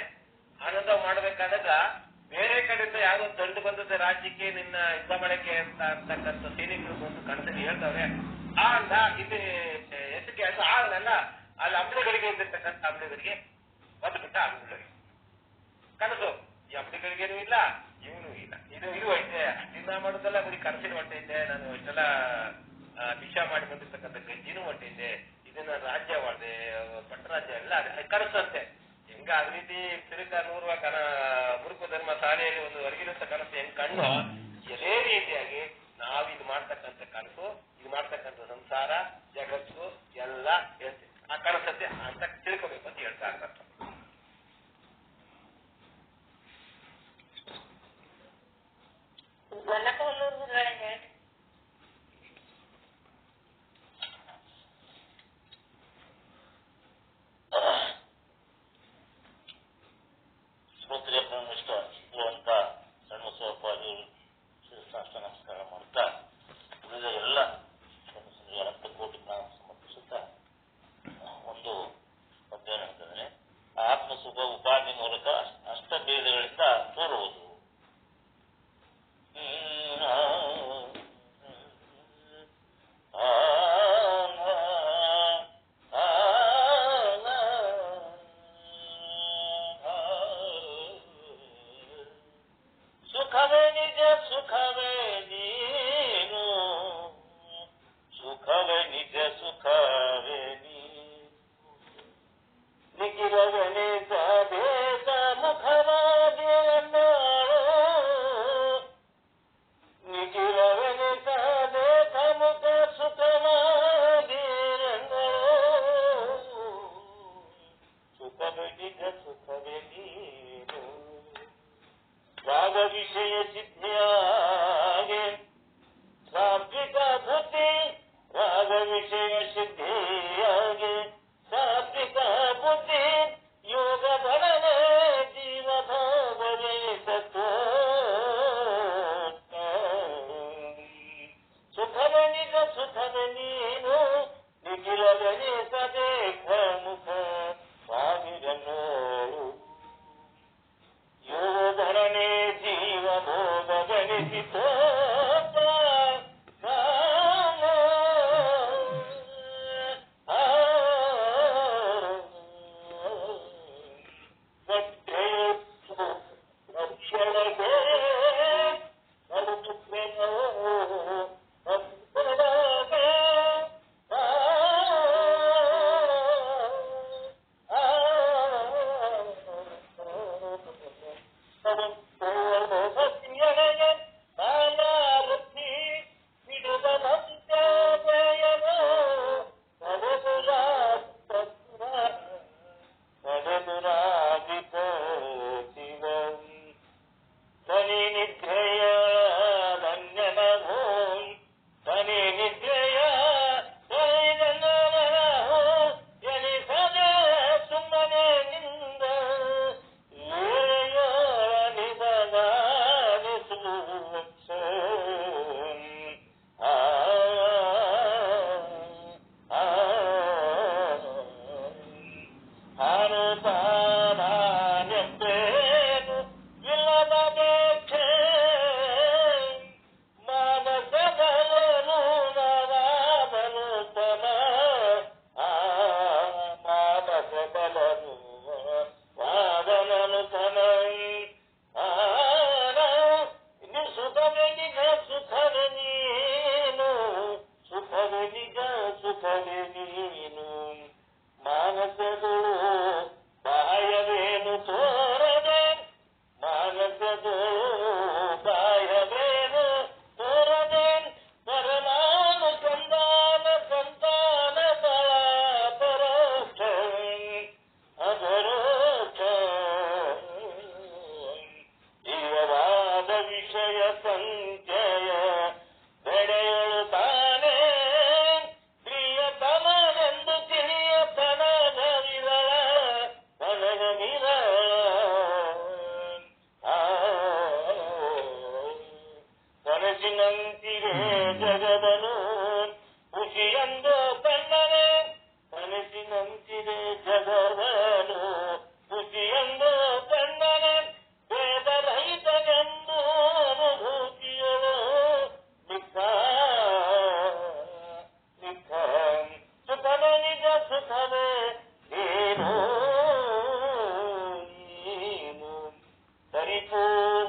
A: ಆನಂದ ಮಾಡ್ಬೇಕಾದಾಗ ಬೇರೆ ಕಡೆಯಿಂದ ಯಾವ್ದೋ ದಂಡು ಬಂದದ ರಾಜ್ಯಕ್ಕೆ ನಿನ್ನ ಯುದ್ಧ ಮಾಡಕ್ಕೆ ಅಂತಕ್ಕಂಥ ಸೈನಿಕರು ಬಂದು ಕನಸಲ್ಲಿ ಹೇಳ್ತಾವ್ರೆ ಆ ಅಲ್ಲ ಇಲ್ಲಿ ಎಷ್ಟಕ್ಕೆ ಅದು ಆಗಲ್ಲ ಅಲ್ಲಿ ಅಂಬ್ಲೆಗಳಿಗೆ ಇದ್ದಿರ್ತಕ್ಕಂಥ ಅಂಬ್ಲೆಗಳಿಗೆ ಒದ್ದು ಬಿಟ್ಟ ಅಂಬ್ಲೆಗಳಿಗೆ ಕನಸು ಈ ಅಂಗಡಿಗಳಿಗೇನು ಇಲ್ಲ, ಇವನು ಇಲ್ಲ. ಇದು ಐತೆ, ಚಿನ್ನ ಮಾಡೋದಲ್ಲ ಬರೀ ಕನಸಿನ ಹೊಟ್ಟೈತೆ, ನಾನು ಇಷ್ಟೆಲ್ಲ ಭಿಕ್ಷಾ ಮಾಡಿ ಬಂದಿರ್ತಕ್ಕಂಥ ಗಂಜಿನೂ ಹೊಟ್ಟೈತೆ, ಇದನ್ನ ರಾಜ್ಯ ಮಾಡಿದೆ, ಪಟ್ಟರಾಜ್ಯ ಎಲ್ಲ ಕನಸಂತೆ. ಹೆಂಗ ಅದ ರೀತಿ ತಿರುಗ ನೂರುವ ಮುರುಕು ಧರ್ಮ ಶಾಲೆಯಲ್ಲಿ ಒಂದು ಹೊರಗಿರುತ್ತ ಕನಸು ಹೆಂಗ್ ಕಂಡು ಎದೇ ರೀತಿಯಾಗಿ ನಾವಿದು ಮಾಡ್ತಕ್ಕಂಥ ಕನಸು, ಇದು ಮಾಡ್ತಕ್ಕಂಥ ಸಂಸಾರ ಜಗತ್ತು ಎಲ್ಲ ಹೇಳ್ತೀವಿ. ಆ ಕನಸಂತೆ ಅಂತ ತಿಳ್ಕೋಬೇಕು ಅಂತ ಹೇಳ್ತಾ ಇರ್ತಾರೆ.
C: ಶ್ರೋತ್ರಿಯ ಬ್ರಹ್ಮಿಷ್ಟ ಅಂತ ಸಣ್ಣ ಸಾಷ್ಟ ನಮಸ್ಕಾರ ಮಾಡ್ತಾ ಉಳಿದ ಎಲ್ಲ ಅನಂತ ಕೋಟಿ ನಾವು ಸಮರ್ಪಿಸುತ್ತಾ ಒಂದು ಅಧ್ಯಯನ ಅಂತಂದ್ರೆ ಆತ್ಮಸುಖ ಉಪಾಧಿ ಮೂಲಕ ಅಷ್ಟಭೇದಗಳಿಂದ ತೋರುವುದು. ಸುಖವೇ ನಿಜ ಸುಖವೇ ನೀನು, ಸುಖವೇ ನಿಜ ಸುಖವೇ ನೀನು, ನಿಖಿಲವನೇ ಸಾಧೇಶ ಮುಖವಾಗಿ ನಿಖಿಲವನೇ ಸಾಧೇಶ ಮುಖ ಸುಖವಾಗಿ ಸುಖವೇ ನಿಜ ಸುಖವೇ ನೀನು, ರಾಗ ವಿಷಯ ಸಿದ್ಧಿಯಾಗೆ ಸಾತ್ವಿಕ ಬುದ್ಧಿ, ರಾಗ ವಿಷಯ ಸಿದ್ಧಿಯಾಗೆ ಸಾತ್ವಿಕ ಬುದ್ಧಿ, ಯೋಗ ಬಲನೆ ಜೀವ ಭಾವನೆ ಸತ್ವ, ಸುಖವೇ ನಿಜ ಸುಖವೇ ನೀನು, ನಿಖಿಲವನೇ ಸದೇಖ ಮುಖ ಸಾವಿರನ್ನೋಳು, ಯೋಗಧರಣೆ ಜೀವ ಭೋಗ ಗಣಿಸಿತೋ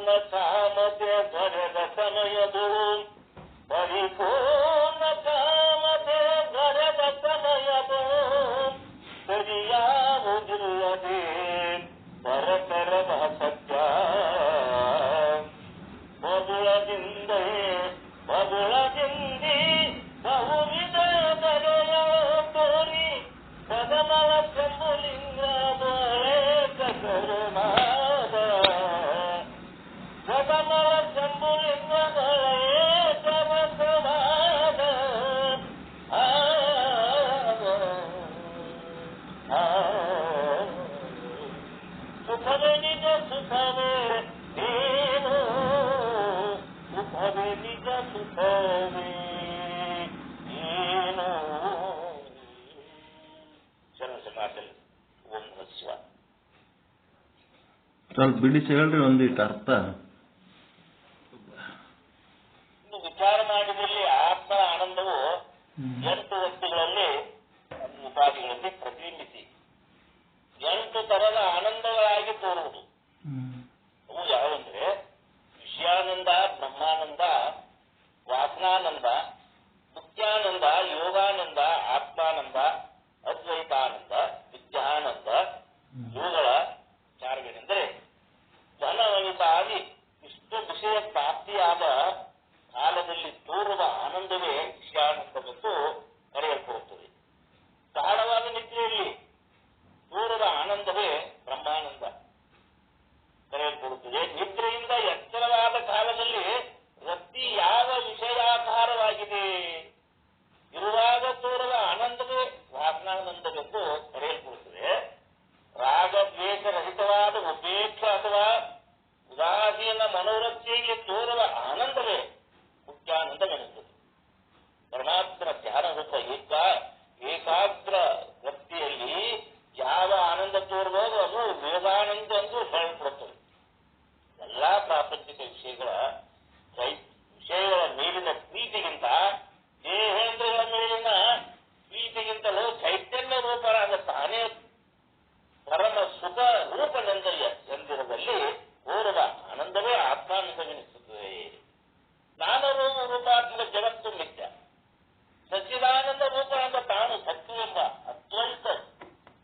C: ಪರಿಪೂರ್ಣ ಕಾಮತೆ ದೊರೆದ ಸಮಯದು ಪರಿಪೂರ್ಣ ಕಾಮತೆ ದೊರೆದ ಸಮಯದು ಸರಿಯಾವುದಿಲ್ಲದೆ ಪರತರದ ಸತ್ಯ ಮಧುರದಿಂದೇ ಬಹುವಿಧ ಬರೆಯ ತೋರಿ ಪದಮವ ಪ್ರಭುಲಿಂಗ ಬಳೆ ಕರುಣಾದ ಪದಮವ ಪ್ರಭುಲಿಂಗ ಬಳೆ ಕರಸವಾದ ಸುಖವೇ ನಿಜ ಸುಖವೇ ನೀನು ಸುಖವೇ ನಿಜ ಸುಖವೇ ನೀನು ಶರಣ ಸಮಾಜದಲ್ಲಿ ಓಂ ನಮಃ ಶಿವಾಯ.
D: ಸ್ವಲ್ಪ ಬಿಡಿಸಿ ಹೇಳ್ರಿ ಒಂದಿಟ್ಟು ಅರ್ಥ.
C: ಇನ್ನು ವಿಚಾರ ಮಾಡಿದಲ್ಲಿ ಆತ್ಮ ಆನಂದವು 8 ವ್ಯಕ್ತಿಗಳಲ್ಲಿ ಉಪಾಧಿಗಳಲ್ಲಿ ಪ್ರತಿಬಿಂಬಿಸಿ 8 ತರದ ಆನಂದಗಳಾಗಿ ತೋರುವುದು. ಅವು ಯಾವಂದ್ರೆ ವಿಷಯಾನಂದ, ಬ್ರಹ್ಮಾನಂದ, ವಾಸನಾನಂದ, ಮುಕ್ತ್ಯಾನಂದ, ಯೋಗಾನಂದ, ಆತ್ಮಾನಂದ, ಅದ್ವೈತಾನಂದ, ವಿದ್ಯಾನಂದ. ಇವುಗಳ ವಿಚಾರವೇನೆಂದರೆ ಘನವನಿತಾದಿ ಇಷ್ಟು ವಿಷಯ ಪ್ರಾಪ್ತಿಯಾದ ಕಾಲದಲ್ಲಿ ತೋರುವ ಆನಂದವೇ ವಿಷಯಾನಂದವೆಂದು ಕರೆಯಲ್ಪಡುತ್ತದೆ. ಗಾಢವಾದ ನಿದ್ರೆಯಲ್ಲಿ ತೋರುವ ಆನಂದವೇ ಬ್ರಹ್ಮಾನಂದ ಕರೆಯಲ್ಪಡುತ್ತದೆ. ನಿದ್ರೆಯಿಂದ ಎಚ್ಚರವಾದ ಕಾಲದಲ್ಲಿ ವೃತ್ತಿ ಯಾವ ವಿಷಯಾಧಾರವಾಗಿದೆ ಇರುವಾಗ ತೋರುವ ಆನಂದವೇ ವಾಸನಾನಂದವೆಂದು ಕರೆಯಲ್ಪಡುತ್ತದೆ. ರಾಗ ದ್ವೇಷರಹಿತವಾದ ಉಪೇಕ್ಷ ಅಥವಾ ಉದಾಸೀನ ಮನೋವೃತ್ತಿಯಲ್ಲಿ ತೋರುವ ಆನಂದವೇ ಮುಖ್ಯಾನಂದವೆನ್ನುತ್ತದೆ. ಪರಮಾತ್ಮನ ಧ್ಯಾನ ರೂಪ ಏಕಾಗ್ರ ವೃತ್ತಿಯಲ್ಲಿ ಯಾವ ಆನಂದ ತೋರುವುದು ಅದು ವೇದಾನಂದ ಎಂದು ಹೇಳಲ್ಪಡುತ್ತದೆ. ಎಲ್ಲಾ ಪ್ರಾಪಂಚಿಕ ವಿಷಯಗಳ ಮೇಲಿನ ಪ್ರೀತಿಗಿಂತ ದೇಹೇಂದ್ರಗಳ ಮೇಲಿನ ಪ್ರೀತಿಗಿಂತಲೂ ಚೈತನ್ಯ ರೂಪರಾದ ತಾನೇ ಪರಮ ಸುಖ ರೂಪನೆಂದಿರದಲ್ಲಿ ತೋರುವ ಆನಂದವೇ ಆತ್ಮಾನಂದವೆನಿಸುತ್ತದೆ. ರೂಪಾತ್ಮಕ ಜಗತ್ತು ಮಿಥ್ಯ. ಸಚ್ಚಿದಾನಂದ ರೂಪನಾದ ತಾನು ಸತ್ಯವೆಂಬ ಅದ್ವೈತ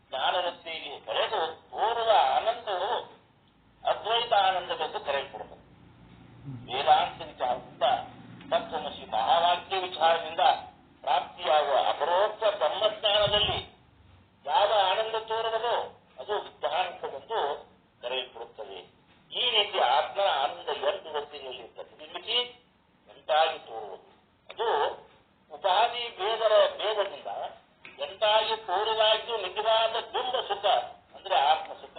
C: ಜ್ಞಾನವೃತ್ತಿಯಲ್ಲಿ ಬೆಳೆದು ತೋರುವ ಆನಂದವು ಅದ್ವೈತ ಆನಂದವೆಂದು ಕರೆಯಲ್ಪಡುತ್ತದೆ. ವೇದಾಂತ ವಿಚಾರದಿಂದ ತತ್ವಮಸಿ ಮಹಾವಾಕ್ಯ ವಿಚಾರದಿಂದ ಪ್ರಾಪ್ತಿಯಾಗುವ ಅಪರೋಕ್ಷ ಬ್ರಹ್ಮಜ್ಞಾನದಲ್ಲಿ ಯಾವ ಆನಂದ ತೋರುವುದೋ ಅದು ವಿದ್ಯಾನಂದವೆಂದು ಕರೆಯಲ್ಪಡುತ್ತದೆ. ಈ ರೀತಿ ಆತ್ಮ ಆನಂದ 2 ವೃತ್ತಿಗಳಲ್ಲಿ ಪ್ರತಿಬಿಂಬಿಸಿ ಎಂಟಾಗಿ ತೋರುವುದು. ಅದು ಉಪಾಧಿ ಭೇದದಿಂದ ಎಂಟಾಗಿ ತೋರುವಾಗಿದ್ದು ನಿಜವಾದ ಬಿಂಬ ಸುಖ ಅಂದ್ರೆ ಆತ್ಮ ಸುಖ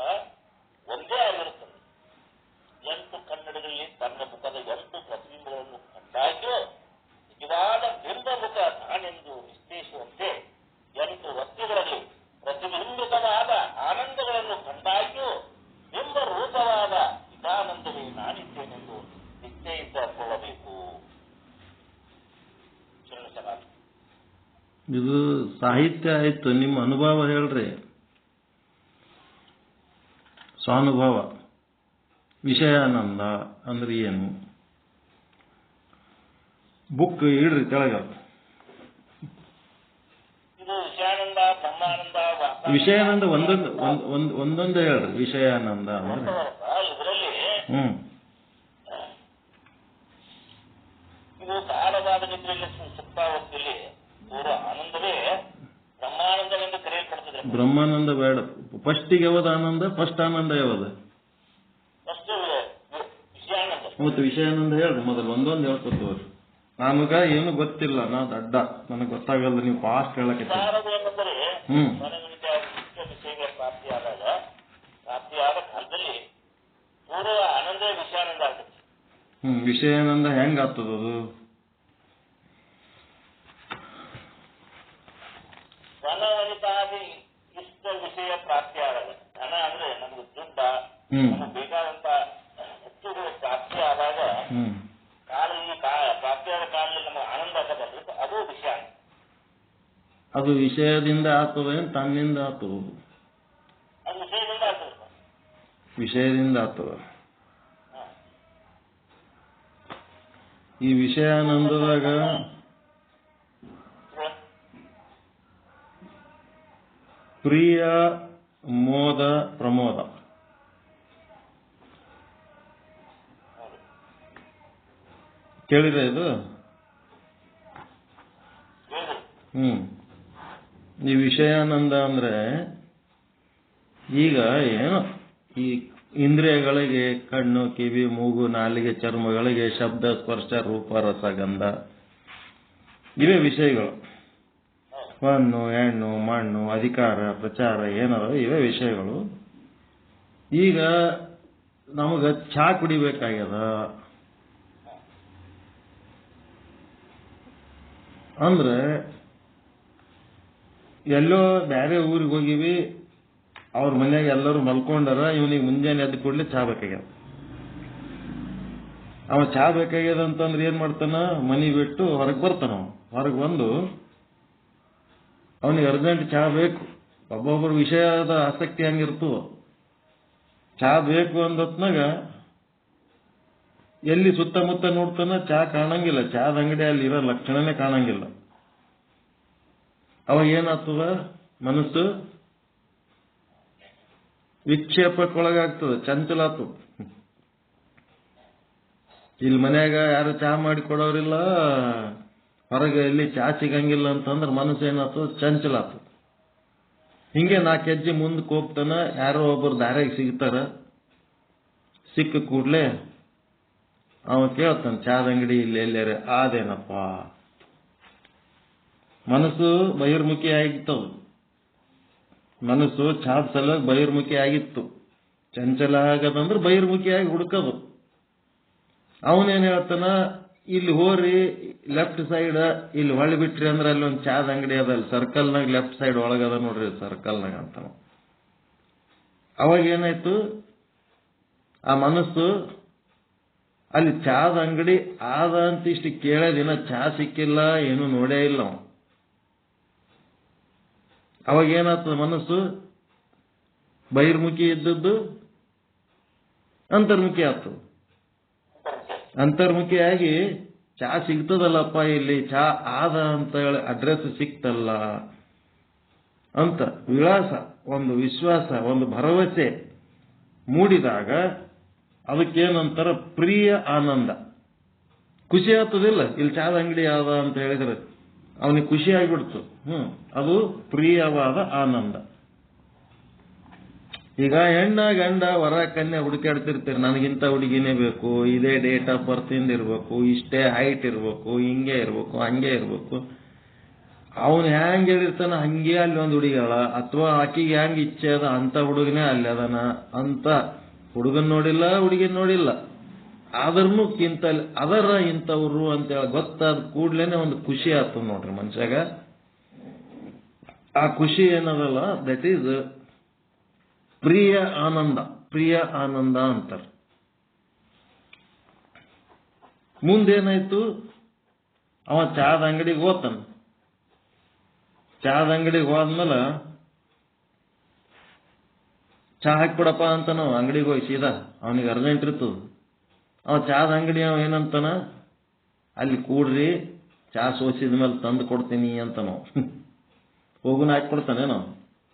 C: ಒಂದೇ ಆಗಿರುತ್ತದೆ. 8 ಕನ್ನಡಗಳಲ್ಲಿ ತನ್ನ ಮುಖದ 8 ಪ್ರತಿಬಿಂಬಗಳನ್ನು ಕಂಡಾಗ್ಯೂ ನಿಜವಾದ ಬಿಂಬ ಮುಖ ನಾನೆಂದು ವಿಶ್ಲೇಷಿಸುವಂತೆ 8 ವೃತ್ತಿಗಳಲ್ಲಿ ಪ್ರತಿಬಿಂಬಿತವಾದ ಆನಂದಗಳನ್ನು ಕಂಡಾಗ್ಯೂ ಬಿಂಬ ರೂಪವಾದ ಚಿದಾನಂದವೇ ನಾನಿದ್ದೇನೆಂದು ನಿಶ್ಚಯಿಸಿಕೊಳ್ಳಬೇಕು.
D: ಇದು ಸಾಹಿತ್ಯ ಆಯ್ತು. ನಿಮ್ಮ ಅನುಭವ ಹೇಳ್ರಿ. ಸ್ವಾನುಭವ. ವಿಷಯಾನಂದ ಅಂದ್ರೆ ಏನು? ಬುಕ್ ಇಡ್ರಿ ಕೆಳಗ.
C: ಇದು ವಿಷಯಾನಂದ, ಬ್ರಹ್ಮಾನಂದ,
D: ವಿಷಯಾನಂದ ಒಂದೊಂದೇ ಹೇಳ್ರಿ. ವಿಷಯಾನಂದ ಅಂದ್ರೆ
C: ಇದರಲ್ಲಿ ಇದು ಗಾಢವಾದ ನಿದ್ರೆಯಲ್ಲಿ ಸುಪ್ತಾವಸ್ಥೆಯಲ್ಲಿ ತೋರುವ ಆನಂದವೇ ಬ್ರಹ್ಮಾನಂದವೆಂದು ಕರೆಯಲ್ಪಡುತ್ತದೆ.
D: ಬ್ರಹ್ಮಾನಂದ ಬೇಡ. ಫಸ್ಟಿಗೆ ಯಾವ್ದು ಆನಂದ? ಫಸ್ಟ್ ಆನಂದ ಯಾವ್ದು?
C: ಫಸ್ಟ್ ವಿಷಯಾನಂದ.
D: ಮತ್ತು ವಿಷಯಾನಂದ ಹೇಳ್ರಿ ಮೊದಲು. ಒಂದೊಂದು ಹೇಳ್ಕೊತವ್ರಿ. ನಮಗ ಏನು ಗೊತ್ತಿಲ್ಲ, ನಾ ದಡ್ಡ, ನನಗೆ ಗೊತ್ತಾಗಲ್ಲ. ನೀವು ಫಾಸ್ಟ್ ಹೇಳಕ್ಕೆ.
C: ಏನಂದರೆ ವಿಷಯಗಳ ಪ್ರಾಪ್ತಿಯಾದ ಕಾಲದಲ್ಲಿ ತೋರುವ ಆನಂದ ವಿಷಯಾನಂದ ಆಗುತ್ತೆ.
D: ವಿಷಯಾನಂದ ಹೆಂಗ ಆಗ್ತದದು?
C: ಧನವನಿತಾದಿ ಇಷ್ಟ ವಿಷಯ ಪ್ರಾಪ್ತಿಯಾದಾಗ, ಧನ ಅಂದ್ರೆ ನಮ್ಗೆ ದುಡ್ಡ, ನಮಗೆ ಬೇಕಾದಂತ ವಸ್ತುಗಳು ಪ್ರಾಪ್ತಿ ಆದಾಗ ಪ್ರಾಪ್ತಿಯಾದ ಕಾಲದಲ್ಲಿ ನಮಗೆ ಆನಂದ ಆಗಬಾರ್ದು. ಅದು ವಿಷಯ.
D: ಅದು ವಿಷಯದಿಂದ ಆಗ್ತದ ಏನ್ ತನ್ನಿಂದ ಆಗ್ತದ?
C: ಅದು ವಿಷಯದಿಂದ ಆಗ್ತದ.
D: ವಿಷಯದಿಂದ ಆಗ್ತದ. ಈ ವಿಷಯಾನಂದದಾಗ ಪ್ರಿಯ ಮೋದ ಪ್ರಮೋದ ಕೇಳಿದ್ರೆ ಇದು ಈ ವಿಷಯಾನಂದ ಅಂದ್ರೆ ಈಗ ಏನೋ ಈ ಇಂದ್ರಿಯಗಳಿಗೆ ಕಣ್ಣು ಕಿವಿ ಮೂಗು ನಾಲಿಗೆ ಚರ್ಮಗಳಿಗೆ ಶಬ್ದ ಸ್ಪರ್ಶ ರೂಪ ರಸ ಗಂಧ ಇವೇ ವಿಷಯಗಳು. ಹೊನ್ನು ಹೆಣ್ಣು ಮಣ್ಣು ಅಧಿಕಾರ ಪ್ರಚಾರ ಏನದ ಇವೇ ವಿಷಯಗಳು. ಈಗ ನಮಗ ಚಹಾ ಕುಡಿಬೇಕಾಗ್ಯದ ಅಂದ್ರೆ ಎಲ್ಲೋ ಬೇರೆ ಊರಿಗೆ ಹೋಗಿವಿ, ಅವ್ರ ಮನ್ಯಾಗ ಎಲ್ಲರೂ ಮಲ್ಕೊಂಡಾರ, ಇವನಿಗೆ ಮುಂಜಾನೆ ಎದ್ದು ಕೂಡಲೇ ಚಹಾ ಬೇಕಾಗ್ಯದ. ಅವ ಚಹಾ ಬೇಕಾಗ್ಯದ ಅಂತಂದ್ರೆ ಏನ್ ಮಾಡ್ತಾನ, ಮನಿ ಬಿಟ್ಟು ಹೊರಗೆ ಬರ್ತಾನ. ಹೊರಗೆ ಬಂದು ಅವನಿಗೆ ಅರ್ಜೆಂಟ್ ಚಹಾ ಬೇಕು. ಒಬ್ಬೊಬ್ಬರ ವಿಷಯದ ಆಸಕ್ತಿ ಹಂಗಿರ್ತವ. ಚಹಾ ಬೇಕು ಅಂದತ್ನಾಗ ಎಲ್ಲಿ ಸುತ್ತಮುತ್ತ ನೋಡ್ತಾನ, ಚಹಾ ಕಾಣಂಗಿಲ್ಲ. ಚಹಾದ ಅಂಗಡಿ ಅಲ್ಲಿ ಇರೋ ಲಕ್ಷಣನೇ ಕಾಣಂಗಿಲ್ಲ. ಅವಾಗ ಏನಾಗ್ತದ, ಮನಸ್ಸು ವಿಕ್ಷೇಪಕ್ಕೊಳಗಾಗ್ತದೆ, ಚಂಚಲ ಆಗ್ತದ. ಇಲ್ಲಿ ಮನ್ಯಾಗ ಯಾರು ಚಹಾ ಮಾಡಿ ಕೊಡೋರಿಲ್ಲ, ಹೊರಗೆ ಎಲ್ಲಿ ಚಹಾ ಸಿಗಂಗಿಲ್ಲ ಅಂತಂದ್ರೆ ಮನಸ್ಸು ಏನಾಗ್ತದ, ಚಂಚಲ ಆಗ್ತದ. ಹಿಂಗೆ 4 ಹೆಜ್ಜೆ ಮುಂದಕ್ಕೆ ಹೋಗ್ತಾನ. ಯಾರೋ ಒಬ್ಬರು ದಾರ್ಯಾಗ ಸಿಗ್ತಾರ. ಸಿಕ್ಕ ಕೂಡ್ಲೆ ಅವ ಕೇಳ್ತಾನ, ಚಹಾದ ಅಂಗಡಿ ಇಲ್ಲಿ ಎಲ್ಲಾರ ಆದೇನಪ್ಪ. ಮನಸ್ಸು ಬಹಿರ್ಮುಖಿ ಆಗಿತ್ತದು. ಮನಸ್ಸು ಚಹಾದ ಸಲ ಬಹಿರ್ಮುಖಿ ಆಗಿತ್ತು. ಚಂಚಲ ಆಗದಂದ್ರೆ ಬಹಿರ್ಮುಖಿಯಾಗಿ ಹುಡುಕದು. ಅವನೇನ್ ಹೇಳ್ತಾನ, ಇಲ್ಲಿ ಹೋರಿ ಲೆಫ್ಟ್ ಸೈಡ್ ಇಲ್ಲಿ ಹೊಳ್ಳಿ ಬಿಟ್ರಿ ಅಂದ್ರೆ ಅಲ್ಲಿ ಒಂದು ಚಹಾದ ಅಂಗಡಿ ಅದ, ಅಲ್ಲಿ ಸರ್ಕಲ್ನಾಗ ಲೆಫ್ಟ್ ಸೈಡ್ ಒಳಗದ ನೋಡ್ರಿ ಸರ್ಕಲ್ನಾಗ ಅಂತಾನ. ಅವಾಗ ಏನಾಯ್ತು, ಆ ಮನಸ್ಸು ಅಲ್ಲಿ ಚಹಾದ ಅಂಗಡಿ ಆದ ಅಂತ ಇಷ್ಟು ಕೇಳೋದಿನ ಚಹಾ ಸಿಕ್ಕಿಲ್ಲ, ಏನು ನೋಡೇ ಇಲ್ಲ. ಅವಾಗ ಏನಾಗ್ತದ, ಮನಸ್ಸು ಬಹಿರ್ಮುಖಿ ಇದ್ದದ್ದು ಅಂತರ್ಮುಖಿ ಆಗ್ತದ. ಅಂತರ್ಮುಖಿಯಾಗಿ ಚಹಾ ಸಿಗ್ತದಲ್ಲಪ್ಪ, ಇಲ್ಲಿ ಚಹಾ ಆದ ಅಂತ ಹೇಳಿ ಅಡ್ರೆಸ್ ಸಿಕ್ತಲ್ಲ ಅಂತ ವಿಳಾಸ, ಒಂದು ವಿಶ್ವಾಸ, ಒಂದು ಭರವಸೆ ಮೂಡಿದಾಗ ಅದಕ್ಕೇನಂತಾರ, ಪ್ರಿಯ ಆನಂದ. ಖುಷಿ ಆಗ್ತದಿಲ್ಲ, ಇಲ್ಲಿ ಚಹಾದ ಅಂಗಡಿ ಆದ ಅಂತ ಹೇಳಿದ್ರೆ ಅವನಿಗೆ ಖುಷಿ ಆಗಿಬಿಡ್ತು. ಅದು ಪ್ರಿಯವಾದ ಆನಂದ. ಈಗ ಹೆಣ್ಣ ಗಂಡ ವರ ಕನ್ಯಾ ಹುಡುಕಾಡ್ತಿರ್ತೀರಿ, ನನಗಿಂತ ಹುಡುಗಿನೇ ಬೇಕು, ಇದೇ ಡೇಟ್ ಆಫ್ ಬರ್ತ್ ಇಂದ ಇರ್ಬೇಕು, ಇಷ್ಟೇ ಹೈಟ್ ಇರ್ಬೇಕು, ಹಿಂಗೆ ಇರ್ಬೇಕು, ಹಂಗೆ ಇರ್ಬೇಕು. ಅವನು ಹ್ಯಾಂಗ್ ಹೇಳಿರ್ತಾನ ಹಂಗೆ ಅಲ್ಲಿ ಒಂದು ಹುಡುಗಿಗಳ, ಅಥವಾ ಆಕಿಗೆ ಹ್ಯಾಂಗ್ ಇಚ್ಛೆ ಅದ ಅಂತ ಹುಡುಗನೇ ಅಲ್ಲಿ ಅದನ ಅಂತ. ಹುಡುಗನ್ ನೋಡಿಲ್ಲ, ಹುಡುಗಿನ್ ನೋಡಿಲ್ಲ, ಆದ್ರೂ ಅದರ ಇಂಥವ್ರು ಅಂತೇಳಿ ಗೊತ್ತಾದ ಕೂಡ್ಲೇನೆ ಒಂದು ಖುಷಿ ಆಗ್ತದ ನೋಡ್ರಿ ಮನುಷ್ಯಾಗ. ಆ ಖುಷಿ ಏನದಲ್ಲ, ದಟ್ ಈಸ್ ಪ್ರಿಯ ಆನಂದ. ಪ್ರಿಯ ಆನಂದ ಅಂತಾರೆ. ಮುಂದೇನಾಯ್ತು, ಅವ ಚಹಾದ ಅಂಗಡಿಗೆ ಹೋಗ್ತಾನ. ಚಹಾದ ಅಂಗಡಿಗೆ ಹೋದ್ಮೇಲೆ ಚಹಾ ಹಾಕ್ಬಿಡಪ್ಪ ಅಂತ ನಾವು ಅಂಗಡಿಗೆ ಹೋಗಿ ಸೀದಾ, ಅವನಿಗೆ ಅರ್ಜೆಂಟ್ ಇರ್ತದ. ಅವ ಚಹಾದ ಅಂಗಡಿ ಅವ ಏನಂತಾನ, ಅಲ್ಲಿ ಕೂಡ್ರಿ ಚಹಾ ಸೋಸಿದ ಮೇಲೆ ತಂದು ಕೊಡ್ತೀನಿ ಅಂತ ನಾವು ಹೋಗುನ ಹಾಕ್ಕೊಡ್ತಾನೆ. ನಾವು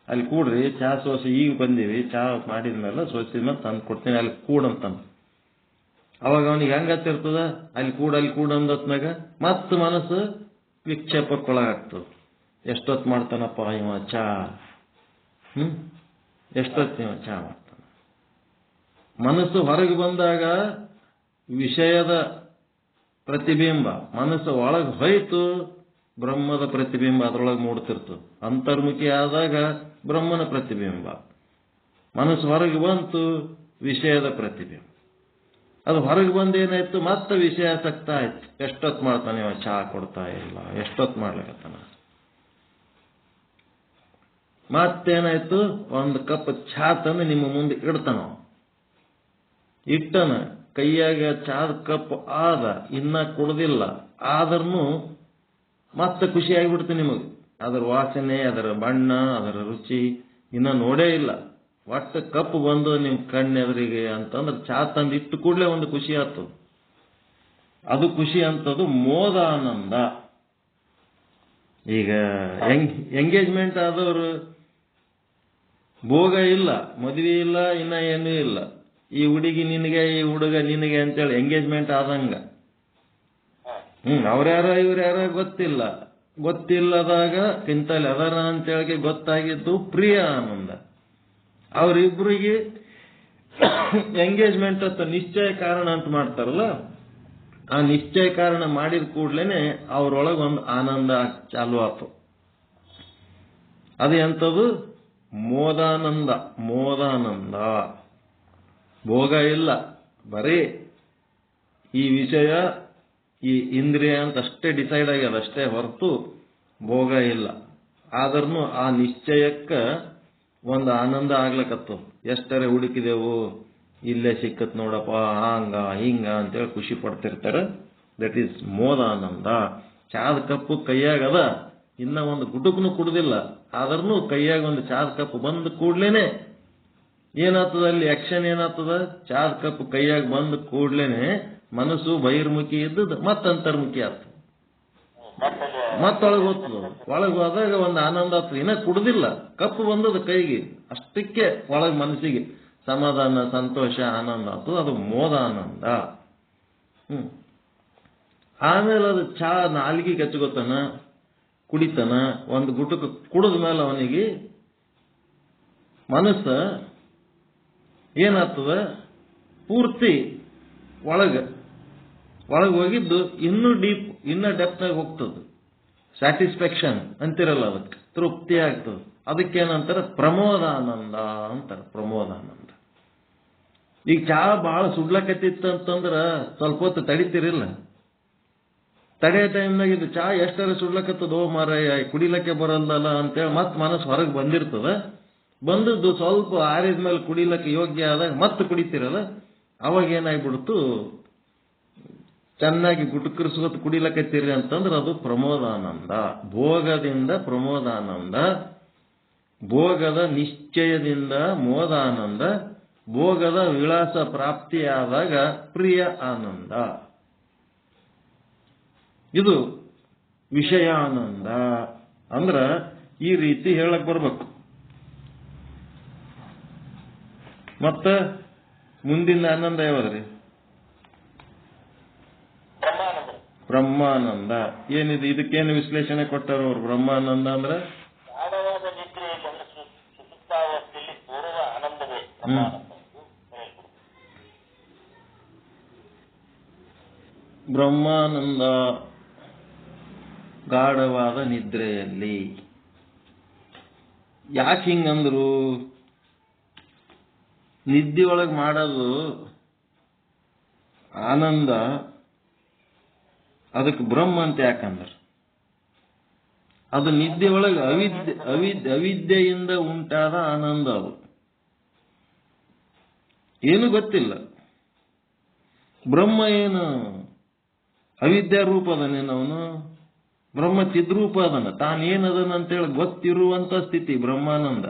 D: ಅಲ್ಲಿ ಕೂಡ್ರಿ ಚಹಾ ಸೋಸಿ, ಈಗ ಬಂದೀವಿ, ಚಹಾ ಮಾಡಿದ್ಮೇಲೆ ಸೋಸಿದ ಮೇಲೆ ತಂದು ಕೊಡ್ತೀನಿ, ಅಲ್ಲಿ ಕೂಡಂತಾನ. ಅವಾಗ ಅವನಿಗೆ ಹೆಂಗತ್ತಿರ್ತದ, ಅಲ್ಲಿ ಕೂಡ ಅಂದತ್ನಾಗ ಮತ್ತೆ ಮನಸ್ಸು ವಿಕ್ಷೇಪಕ್ಕೊಳಗಾಗ್ತದ. ಎಷ್ಟೊತ್ತು ಮಾಡ್ತಾನಪ್ಪ ಇವ ಚಹಾ, ಎಷ್ಟೊತ್ತು ಇವ ಚಹಾ ಮಾಡ್ತಾನ. ಮನಸ್ಸು ಹೊರಗೆ ಬಂದಾಗ ವಿಷಯದ ಪ್ರತಿಬಿಂಬ, ಮನಸ್ಸು ಒಳಗೆ ಹೋಯ್ತು ಬ್ರಹ್ಮದ ಪ್ರತಿಬಿಂಬ ಅದರೊಳಗೆ ಮೂಡ್ತಿರ್ತದೆ. ಅಂತರ್ಮುಖಿ ಆದಾಗ ಬ್ರಹ್ಮನ ಪ್ರತಿಬಿಂಬ, ಮನಸ್ಸು ಹೊರಗೆ ಬಂತು ವಿಷಯದ ಪ್ರತಿಬಿಂಬ. ಅದು ಹೊರಗೆ ಬಂದೇನಾಯ್ತು, ಮತ್ತೆ ವಿಷಯಾಸಕ್ತ ಆಯ್ತು. ಎಷ್ಟೊತ್ತು ಮಾಡ್ತಾನೆ ಇವ ಚಹಾ ಕೊಡ್ತಾ ಇಲ್ಲ, ಎಷ್ಟೊತ್ತು ಮಾಡ್ಲಿಕತ್ತಾನ. ಮತ್ತೇನಾಯ್ತು, ಒಂದು ಕಪ್ ಚಹಾ ತಂದು ನಿಮ್ಮ ಮುಂದೆ ಇಡ್ತಾನ. ಇಟ್ಟನ ಕೈಯಾಗ ಚಹಾದ ಕಪ್ ಆದ, ಇನ್ನ ಕುಡ್ದಿಲ್ಲ, ಆದ್ರೂ ಮತ್ತೆ ಖುಷಿ ಆಗಿಬಿಡ್ತು ನಿಮಗೆ. ಅದರ ವಾಸನೆ, ಅದರ ಬಣ್ಣ, ಅದರ ರುಚಿ ಇನ್ನ ನೋಡೇ ಇಲ್ಲ. ಒಟ್ಟು ಕಪ್ ಬಂದು ನಿಮ್ ಕಣ್ಣೆದುರಿಗೆ ಅಂತಂದ್ರೆ ಚಹಾ ತಂದು ಇಟ್ಟು ಕೂಡಲೇ ಒಂದು ಖುಷಿ ಆಗ್ತದೆ. ಅದು ಖುಷಿ ಅಂತದ್ದು ಮೋದಾನಂದ. ಈಗ ಎಂಗೇಜ್ಮೆಂಟ್ ಆದವರು ಭೋಗ ಇಲ್ಲ, ಮದುವೆ ಇಲ್ಲ, ಇನ್ನ ಏನೂ ಇಲ್ಲ, ಈ ಹುಡುಗಿ ನಿನಗೆ ಈ ಹುಡುಗ ನಿನಗೆ ಅಂತೇಳಿ ಎಂಗೇಜ್ಮೆಂಟ್ ಆದಂಗ. ಅವ್ರ್ಯಾರ ಇವ್ರ್ಯಾರ ಗೊತ್ತಿಲ್ಲದಾಗ ಕಿಂತಲ್ಲಿ ಅದರ ಅಂತೇಳಿ ಗೊತ್ತಾಗಿದ್ದು ಪ್ರಿಯ ಆನಂದ. ಅವರಿಬ್ಬರಿಗೆ ಎಂಗೇಜ್ಮೆಂಟ್ ಅಂತ ನಿಶ್ಚಯ ಕಾರಣ ಅಂತ ಮಾಡ್ತಾರಲ್ಲ, ಆ ನಿಶ್ಚಯ ಕಾರಣ ಮಾಡಿದ ಕೂಡ್ಲೇನೆ ಅವ್ರೊಳಗೊಂದು ಆನಂದ ಚಾಲು ಆತು. ಅದು ಎಂಥದ್ದು? ಮೋದಾನಂದ. ಮೋದಾನಂದ. ಭೋಗ ಇಲ್ಲ, ಬರೀ ಈ ವಿಷಯ ಈ ಇಂದ್ರಿಯ ಅಂತ ಅಷ್ಟೇ ಡಿಸೈಡ್ ಆಗ್ಯದ ಅಷ್ಟೇ ಹೊರತು ಭೋಗ ಇಲ್ಲ. ಆದ್ರೂ ಆ ನಿಶ್ಚಯಕ್ಕ ಒಂದು ಆನಂದ ಆಗ್ಲಕತ್ತು. ಎಷ್ಟರೇ ಹುಡುಕಿದೆವು, ಇಲ್ಲೇ ಸಿಕ್ಕತ್ ನೋಡಪ್ಪ, ಹಂಗ ಹಿಂಗ ಅಂತೇಳಿ ಖುಷಿ ಪಡ್ತಿರ್ತಾರೆ. That is ಮೋದಾನಂದ. ಚಾದ ಕಪ್ಪು ಕೈಯಾಗದ, ಇನ್ನ ಒಂದು ಗುಟುಕ್ನು ಕುಡ್ದಿಲ್ಲ, ಆದ್ರೂ ಕೈಯಾಗ ಒಂದು ಚಾದ ಕಪ್ಪು ಬಂದ ಕೂಡ್ಲೇನೆ ಏನಾಗ್ತದ, ಅಲ್ಲಿ ಆಕ್ಷನ್ ಏನಾಗ್ತದ? ಚಾದ ಕಪ್ಪು ಕೈಯಾಗ ಬಂದ ಕೂಡ್ಲೇನೆ ಮನಸ್ಸು ಬಹಿರ್ಮುಖಿ ಇದ್ದದ್ದು ಮತ್ತಂತರ್ಮುಖಿ ಆಗ್ತದೆ, ಮತ್ತೊಳಗೆ ಹೋಗ್ತದ. ಒಳಗೆ ಹೋದಾಗ ಒಂದು ಆನಂದ ಆಗ್ತದೆ. ಇನ್ನ ಕುಡ್ದಿಲ್ಲ, ಕಪ್ಪು ಬಂದದ ಕೈಗೆ, ಅಷ್ಟಕ್ಕೆ ಒಳಗೆ ಮನಸ್ಸಿಗೆ ಸಮಾಧಾನ, ಸಂತೋಷ, ಆನಂದ ಆಗ್ತದೆ. ಅದು ಮೋದಾನಂದ. ಆಮೇಲೆ ಅದು ಚಾ ನಾಲ್ಗಿಗೆ ಹಚ್ಕೋತಾನ, ಕುಡಿತಾನ. ಒಂದು ಗುಟುಕು ಕುಡಿದ ಮೇಲೆ ಅವನಿಗೆ ಮನಸ್ಸ ಏನಾಗ್ತದ, ಪೂರ್ತಿ ಒಳಗೆ ಹೋಗಿದ್ದು ಇನ್ನೂ ಡೀಪ್, ಇನ್ನೂ ಡೆಪ್ತ್ ಆಗಿ ಹೋಗ್ತದೆ. ಸ್ಯಾಟಿಸ್ಫ್ಯಾಕ್ಷನ್ ಅಂತಿರಲ್ಲ, ಅದಕ್ಕೆ ತೃಪ್ತಿ ಆಗ್ತದೆ. ಅದಕ್ಕೇನಂತಾರೆ? ಪ್ರಮೋದಾನಂದ ಅಂತಾರೆ. ಪ್ರಮೋದಾನಂದ. ಈಗ ಚಾ ಬಹಳ ಸುಡ್ಲಕತ್ತಿತ್ತು ಅಂತಂದ್ರ ಸ್ವಲ್ಪ ಹೊತ್ತು ತಡಿತೀರಿಲ್ಲ? ತಡೆಯ ಟೈಮ್ನಾಗ ಇದು ಚಾ ಎಷ್ಟರ ಸುಡ್ಲಕತ್ತದೋ ಮಾರಾಯ, ಕುಡಿಲಕ್ಕೆ ಬರಲ್ಲಲ್ಲ ಅಂತೇಳಿ ಮತ್ತೆ ಮನಸ್ಸು ಹೊರಗೆ ಬಂದಿರ್ತದ. ಬಂದದ್ದು ಸ್ವಲ್ಪ ಆರಿದ ಮೇಲೆ ಕುಡಿಲಕ್ಕೆ ಯೋಗ್ಯ ಆದಾಗ ಮತ್ತೆ ಕುಡಿತೀರಲ್ಲ, ಅವಾಗ ಏನಾಗ್ಬಿಡ್ತು, ಚೆನ್ನಾಗಿ ಗುಟುಕರಿಸ್ಕೊತ ಕುಡಿಲಕತ್ತೀರಿ ಅಂತಂದ್ರೆ ಅದು ಪ್ರಮೋದಾನಂದ. ಭೋಗದಿಂದ ಪ್ರಮೋದಾನಂದ, ಭೋಗದ ನಿಶ್ಚಯದಿಂದ ಮೋದಾನಂದ, ಭೋಗದ ವಿಳಾಸ ಪ್ರಾಪ್ತಿಯಾದಾಗ ಪ್ರಿಯ ಆನಂದ. ಇದು ವಿಷಯಾನಂದ. ಅಂದ್ರ ಈ ರೀತಿ ಹೇಳಕ್ ಬರ್ಬೇಕು. ಮತ್ತ ಮುಂದಿನ ಆನಂದ ಯಾವದ್ರಿ? ಬ್ರಹ್ಮಾನಂದ. ಏನಿದೆ? ಇದಕ್ಕೇನು ವಿಶ್ಲೇಷಣೆ ಕೊಟ್ಟಾರ ಅವ್ರು? ಬ್ರಹ್ಮಾನಂದ ಅಂದ್ರೆ
C: ಗಾಢವಾದ ನಿದ್ರೆಯಲ್ಲಿ ಅಂದ್ರೆ ಸುಸುಪ್ತಾವಸ್ಥೆಯಲ್ಲಿ ಪೂರ್ವ ಆನಂದವೇ
D: ಬ್ರಹ್ಮಾನಂದ. ಗಾಢವಾದ ನಿದ್ರೆಯಲ್ಲಿ. ಯಾಕೆ ಹಿಂಗಂದ್ರು? ನಿದ್ದೆ ಒಳಗೆ ಮಾಡೋದು ಆನಂದ, ಅದಕ್ಕೆ ಬ್ರಹ್ಮ ಅಂತ ಯಾಕಂದ್ರ ಅದು ನಿದ್ದೆ ಒಳಗೆ ಅವಿದ್ಯೆಯಿಂದ ಉಂಟಾದ ಆನಂದ. ಅದು ಏನು ಗೊತ್ತಿಲ್ಲ. ಬ್ರಹ್ಮ ಏನು ಅವಿದ್ಯಾ ರೂಪ ಅದನೇನವನು? ಬ್ರಹ್ಮ ಚಿದ್ರೂಪ ಅದನ್ನ, ತಾನೇನದನ ಅಂತೇಳಿ ಗೊತ್ತಿರುವಂತ ಸ್ಥಿತಿ ಬ್ರಹ್ಮಾನಂದ.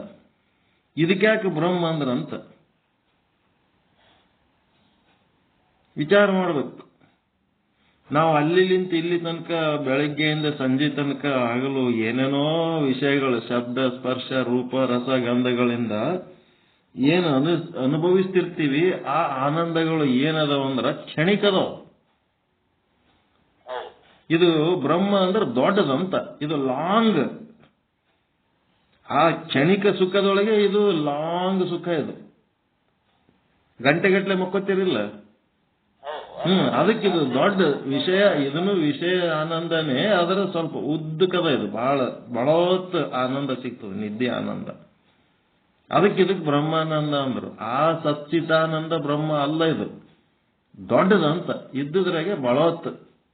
D: ಇದಕ್ಯಾಕೆ ಬ್ರಹ್ಮ ಅಂದ್ರಂತ ವಿಚಾರ ಮಾಡ್ಬೇಕು. ನಾವು ಅಲ್ಲಿಂತ ಇಲ್ಲಿ ತನಕ ಬೆಳಗ್ಗೆಯಿಂದ ಸಂಜೆ ತನಕ ಆಗಲು ಏನೇನೋ ವಿಷಯಗಳು, ಶಬ್ದ, ಸ್ಪರ್ಶ, ರೂಪ, ರಸ, ಗಂಧಗಳಿಂದ ಏನು ಅನುಭವಿಸ್ತಿರ್ತೀವಿ. ಆ ಆನಂದಗಳು ಏನದವ ಅಂದ್ರ ಕ್ಷಣಿಕದವ. ಇದು ಬ್ರಹ್ಮ ಅಂದ್ರೆ ದೊಡ್ಡದಂತ, ಇದು ಲಾಂಗ್. ಆ ಕ್ಷಣಿಕ ಸುಖದೊಳಗೆ ಇದು ಲಾಂಗ್ ಸುಖ. ಇದು ಗಂಟೆಗಟ್ಟಲೆ ಮಕ್ಕೋತಿರಿಲ್ಲ. ಅದಕ್ಕಿದು ದೊಡ್ಡ ವಿಷಯ. ಇದನ್ನು ವಿಷಯ ಆನಂದನೇ, ಅದರ ಸ್ವಲ್ಪ ಉದ್ದಕದ. ಇದು ಬಹಳ ಹೊತ್ತು ಆನಂದ ಸಿಗ್ತದೆ, ನಿದ್ದೆ ಆನಂದ. ಇದಕ್ಕೆ ಬ್ರಹ್ಮಾನಂದ ಅಂದ್ರು. ಆ ಸಚ್ಚಿದಾನಂದ ಬ್ರಹ್ಮ ಅಲ್ಲ, ಇದು ದೊಡ್ಡದಂತ. ಇದ್ದುದ್ರಾಗೆ ಬಹಳ ಹೊತ್ತು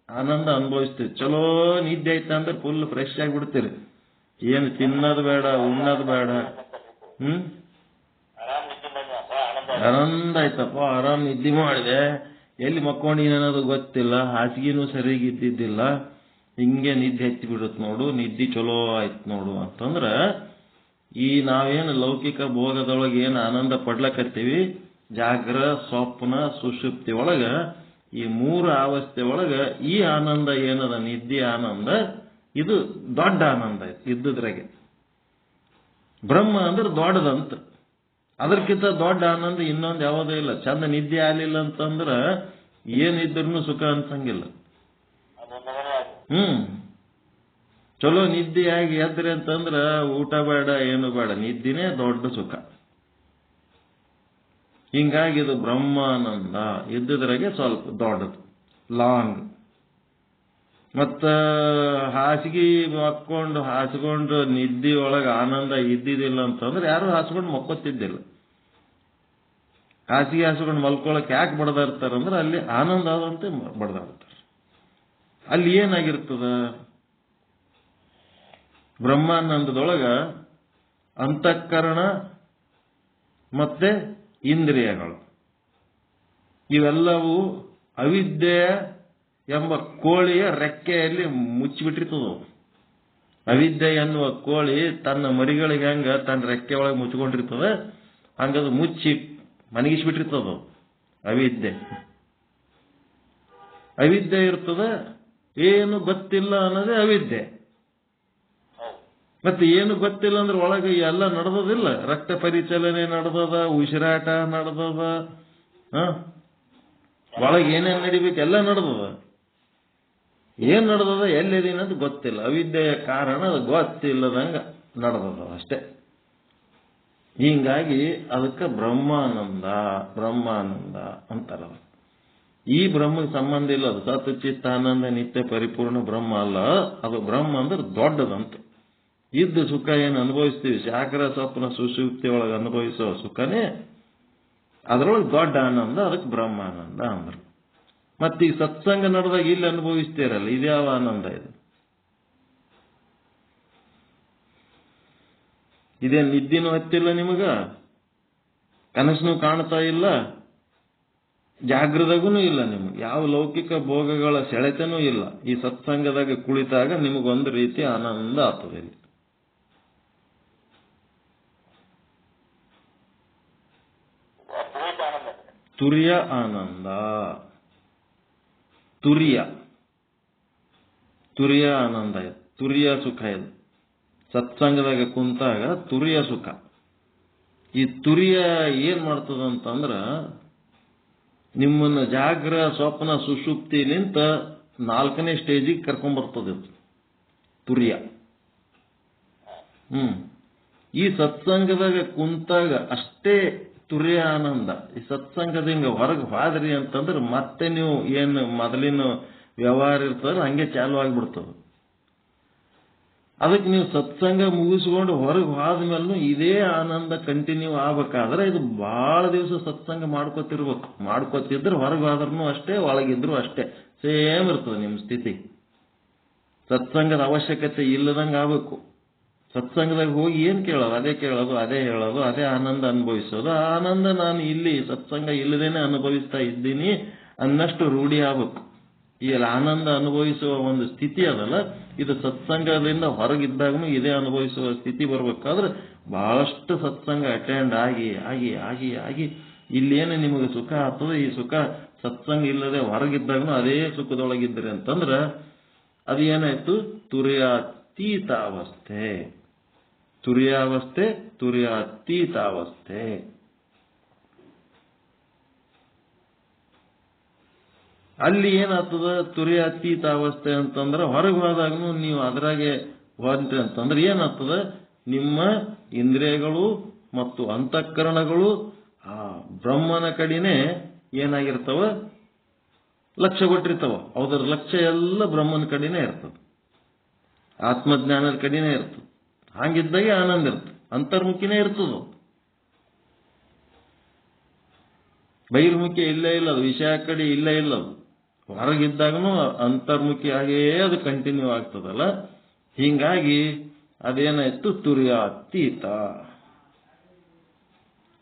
D: ಆನಂದ ಅನುಭವಿಸ್ತೀರಿ. ಚಲೋ ನಿದ್ದೆ ಆಯ್ತ ಅಂದ್ರೆ ಫುಲ್ ಫ್ರೆಶ್ ಆಗಿ ಬಿಡ್ತೀರಿ. ಏನು ತಿನ್ನೋದು ಬೇಡ, ಉಣ್ಣೋದು ಬೇಡ. ಆನಂದ ಆಯ್ತಪ್ಪ, ಆರಾಮ್ ನಿದ್ದೆ ಮಾಡಿದೆ, ಎಲ್ಲಿ ಮಕ್ಕೊಂಡಿನ ಅನ್ನೋದು ಗೊತ್ತಿಲ್ಲ, ಹಾಸಿಗೆನೂ ಸರಿಯಾಗಿ ಇದ್ದಿದ್ದಿಲ್ಲ, ಹಿಂಗೆ ನಿದ್ದೆ ಹತ್ತಿ ಬಿಡುತ್ತೆ ನೋಡು, ನಿದ್ದೆ ಚಲೋ ಆಯ್ತು ನೋಡು ಅಂತಂದ್ರ ಈ ನಾವೇನು ಲೌಕಿಕ ಭೋಗದೊಳಗೆ ಏನು ಆನಂದ ಪಡ್ಲಕತ್ತೀವಿ, ಜಾಗ್ರ ಸ್ವಪ್ನ ಸುಷುಪ್ತಿ ಒಳಗ ಈ 3 ಅವಸ್ಥೆ ಒಳಗ ಈ ಆನಂದ ಏನದ ನಿದ್ದೆ ಆನಂದ ಇದು ದೊಡ್ಡ ಆನಂದ ಇದ್ದುದ್ರಾಗೆ. ಬ್ರಹ್ಮ ಅಂದ್ರೆ ದೊಡ್ಡದಂತ, ಅದಕ್ಕಿಂತ ದೊಡ್ಡ ಆನಂದ ಇನ್ನೊಂದು ಯಾವುದೂ ಇಲ್ಲ. ಚಂದ ನಿದ್ದೆ ಆಗಲಿಲ್ಲ ಅಂತಂದ್ರ ಏನಿದ್ರು ಸುಖ ಅನ್ಸಂಗಿಲ್ಲ. ಚಲೋ ನಿದ್ದೆಯಾಗಿ ಎದ್ರಿ ಅಂತಂದ್ರ ಊಟ ಬೇಡ ಏನು ಬೇಡ, ನಿದ್ದಿನೇ ದೊಡ್ಡ ಸುಖ. ಹಿಂಗಾಗಿ ಇದು ಬ್ರಹ್ಮಾನಂದ ಇದ್ದುದ್ರಾಗೆ ಸ್ವಲ್ಪ ದೊಡ್ಡದು, ಲಾಂಗ್. ಮತ್ತ ಹಾಸಿಗೆ ಹಾಸ್ಕೊಂಡು ನಿದ್ದೆ ಒಳಗೆ ಆನಂದ ಇದ್ದಿದ್ದಿಲ್ಲ ಅಂತಂದ್ರೆ ಯಾರು ಹಾಸ್ಕೊಂಡು ಮಕ್ಕೋತಿದ್ದಿಲ್ಲ. ಹಾಸಿಗೆ ಹಾಸ್ಕೊಂಡು ಮಲ್ಕೊಳಕ್ ಯಾಕೆ ಬಡದಾಡ್ತಾರಂದ್ರೆ ಅಲ್ಲಿ ಆನಂದ ಆದಂತೆ ಬಡದಾಡ್ತಾರೆ. ಅಲ್ಲಿ ಏನಾಗಿರ್ತದ, ಬ್ರಹ್ಮಾನಂದದೊಳಗ ಅಂತಃಕರಣ ಮತ್ತೆ ಇಂದ್ರಿಯಗಳು ಇವೆಲ್ಲವೂ ಅವಿದ್ಯೆಯ ಎಂಬ ಕೋಳಿಯ ರೆಕ್ಕೆಯಲ್ಲಿ ಮುಚ್ಚಿಬಿಟ್ಟಿರ್ತದವು. ಅವಿದ್ಯೆ ಎನ್ನುವ ಕೋಳಿ ತನ್ನ ಮರಿಗಳಿಗೆ ಹೆಂಗ ತನ್ನ ರೆಕ್ಕೆ ಒಳಗೆ ಮುಚ್ಕೊಂಡಿರ್ತದ, ಹಂಗದು ಮುಚ್ಚಿ ಮನಗಿಸ್ಬಿಟ್ಟಿರ್ತದ. ಅವಿದ್ಯೆ ಇರ್ತದ, ಏನು ಗೊತ್ತಿಲ್ಲ ಅನ್ನೋದೇ ಅವಿದ್ಯೆ. ಮತ್ತೆ ಏನು ಗೊತ್ತಿಲ್ಲ ಅಂದ್ರೆ ಒಳಗೆ ಎಲ್ಲ ನಡೆದದಿಲ್ಲ, ರಕ್ತ ಪರಿಚಲನೆ ನಡೆದದ, ಉಸಿರಾಟ ನಡೆದದ, ಒಳಗೆ ಏನೇನು ನಡಿಬೇಕು ಎಲ್ಲ ನಡೆದದ. ಏನ್ ನಡೆದದ ಎಲ್ಲಿದೀನಂತ ಗೊತ್ತಿಲ್ಲ, ಅವಿದ್ಯೆಯ ಕಾರಣ ಅದು ಗೊತ್ತಿಲ್ಲದಂಗ ನಡೆದದ ಅಷ್ಟೇ. ಹೀಗಾಗಿ ಅದಕ್ಕೆ ಬ್ರಹ್ಮಾನಂದ ಅಂತಾರ. ಈ ಬ್ರಹ್ಮಕ್ಕೆ ಸಂಬಂಧ ಇಲ್ಲ, ಅದು ಸತ್ ಚಿತ್ತ ಆನಂದ ನಿತ್ಯ ಪರಿಪೂರ್ಣ ಬ್ರಹ್ಮ ಅಲ್ಲ. ಅದು ಬ್ರಹ್ಮ ಅಂದ್ರೆ ದೊಡ್ಡದಂತ. ಇದ್ದು ಸುಖ ಏನು ಅನುಭವಿಸ್ತೀವಿ, ಶಾಖರ ಸ್ವಪ್ನ ಸುಷುಪ್ತಿ ಒಳಗೆ ಅನುಭವಿಸೋ ಸುಖನೇ ಅದರೊಳಗೆ ದೊಡ್ಡ ಆನಂದ, ಅದಕ್ಕೆ ಬ್ರಹ್ಮಾನಂದ ಅಂದ್ರು. ಮತ್ತೆ ಈ ಸತ್ಸಂಗ ನಡೆದಾಗ ಇಲ್ಲಿ ಅನುಭವಿಸ್ತೀರಲ್ಲ, ಇದ್ಯಾವ ಆನಂದ ಇದು? ಇದೇನು ನಿದ್ದಿನೂ ಹತ್ತಿಲ್ಲ ನಿಮಗ, ಕನಸನು ಕಾಣ್ತಾ ಇಲ್ಲ, ಜಾಗೃತಗೂ ಇಲ್ಲ, ನಿಮ್ಗೆ ಯಾವ ಲೌಕಿಕ ಭೋಗಗಳ ಸೆಳೆತನೂ ಇಲ್ಲ. ಈ ಸತ್ಸಂಗದಾಗ ಕುಳಿತಾಗ ನಿಮಗೊಂದು ರೀತಿ ಆನಂದ ಆಗ್ತದೆ. ಇಲ್ಲಿ ತುರ್ಯ ಆನಂದ, ತುರ್ಯ ಆನಂದ ಇದು, ತುರ್ಯ ಸುಖ ಇದು. ಸತ್ಸಂಗದಾಗ ಕುಂತಾಗ ತುರ್ಯ ಸುಖ. ಈ ತುರ್ಯ ಏನ್ ಮಾಡ್ತದಂತಂದ್ರ ನಿಮ್ಮನ್ನ ಜಾಗ್ರ ಸ್ವಪ್ನ ಸುಷುಪ್ತಿಲಿಂತ 4ನೇ ಸ್ಟೇಜಿಗೆ ಕರ್ಕೊಂಡ್ಬರ್ತದೆ ತುರ್ಯ. ಈ ಸತ್ಸಂಗದಾಗ ಕುಂತಾಗ ಅಷ್ಟೇ ತುರ್ಯ ಆನಂದ. ಈ ಸತ್ಸಂಗದಿಂದ ಹೊರಗೆ ಹೋದ್ರಿ ಅಂತಂದ್ರೆ ಮತ್ತೆ ನೀವು ಏನು ಮೊದಲಿನ ವ್ಯವಹಾರ ಇರ್ತದ ಹಂಗೆ ಚಾಲು ಆಗ್ಬಿಡ್ತದೆ. ಅದಕ್ಕೆ ನೀವು ಸತ್ಸಂಗ ಮುಗಿಸ್ಕೊಂಡು ಹೊರಗೆ ಹೋದ್ಮೇಲೆ ಇದೇ ಆನಂದ ಕಂಟಿನ್ಯೂ ಆಗ್ಬೇಕಾದ್ರೆ ಇದು ಬಹಳ ದಿವಸ ಸತ್ಸಂಗ ಮಾಡ್ಕೋತಿದ್ರೆ ಹೊರಗೆ ಹೋದ್ರೂ ಅಷ್ಟೇ, ಒಳಗಿದ್ರು ಅಷ್ಟೇ ಸೇಮ್ ಇರ್ತದೆ ನಿಮ್ಮ ಸ್ಥಿತಿ. ಸತ್ಸಂಗದ ಅವಶ್ಯಕತೆ ಇಲ್ಲದಂಗೆ ಆಗ್ಬೇಕು. ಸತ್ಸಂಗದಾಗ ಹೋಗಿ ಏನ್ ಕೇಳೋದು, ಅದೇ ಕೇಳೋದು, ಅದೇ ಹೇಳೋದು, ಅದೇ ಆನಂದ ಅನುಭವಿಸೋದು. ಆ ಆನಂದ ನಾನು ಇಲ್ಲಿ ಸತ್ಸಂಗ ಇಲ್ಲದೇನೆ ಅನುಭವಿಸ್ತಾ ಇದ್ದೀನಿ ಅನ್ನಷ್ಟು ರೂಢಿ ಆಗ್ಬೇಕು. ಈ ಆನಂದ ಅನುಭವಿಸುವ ಒಂದು ಸ್ಥಿತಿ ಅದಲ್ಲ, ಇದು ಸತ್ಸಂಗದಿಂದ ಹೊರಗಿದ್ದಾಗೂ ಇದೇ ಅನುಭವಿಸುವ ಸ್ಥಿತಿ ಬರ್ಬೇಕಾದ್ರೆ ಬಹಳಷ್ಟು ಸತ್ಸಂಗ ಅಟೆಂಡ್ ಆಗಿ ಆಗಿ ಆಗಿ ಆಗಿ ಇಲ್ಲೇನು ನಿಮಗೆ ಸುಖ ಆಗ್ತದೆ, ಈ ಸುಖ ಸತ್ಸಂಗ ಇಲ್ಲದೆ ಹೊರಗಿದ್ದಾಗೂ ಅದೇ ಸುಖದೊಳಗಿದ್ರಿ ಅಂತಂದ್ರ ಅದು ಏನಾಯ್ತು? ತುರ್ಯಾತೀತಾವಸ್ಥೆ. ತುರ್ಯಾವಸ್ಥೆ, ತುರ್ಯಾತೀತಾವಸ್ಥೆ. ಅಲ್ಲಿ ಏನಾಗ್ತದ? ತುರ್ಯಾತೀತಾವಸ್ಥೆ ಅಂತಂದ್ರೆ ಹೊರಗೆ ಹೋದಾಗೂ ನೀವು ಅದ್ರಾಗೆ ಹೊಂಟ್ರಿ ಅಂತಂದ್ರೆ ಏನಾಗ್ತದ? ನಿಮ್ಮ ಇಂದ್ರಿಯಗಳು ಮತ್ತು ಅಂತಃಕರಣಗಳು ಆ ಬ್ರಹ್ಮನ ಕಡೆನೆ ಏನಾಗಿರ್ತಾವ? ಲಕ್ಷ್ಯ ಕೊಟ್ಟಿರ್ತಾವ. ಅದರ ಲಕ್ಷ್ಯ ಎಲ್ಲ ಬ್ರಹ್ಮನ ಕಡೆನೇ ಇರ್ತದೆ, ಆತ್ಮಜ್ಞಾನದ ಕಡೆನೇ ಇರ್ತದೆ. ಹಾಗಿದ್ದಾಗೆ ಆನಂದ ಇರ್ತದೆ, ಅಂತರ್ಮುಖಿನೇ ಇರ್ತದ. ಬಹಿರ್ಮುಖಿ ಇಲ್ಲೇ ಇಲ್ಲ, ಅದು ವಿಷಯ ಕಡೆ ಇಲ್ಲೇ ಇಲ್ಲ. ಅದು ಹೊರಗಿದ್ದಾಗೂ ಅಂತರ್ಮುಖಿ ಹಾಗೆಯೇ ಅದು ಕಂಟಿನ್ಯೂ ಆಗ್ತದಲ್ಲ. ಹೀಗಾಗಿ ಅದೇನಾಯ್ತು? ತುರ್ಯಾತೀತ.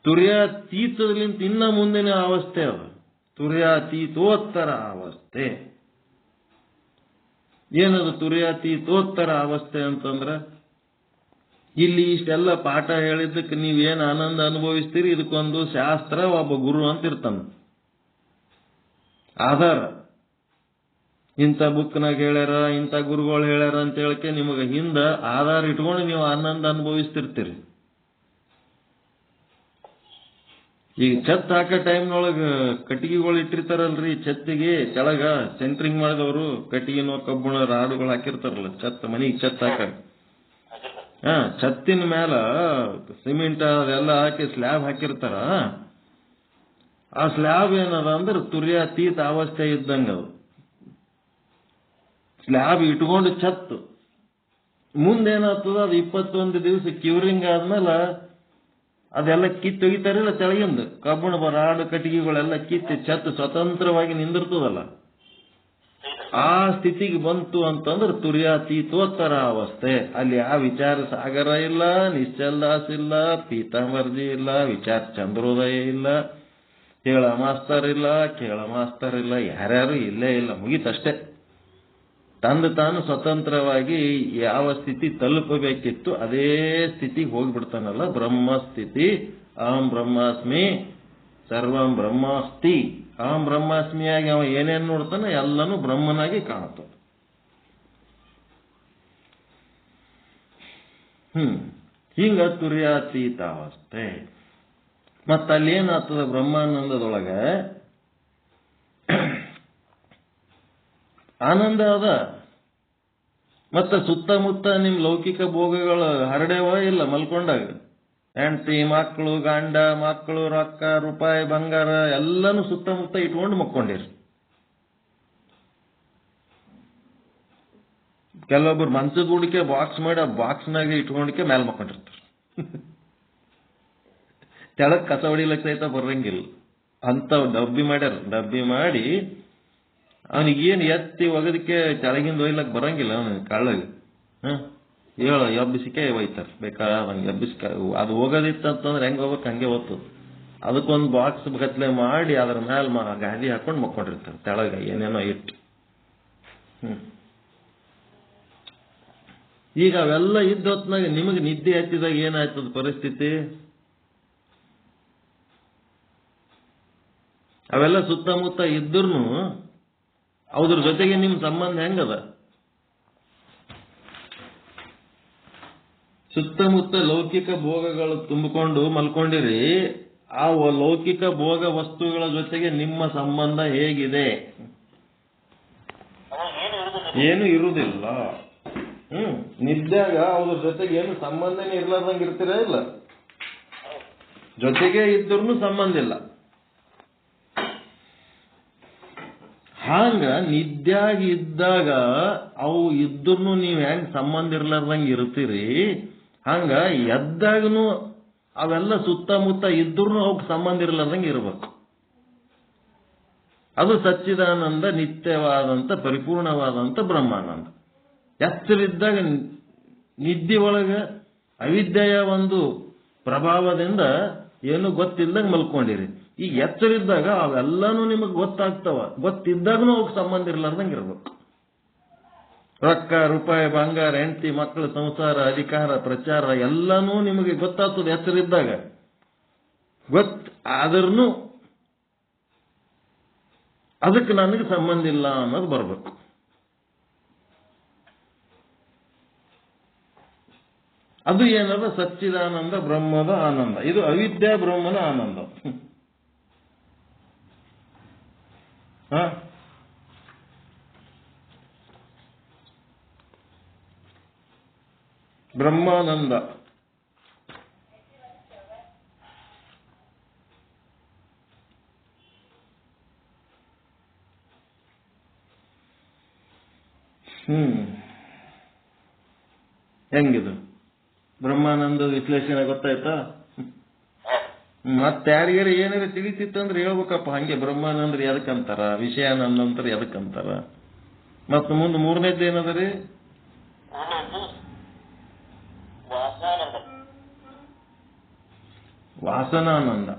D: ತುರ್ಯಾತೀತದಲ್ಲಿಂತ ಇನ್ನ ಮುಂದಿನ ಅವಸ್ಥೆ ಅದು ತುರ್ಯಾತೀತೋತ್ತರ ಅವಸ್ಥೆ. ಏನದು ತುರ್ಯಾತೀತೋತ್ತರ ಅವಸ್ಥೆ ಅಂತಂದ್ರ ಇಲ್ಲಿ ಇಷ್ಟೆಲ್ಲ ಪಾಠ ಹೇಳಿದ್ದಕ್ಕೆ ನೀವೇನು ಆನಂದ ಅನುಭವಿಸ್ತೀರಿ ಇದಕ್ಕೊಂದು ಶಾಸ್ತ್ರ, ಒಬ್ಬ ಗುರು ಅಂತ ಇರ್ತಾನೆ. ಆಧಾರ. ಇಂಥ ಬುಕ್ನಾಗ ಹೇಳ್ಯಾರ, ಇಂಥ ಗುರುಗಳು ಹೇಳ್ಯಾರ ಅಂತ ಹೇಳಕ್ಕೆ ನಿಮಗೆ ಹಿಂದ ಆಧಾರ ಇಟ್ಕೊಂಡು ನೀವು ಆನಂದ ಅನುಭವಿಸ್ತಿರ್ತೀರಿ. ಈಗ ಛತ್ ಹಾಕೋ ಟೈಮ್ನೊಳಗ ಕಟ್ಟಿಗೆಗಳು ಇಟ್ಟಿರ್ತಾರಲ್ರಿ, ಛತ್ತಿಗೆ ಕೆಳಗ ಸೆಂಟ್ರಿಂಗ್ ಮಾಡಿದವರು ಕಟ್ಟಿಗೆನೋ ಕಬ್ಬಣ ರಾಡುಗಳು ಹಾಕಿರ್ತಾರಲ್ಲ ಮನಿಗೆ ಛತ್ ಹಾಕ. ಛತ್ತಿನ ಮ್ಯಾಲ ಸಿಮೆಂಟ್ ಅದೆಲ್ಲ ಹಾಕಿ ಸ್ಲ್ಯಾಬ್ ಹಾಕಿರ್ತಾರ. ಆ ಸ್ಲ್ಯಾಬ್ ಏನದ ಅಂದ್ರೆ ತುರ್ಯಾತೀತ ಅವಸ್ಥೆ ಇದ್ದಂಗ ಅದು. ಸ್ಲ್ಯಾಬ್ ಇಟ್ಕೊಂಡು ಛತ್ತು ಮುಂದೇನಾಗ್ತದ, ಅದು 21 ದಿವಸ ಕ್ಯೂರಿಂಗ್ ಆದ್ಮೇಲೆ ಅದೆಲ್ಲ ಕಿತ್ತೊಗಿತಾರಿಲ್ಲ ತೆಳಗಿಂದ ಕಬ್ಬಣ ರಾಡು ಕಟ್ಟಿಗೆಗಳೆಲ್ಲ ಕಿತ್ತಿ ಛತ್ತು ಸ್ವತಂತ್ರವಾಗಿ ನಿಂದಿರ್ತದಲ್ಲ. ಆ ಸ್ಥಿತಿಗೆ ಬಂತು ಅಂತಂದ್ರೆ ತುರ್ಯಾತೀತೋತ್ತರ ಅವಸ್ಥೆ. ಅಲ್ಲಿ ಆ ವಿಚಾರ ಸಾಗರ ಇಲ್ಲ, ನಿಶ್ಚಲ್ದಾಸ್ ಇಲ್ಲ, ಪೀತಾಂಬರ್ಜಿ ಇಲ್ಲ, ವಿಚಾರ ಚಂದ್ರೋದಯ ಇಲ್ಲ, ಕೇಳ ಮಾಸ್ತರ್ ಇಲ್ಲ, ಕೇಳ ಮಾಸ್ತರ್ ಇಲ್ಲ, ಯಾರ್ಯಾರು ಇಲ್ಲೇ ಇಲ್ಲ, ಮುಗೀತಷ್ಟೇ. ತಂದು ತಾನು ಸ್ವತಂತ್ರವಾಗಿ ಯಾವ ಸ್ಥಿತಿ ತಲುಪಬೇಕಿತ್ತು ಅದೇ ಸ್ಥಿತಿಗೆ ಹೋಗ್ಬಿಡ್ತಾನಲ್ಲ, ಬ್ರಹ್ಮ ಸ್ಥಿತಿ. ಅಹಂ ಬ್ರಹ್ಮಾಸ್ಮಿ ಸರ್ವಂ ಬ್ರಹ್ಮಾಸ್ತಿ. ಅಹಂ ಬ್ರಹ್ಮಾಸ್ಮಿಯಾಗಿ ಅವ ಏನೇನು ನೋಡ್ತಾನೆ ಎಲ್ಲನೂ ಬ್ರಹ್ಮನಾಗಿ ಕಾಣುತ್ತದೆ. ಹಿಂಗ ತುರ್ಯಾತೀತ ಅವಸ್ಥೆ. ಮತ್ತಲ್ಲಿ ಏನಾಗ್ತದ ಬ್ರಹ್ಮಾನಂದದೊಳಗೆ ಆನಂದ ಅದ. ಮತ್ತ ಸುತ್ತಮುತ್ತ ನಿಮ್ ಲೌಕಿಕ ಭೋಗಗಳು ಹರಡ್ಯಾವ ಇಲ್ಲ ಮಲ್ಕೊಂಡಾಗ. ಹೆಂಡತಿ ಮಕ್ಕಳು ಗಂಡ ಮಕ್ಕಳು ರೊಕ್ಕ ರೂಪಾಯಿ ಬಂಗಾರ ಎಲ್ಲಾನು ಸುತ್ತಮುತ್ತ ಇಟ್ಕೊಂಡು ಮಕ್ಕೊಂಡಿರಿ. ಕೆಲವೊಬ್ರು ಮಂಚದ ಹೂಡಿಕೆ ಬಾಕ್ಸ್ ಮಾಡಿ ಆ ಬಾಕ್ಸ್ನಾಗ ಇಟ್ಕೊಂಡಕ್ಕೆ ಮೇಲೆ ಮಕ್ಕೊಂಡಿರ್ತಾರೆ. ತೆಳಗ್ ಕಸ ಹೊಡಿಲಕ್ ಸಹಿತ ಬರಂಗಿಲ್ಲ ಅಂತ ಡಬ್ಬಿ ಮಾಡ್ಯಾರ. ಡಬ್ಬಿ ಮಾಡಿ ಅವನಿಗೇನು ಎತ್ತಿ ಒಗದಕ್ಕೆ ಕೆಳಗಿಂದ ಒಯ್ಲಕ್ ಬರಂಗಿಲ್ಲ. ಅವನಿಗೆ ಕಳ್ಳಗೆ ಹೇಳ ಎಬ್ಬಿಸಿಕೆ ಒಯ್ತಾರೆ. ಬೇಕಾದಂಗೆ ಎಬ್ಬಿಸ್ಕ. ಅದು ಹೋಗೋದಿತ್ತಂತಂದ್ರೆ ಹೆಂಗೆ ಹೋಗ್ಬೇಕು ಹಂಗೆ ಓದ್ತದ. ಅದಕ್ಕೊಂದು ಬಾಕ್ಸ್ ಗತ್ಲೆ ಮಾಡಿ ಅದ್ರ ಮೇಲೆ ಗಾದಿ ಹಾಕೊಂಡು ಮಕ್ಕೊಂಡಿರ್ತಾರೆ ತೆಳಗ ಏನೇನೋ ಇಟ್ಟು. ಈಗ ಅವೆಲ್ಲ ಇದ್ದ ಹೊತ್ನಾಗ ನಿಮಗೆ ನಿದ್ದೆ ಹತ್ತಿದಾಗ ಏನಾಯ್ತದ ಪರಿಸ್ಥಿತಿ? ಅವೆಲ್ಲ ಸುತ್ತಮುತ್ತ ಇದ್ರೂ ಅದ್ರ ಜೊತೆಗೆ ನಿಮ್ ಸಂಬಂಧ ಹೆಂಗದ? ಸುತ್ತಮುತ್ತ ಲೌಕಿಕ ಭೋಗಗಳು ತುಂಬಿಕೊಂಡು ಮಲ್ಕೊಂಡಿರಿ. ಆ ಲೌಕಿಕ ಭೋಗ ವಸ್ತುಗಳ ಜೊತೆಗೆ ನಿಮ್ಮ ಸಂಬಂಧ ಹೇಗಿದೆ? ಏನು ಇರುವುದಿಲ್ಲ. ನಿದ್ದಾಗ ಅದ್ರ ಜೊತೆಗೆ ಏನು ಸಂಬಂಧನೇ ಇರ್ಲಾರ್ದಂಗೆ ಇರ್ತೀರ ಇಲ್ಲ. ಜೊತೆಗೆ ಇದ್ರೂ ಸಂಬಂಧ ಇಲ್ಲ. ಹಾಂಗ ನಿದ್ಯಾಗಿ ಇದ್ದಾಗ ಅವು ಇದ್ರೂ ನೀವ್ ಹೆಂಗ್ ಸಂಬಂಧ ಇರ್ಲಾರ್ದಂಗೆ ಇರ್ತೀರಿ, ಹಂಗ ಎದ್ದಾಗನು ಅವೆಲ್ಲ ಸುತ್ತಮುತ್ತ ಇದ್ರೂ ಅವಕ್ಕೆ ಸಂಬಂಧ ಇರ್ಲಾರ್ದಂಗೆ ಇರ್ಬೇಕು. ಅದು ಸಚ್ಚಿದಾನಂದ, ನಿತ್ಯವಾದಂತ ಪರಿಪೂರ್ಣವಾದಂತ ಬ್ರಹ್ಮಾನಂದ. ಎಚ್ಚರಿದ್ದಾಗ ನಿದ್ದೆ ಒಳಗ ಅವಿದ್ಯೆಯ ಒಂದು ಪ್ರಭಾವದಿಂದ ಏನು ಗೊತ್ತಿಲ್ದಂಗೆ ಮಲ್ಕೊಂಡಿರಿ. ಈಗ ಎಚ್ಚರಿದ್ದಾಗ ಅವೆಲ್ಲಾನು ನಿಮಗೆ ಗೊತ್ತಾಗ್ತಾವ. ಗೊತ್ತಿದ್ದಾಗನು ಅವಕ್ಕೆ ಸಂಬಂಧ ಇರ್ಲಾರ್ದಂಗೆ ಇರ್ಬೇಕು. ರೊಕ್ಕ ರೂಪಾಯಿ ಬಂಗಾರ ಹೆಂಡತಿ ಮಕ್ಕಳ ಸಂಸಾರ ಅಧಿಕಾರ ಪ್ರಚಾರ ಎಲ್ಲಾನು ನಿಮಗೆ ಗೊತ್ತಾಗ್ತದೆ ಎಚ್ಚರಿದ್ದಾಗ. ಆದ್ರೂ ಅದಕ್ಕೆ ನನಗೆ ಸಂಬಂಧ ಇಲ್ಲ ಅನ್ನೋದು ಬರ್ಬೇಕು. ಅದು ಏನದ ಸಚ್ಚಿದಾನಂದ ಬ್ರಹ್ಮದ ಆನಂದ. ಇದು ಅವಿದ್ಯಾ ಬ್ರಹ್ಮನ ಆನಂದ. ಬ್ರಹ್ಮಾನಂದ ಹೆಂಗಿದು ಬ್ರಹ್ಮಾನಂದ ವಿಶ್ಲೇಷಣೆ ಗೊತ್ತಾಯ್ತಾ? ಮತ್ತೆ ಯಾರಿಗಾರ ಏನಾರ ತಿಳಿತಿತ್ತಂದ್ರೆ ಹೇಳ್ಬೇಕಪ್ಪ. ಹಂಗೆ ಬ್ರಹ್ಮಾನಂದ್ರ ಎದಕ್ಕಂತಾರ, ವಿಷಯಾನಂದ ಅಂತಾರ ಎದಕ್ಕಂತಾರ. ಮತ್ತ ಮುಂದೆ ಮೂರನೇದ್ದು ಏನದ ರೀ? ವಾಸನಾನಂದ.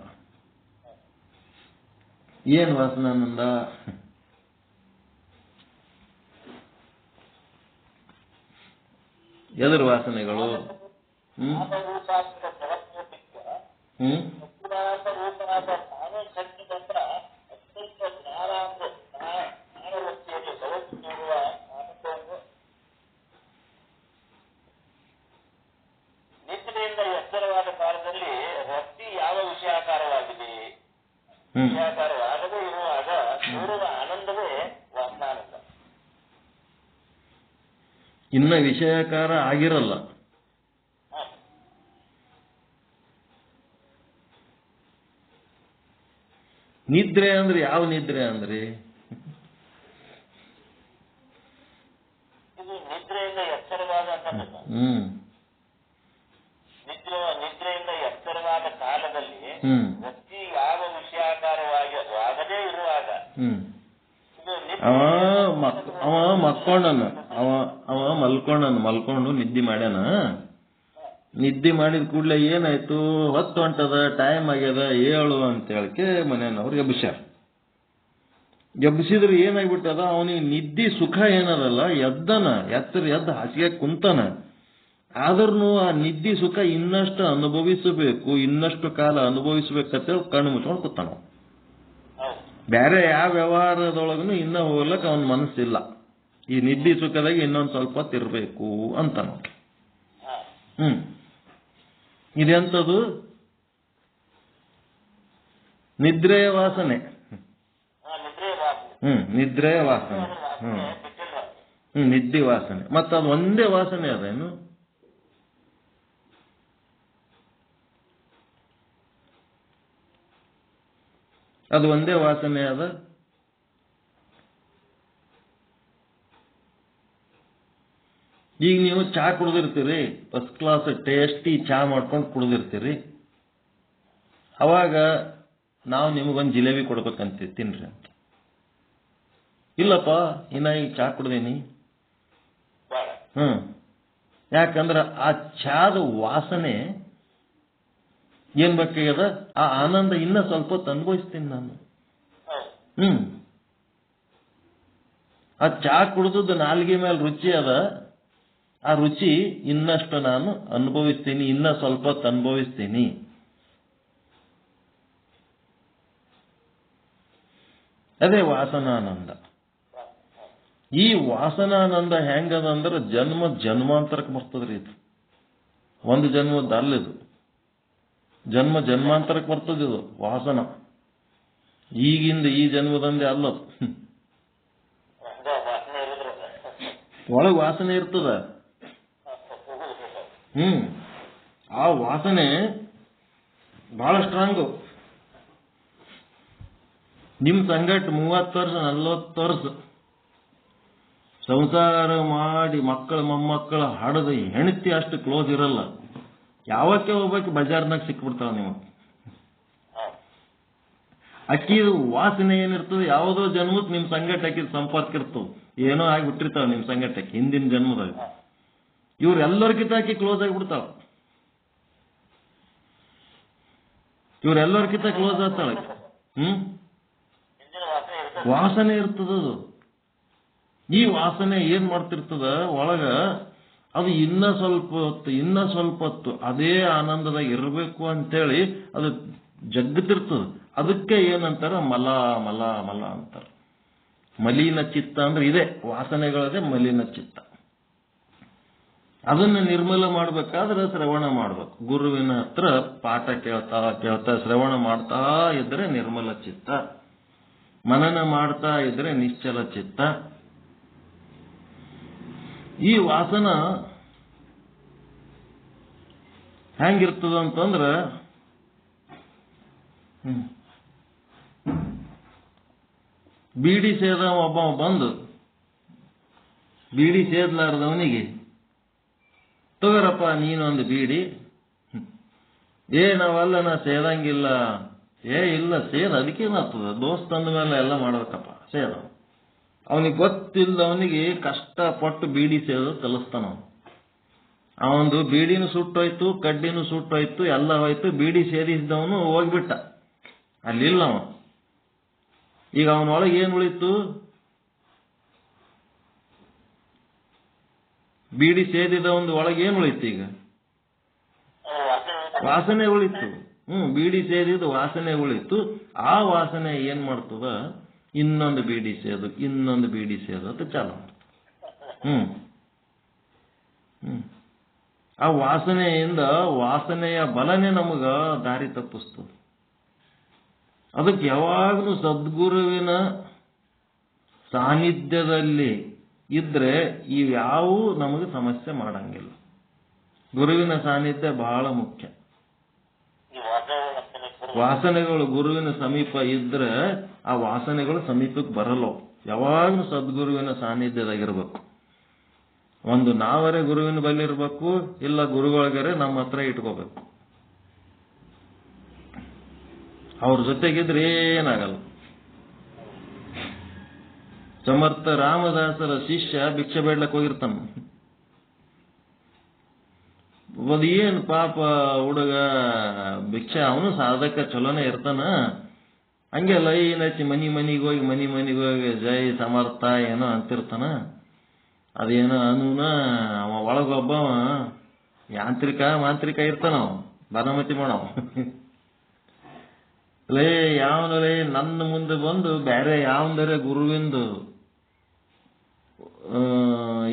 D: ಏನ್ ವಾಸನಾನಂದ? ಎದುರು ವಾಸನೆಗಳು? ಇನ್ನ ವಿಷಯಕಾರ ಆಗಿರಲ್ಲ. ನಿದ್ರೆ ಅಂದ್ರೆ ಯಾವ ನಿದ್ರೆ ಅಂದ್ರೆ
C: ಇದು ನಿದ್ರೆಯಿಂದ ಎಚ್ಚರವಾದ ನಿದ್ರೆಯಿಂದ ಎಚ್ಚರವಾದ ಕಾಲದಲ್ಲಿ ವ್ಯಕ್ತಿ ಯಾವ ವಿಷಯಾಕಾರವಾಗಿ ಆಗದೇ ಇರುವಾಗ
D: ಅವ ಮಲ್ಕೊಂಡು ನಿದ್ದೆ ಮಾಡ್ಯಾನ. ನಿದ್ದೆ ಮಾಡಿದ ಕೂಡಲೇ ಏನಾಯ್ತು, ಹೊತ್ತು ಹೊಂಟದ, ಟೈಮ್ ಆಗ್ಯದ, ಏಳು ಅಂತ ಹೇಳಿಕೆ ಮನೆಯವ್ರು ಎಬ್ಬಿಸಿದ್ರೆ ಏನಾಗ್ಬಿಟ್ಟದ, ಅವನಿಗೆ ನಿದ್ದೆ ಸುಖ ಏನದಲ್ಲ, ಎದ್ದು ಹಾಸಿಗೆ ಕುಂತನ. ಆದ್ರೂ ಆ ನಿದ್ದೆ ಸುಖ ಇನ್ನಷ್ಟು ಅನುಭವಿಸಬೇಕು, ಇನ್ನಷ್ಟು ಕಾಲ ಅನುಭವಿಸಬೇಕಂತೇಳಿ ಕಣ್ಣು ಮುಚ್ಕೊಂಡು ಕೂತಾನ. ಬೇರೆ ಯಾವ ವ್ಯವಹಾರದೊಳಗೂ ಇನ್ನ ಹೋಗ್ಲಕ್ಕ ಅವನ ಮನಸ್ಸಿಲ್ಲ. ಈ ನಿದ್ದೆ ಸುಖದಾಗ ಇನ್ನೊಂದು ಸ್ವಲ್ಪ ತಿರ್ಬೇಕು ಅಂತಾನ. ಇದೆಂತದು? ನಿದ್ರೆಯ ವಾಸನೆ. ನಿದ್ರೆಯ ವಾಸನೆ. ನಿದ್ದೆ ವಾಸನೆ. ಮತ್ತದು ಒಂದೇ ವಾಸನೆ ಅದೇನು? ಅದು ಒಂದೇ ವಾಸನೆ ಅದ. ಈಗ ನೀವು ಚಾ ಕುಡಿದಿರ್ತೀರಿ, ಫಸ್ಟ್ ಕ್ಲಾಸ್ ಟೇಸ್ಟಿ ಚಾ ಮಾಡ್ಕೊಂಡು ಕುಡಿದಿರ್ತೀರಿ. ಅವಾಗ ನಾವು ನಿಮಗೊಂದು ಜಿಲೇಬಿ ಕೊಡ್ಬೇಕಂತ ತಿನ್ರಿ ಅಂತ. ಇಲ್ಲಪ್ಪ, ಇನ್ನ ಈಗ ಚಾ ಕುಡ್ದೀನಿ. ಯಾಕಂದ್ರೆ ಆ ಚಾದ ವಾಸನೆ ಏನ್ ಬೇಕಾಗ್ಯದ, ಆ ಆನಂದ ಇನ್ನ ಸ್ವಲ್ಪ ಹೊತ್ತು ಅನುಭವಿಸ್ತೀನಿ ನಾನು. ಆ ಚಾ ಕುಡಿದದ್ದು ನಾಲ್ಗೆ ಮೇಲೆ ರುಚಿ ಅದ. ಆ ರುಚಿ ಇನ್ನಷ್ಟು ನಾನು ಅನುಭವಿಸ್ತೀನಿ, ಇನ್ನ ಸ್ವಲ್ಪ ಹೊತ್ತು ಅನುಭವಿಸ್ತೀನಿ. ಅದೇ ವಾಸನಾನಂದ. ಈ ವಾಸನಾನಂದ ಹೆಂಗದ ಅಂದ್ರೆ ಜನ್ಮಾಂತರಕ್ಕೆ ಬರ್ತದ್ರಿ. ಇದು ಒಂದು ಜನ್ಮದ ಅಲ್ಲಿದು, ಜನ್ಮಾಂತರಕ್ಕೆ ಬರ್ತದ ಇದು ವಾಸನ. ಈಗಿಂದ ಈ ಜನ್ಮದಂದೆ ಅಲ್ಲದು. ಒಳಗೆ ವಾಸನೆ ಇರ್ತದ. ಆ ವಾಸನೆ ಬಹಳ ಸ್ಟ್ರಾಂಗು. ನಿಮ್ ಸಂಗಟ್ 30 ವರ್ಷ 40 ವರ್ಷ ಸಂಸಾರ ಮಾಡಿ ಮಕ್ಕಳ ಮೊಮ್ಮಕ್ಕಳ ಹಡದು ಹೆಂಡತಿ ಅಷ್ಟು ಕ್ಲೋಸ್ ಇರಲ್ಲ. ಯಾವಕ್ಕೆ ಹೋಗ್ಬೇಕು ಬಜಾರ್ನಾಗ ಸಿಕ್ಬಿಡ್ತಾವ ನಿಮಗೆ. ಅಕ್ಕಿದು ವಾಸನೆ ಏನಿರ್ತದೆ, ಯಾವುದೋ ಜನ್ಮಕ್ಕೆ ನಿಮ್ ಸಂಗಟ ಹಾಕಿದ ಸಂಪರ್ಕ ಇರ್ತವೆ, ಏನೋ ಆಗಿಬಿಟ್ಟಿರ್ತಾವ ನಿಮ್ ಸಂಗಟಕ್ಕೆ ಹಿಂದಿನ ಜನ್ಮದಾಗ. ಇವ್ರೆಲ್ಲರಿಗಿಂತ ಹಾಕಿ ಕ್ಲೋಸ್ ಆಗಿಬಿಡ್ತಾವ. ಇವ್ರೆಲ್ಲರಿಗಿಂತ ಕ್ಲೋಸ್ ಆಗ್ತಾಳೆ. ವಾಸನೆ ಇರ್ತದದು. ಈ ವಾಸನೆ ಏನ್ ಮಾಡ್ತಿರ್ತದ ಒಳಗ, ಅದು ಇನ್ನ ಸ್ವಲ್ಪ ಹೊತ್ತು ಅದೇ ಆನಂದದಾಗ ಇರಬೇಕು ಅಂತೇಳಿ ಅದು ಜಗ್ಗತಿರ್ತದ. ಅದಕ್ಕೆ ಏನಂತಾರ, ಮಲ ಮಲ ಮಲ ಅಂತಾರ. ಮಲಿನ ಚಿತ್ತ ಅಂದ್ರೆ ಇದೆ, ವಾಸನೆಗಳದೇ ಮಲಿನ ಚಿತ್ತ. ಅದನ್ನ ನಿರ್ಮೂಲ ಮಾಡ್ಬೇಕಾದ್ರೆ ಶ್ರವಣ ಮಾಡ್ಬೇಕು. ಗುರುವಿನ ಹತ್ರ ಪಾಠ ಕೇಳ್ತಾ ಶ್ರವಣ ಮಾಡ್ತಾ ಇದ್ರೆ ನಿರ್ಮಲ ಚಿತ್ತ, ಮನನ ಮಾಡ್ತಾ ಇದ್ರೆ ನಿಶ್ಚಲ ಚಿತ್ತ. ಈ ವಾಸನ ಹೆಂಗಿರ್ತದ ಅಂತಂದ್ರ, ಬೀಡಿ ಸೇದ ಒಬ್ಬ ಬಂದು ಬೀಡಿ ಸೇದ್ಲಾರ್ದವನಿಗೆ, ತಗೋರಪ್ಪ ನೀನೊಂದು ಬೀಡಿ. ನಾವಲ್ಲ, ನಾ ಸೇದಂಗಿಲ್ಲ. ಇಲ್ಲ ಸೇದ, ಅದಕ್ಕೇನಾಗ್ತದ, ದೋಸ್ತ್ ಅಂದ ಮೇಲೆ ಎಲ್ಲ ಮಾಡ್ಬೇಕಪ್ಪ ಸೇದ. ಅವನಿಗೆ ಗೊತ್ತಿಲ್ಲದವನಿಗೆ ಕಷ್ಟಪಟ್ಟು ಬೀಡಿ ಸೇದ ಕಲಿಸ್ತಾನ. ಅವನು ಬೀಡಿನೂ ಸುಟ್ಟೋಯ್ತು, ಕಡ್ಡಿನೂ ಸುಟ್ಟೋಯ್ತು, ಎಲ್ಲ ಹೋಯ್ತು. ಬೀಡಿ ಸೇದಿಸಿದವನು ಹೋಗ್ಬಿಟ್ಟ, ಅಲ್ಲಿಲ್ಲ ಅವ. ಈಗ ಅವನೊಳಗೆ ಏನ್ ಉಳಿತು? ಬೀಡಿ ಸೇದಿದವನ ಒಳಗೆ ಏನ್ ಉಳಿತು? ಈಗ ವಾಸನೆ ಉಳಿತು. ಬೀಡಿ ಸೇದಿದ ವಾಸನೆ ಉಳಿತು. ಆ ವಾಸನೆ ಏನ್ ಮಾಡ್ತದ, ಇನ್ನೊಂದು ಬೀಡಿ ಸೇದು ಅಂತ ಚಾಲು ಮಾಡ್ತದೆ. ಆ ವಾಸನೆಯಿಂದ, ವಾಸನೆಯ ಬಲನೆ ನಮಗ ದಾರಿ ತಪ್ಪಿಸ್ತದೆ. ಅದಕ್ಕೆ ಯಾವಾಗಲೂ ಸದ್ಗುರುವಿನ ಸಾನ್ನಿಧ್ಯದಲ್ಲಿ ಇದ್ರೆ ಇವ್ಯಾವೂ ನಮಗೆ ಸಮಸ್ಯೆ ಮಾಡಂಗಿಲ್ಲ. ಗುರುವಿನ ಸಾನ್ನಿಧ್ಯ ಬಹಳ ಮುಖ್ಯ. ವಾಸನೆಗಳು ಗುರುವಿನ ಸಮೀಪ ಇದ್ರೆ ಆ ವಾಸನೆಗಳು ಸಮೀಪಕ್ಕೆ ಬರಲ್ಲ. ಯಾವಾಗಲೂ ಸದ್ಗುರುವಿನ ಸಾನ್ನಿಧ್ಯದಾಗಿರ್ಬೇಕು. ಒಂದು ನಾವರೇ ಗುರುವಿನ ಬಳಿ ಇರ್ಬೇಕು, ಇಲ್ಲ ಗುರುಗಳಿಗರೆ ನಮ್ಮ ಹತ್ರ ಇಟ್ಕೋಬೇಕು. ಅವ್ರ ಜೊತೆಗಿದ್ರೆ ಏನಾಗಲ್ಲ. ಸಮರ್ಥ ರಾಮದಾಸರ ಶಿಷ್ಯ ಭಿಕ್ಷೆ ಬೇಡ್ಲಕ್ ಹೋಗಿರ್ತಾನ. ಏನು ಪಾಪ ಹುಡುಗ ಭಿಕ್ಷೆ, ಅವನು ಸಾಧಕ ಚಲೋನೇ ಇರ್ತಾನ. ಹಂಗೆ ಲೈನ್ ಹಚ್ಚಿ ಮನಿಗೆ ಹೋಗಿ ಜೈ ಸಮರ್ಥ ಏನೋ ಅಂತಿರ್ತಾನ. ಅದೇನೋ ಅನುನ ಅವ ಒಳಗೊಬ್ಬ ಮಾಂತ್ರಿಕ ಇರ್ತಾನ. ಬನಮತಿ ಮಾಡವ ಯಾವನಲೇ ನನ್ನ ಮುಂದೆ ಬಂದು ಬೇರೆ ಯಾವಂದರೆ ಗುರುವಿಂದು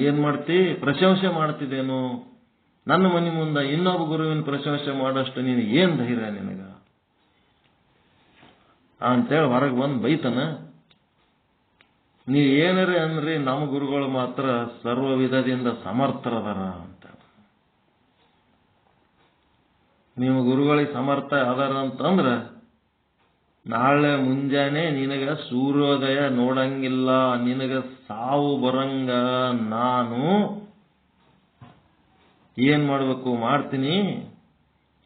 D: ಏನ್ ಮಾಡ್ತಿ, ಪ್ರಶಂಸೆ ಮಾಡ್ತಿದ್ದೇನು? ನನ್ನ ಮನೆ ಮುಂದೆ ಇನ್ನೊಬ್ಬ ಗುರುವಿನ ಪ್ರಶಂಸೆ ಮಾಡೋಷ್ಟು ನೀನು ಏನ್ ಧೈರ್ಯ ನಿನಗ ಅಂತೇಳಿ ಹೊರಗೆ ಬಂದು ಬೈತಾನ. ನೀವು ಏನರೇ ಅಂದ್ರಿ, ನಮ್ಮ ಗುರುಗಳು ಮಾತ್ರ ಸರ್ವ ವಿಧದಿಂದ ಸಮರ್ಥರದಾರ ಅಂತ. ನಿಮ್ಮ ಗುರುಗಳಿಗೆ ಸಮರ್ಥ ಅದಾರ ಅಂತಂದ್ರ ನಾಳೆ ಮುಂಜಾನೆ ನಿನಗ ಸೂರ್ಯೋದಯ ನೋಡಂಗಿಲ್ಲ, ನಿನಗ ಸಾವು ಬರಂಗ ನಾನು ಏನ್ ಮಾಡ್ಬೇಕು ಮಾಡ್ತೀನಿ.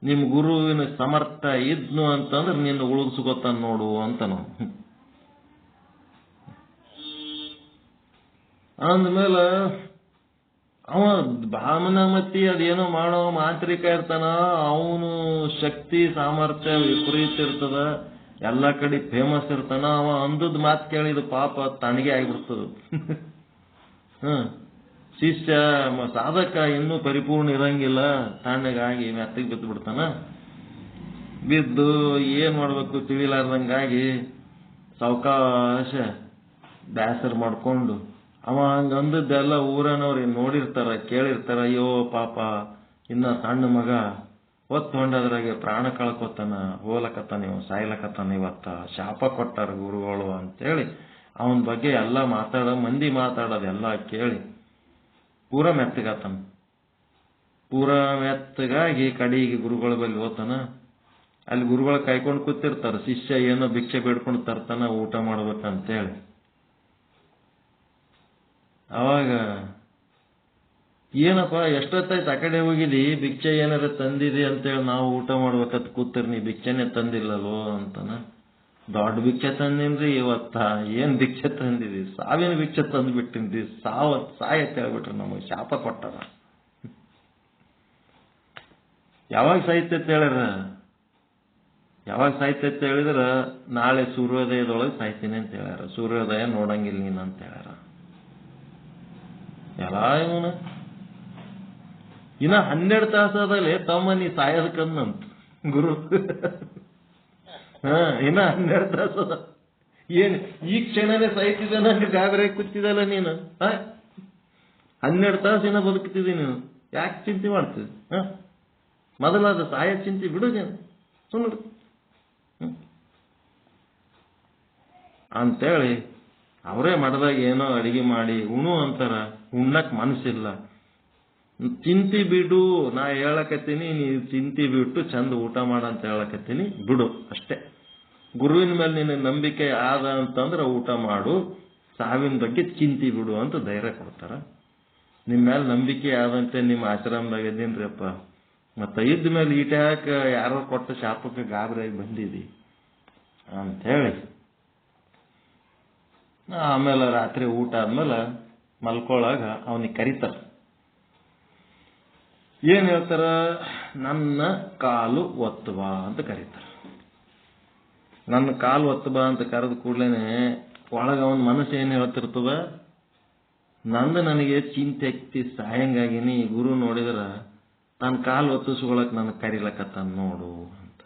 D: ನಿಮ್ ಗುರುವಿನ ಸಮರ್ಥ ಇದ್ನು ಅಂತಂದ್ರೆ ನಿನ್ನ ಉಳಿಸ್ಕೊತಾನ ನೋಡು ಅಂತನು. ಅಂದ್ಮೇಲೆ ಅವ ಭಾಮನಮತಿ ಅದೇನೋ ಮಾಡೋ ಮಾಂತ್ರಿಕ ಇರ್ತಾನ. ಅವನು ಶಕ್ತಿ ಸಾಮರ್ಥ್ಯ ವಿಪರೀತ ಇರ್ತದ, ಎಲ್ಲ ಕಡೆ ಫೇಮಸ್ ಇರ್ತಾನ. ಅವ ಅಂದದ್ ಮಾತು ಕೇಳಿದ ಪಾಪ ತಣ್ಣಗೆ ಆಗಿಬಿಡ್ತದ. ಶಿಷ್ಯ ಸಾಧಕ ಇನ್ನೂ ಪರಿಪೂರ್ಣ ಇರಂಗಿಲ್ಲ, ತಣ್ಣಗಾಗಿ ಮೆತ್ತಗೆ ಬಿದ್ದು ಬಿಡ್ತಾನ. ಬಿದ್ದು ಏನ್ ಮಾಡ್ಬೇಕು ತಿಳಿಲಾರ್ದಂಗಾಗಿ ಸಾವಕಾಶ ಬ್ಯಾಸರ್ ಮಾಡ್ಕೊಂಡು ಅವ ಹಂಗ ಅಂದದ್ದೆಲ್ಲ ಊರನವ್ರು ನೋಡಿರ್ತಾರ, ಕೇಳಿರ್ತಾರ. ಅಯ್ಯೋ ಪಾಪ ಇನ್ನ ಸಣ್ಣ ಮಗ ಹೊತ್ತು ಹೊಂಡದ್ರಾಗೆ ಪ್ರಾಣ ಕಳ್ಕೊತಾನ, ಹೋಲಕತ್ತಾನ, ಇವ ಸಾಯ್ಲಕತ್ತಾನ, ಇವತ್ತ ಶಾಪ ಕೊಟ್ಟಾರ ಗುರುಗಳು ಅಂತೇಳಿ ಅವನ ಬಗ್ಗೆ ಎಲ್ಲ ಮಂದಿ ಮಾತಾಡೋದೆಲ್ಲ ಕೇಳಿ ಪೂರ ಮೆತ್ತಗಾತಾನ. ಪೂರ ಮೆತ್ತಗಾಗಿ ಕಡೆಗೆ ಗುರುಗಳ ಬಳಿ ಹೋತಾನ. ಅಲ್ಲಿ ಗುರುಗಳ ಕಾಯ್ಕೊಂಡು ಕೂತಿರ್ತಾರ. ಶಿಷ್ಯ ಏನೋ ಭಿಕ್ಷೆ ಬೇಡ್ಕೊಂಡು ತರ್ತಾನ ಊಟ ಮಾಡ್ಬೇಕಂತೇಳಿ. ಅವಾಗ ಏನಪ್ಪ ಎಷ್ಟೊತ್ತಾಯ್ತು ಆ ಕಡೆ ಹೋಗಿದಿ, ಭಿಕ್ಷೆ ಏನಾರ ತಂದಿದಿ ಅಂತೇಳಿ ನಾವು ಊಟ ಮಾಡ್ಬೇಕಂತ ಕೂತಿರ್, ನೀ ಭಿಕ್ಷೆನೆ ತಂದಿಲ್ಲಲ್ವೋ ಅಂತಾನ. ದೊಡ್ಡ ಭಿಕ್ಷೆ ತಂದಿನ್ರಿ ಇವತ್ತ. ಏನ್ ಭಿಕ್ಷೆ ತಂದಿದಿ? ಸಾವಿನ ಭಿಕ್ಷೆ ತಂದು ಬಿಟ್ಟಿನ್ರಿ. ಸಾಯ್ ಅಂತ ಹೇಳ್ಬಿಟ್ರಿ, ನಮಗೆ ಶಾಪ ಕೊಟ್ಟಾರ. ಯಾವಾಗ ಸಾಹಿತ್ಯ ಹೇಳ್ಯಾರ? ಯಾವಾಗ ಸಾಹಿತ್ಯ ಹೇಳಿದ್ರ ನಾಳೆ ಸೂರ್ಯೋದಯದೊಳಗೆ ಸಾಯ್ತೀನಿ ಅಂತ ಹೇಳ್ಯಾರ. ಸೂರ್ಯೋದಯ ನೋಡಂಗಿಲ್ಲ ನೀನ್ ಅಂತ ಹೇಳ್ಯಾರ. ಎಲ್ಲ ಇವನ ಇನ್ನ 12 ತಾಸದಲ್ಲಿ ತಮ್ಮ ನೀ ಸಾಯೋದಕ್ಕಂದಂತ ಗುರು. ಇನ್ನ 12 ತಾಸದ ಏನ್ ಈ ಕ್ಷಣನೇ ಸಾಯ್ತಿದ್ದ, ನಂಗೆ ಗಾಬರಿ ಕೂತಿದ್ದಲ್ಲ ನೀನು. 12 ತಾಸಿನ ಬದುಕ್ತಿದ್ದಿ ನೀನು, ಯಾಕೆ ಚಿಂತೆ ಮಾಡ್ತಿದ್ದಿ? ಮೊದಲಾದ ಸಾಯ ಚಿಂತೆ ಬಿಡು ನೀನು, ಸುಮ್ಮನೆ ಅಂತೇಳಿ ಅವರೇ ಮಠದಾಗ ಏನೋ ಅಡಿಗೆ ಮಾಡಿ ಉಣು ಅಂತಾರ. ಉಣ್ಣಕ್ ಮನಸ್ಸಿಲ್ಲ. ಚಿಂತಿ ಬಿಡು, ನಾ ಹೇಳಕತ್ತೀನಿ, ನೀ ಚಿಂತಿ ಬಿಟ್ಟು ಚಂದ ಊಟ ಮಾಡ ಅಂತ ಹೇಳಕತ್ತೀನಿ, ಬಿಡು ಅಷ್ಟೇ. ಗುರುವಿನ ಮೇಲೆ ನಿನ್ನ ನಂಬಿಕೆ ಆದ ಅಂತಂದ್ರೆ ಊಟ ಮಾಡು, ಸಾವಿನ ಬಗ್ಗೆ ಚಿಂತಿ ಬಿಡು ಅಂತ ಧೈರ್ಯ ಕೊಡ್ತಾರ. ನಿಮ್ಮ ಮೇಲೆ ನಂಬಿಕೆ ಆದಂತೆ ನಿಮ್ಮ ಆಶ್ರಮದಾಗ ಇದ್ದೀನ್ರಿ ಅಪ್ಪ, ಮತ್ತೆ ಇದ್ದ ಮೇಲೆ ಈಟ ಯಾಕೆ ಯಾರೋ ಕೊಟ್ಟ ಶಾಪಕ್ಕೆ ಗಾಬರಿಯಾಗಿ ಬಂದಿದಿ ಅಂಥೇಳಿ ಆಮೇಲೆ ರಾತ್ರಿ ಊಟ ಆದ್ಮೇಲೆ ಮಲ್ಕೊಳಾಗ ಅವನಿಗೆ ಕರೀತಾರ. ಏನ್ ಹೇಳ್ತಾರ? ನನ್ನ ಕಾಲು ಒತ್ತುವ ಅಂತ ಕರೀತಾರ. ನನ್ನ ಕಾಲು ಒತ್ತುವ ಅಂತ ಕರೆದ ಕೂಡ್ಲೇನೆ ಒಳಗ ಅವನ ಮನಸ್ಸು ಏನ್ ಹೇಳ್ತಿರ್ತದ? ನನಗೆ ಚಿಂತೆ ಎಕ್ತಿ ಸಾಯಂಗಾಗಿನಿ, ಗುರು ನೋಡಿದ್ರ ನನ್ನ ಕಾಲು ಒತ್ತಿಸ್ಕೊಳಕ್ ನನ್ನ ಕರಿಲಕತ್ತ ನೋಡು ಅಂತ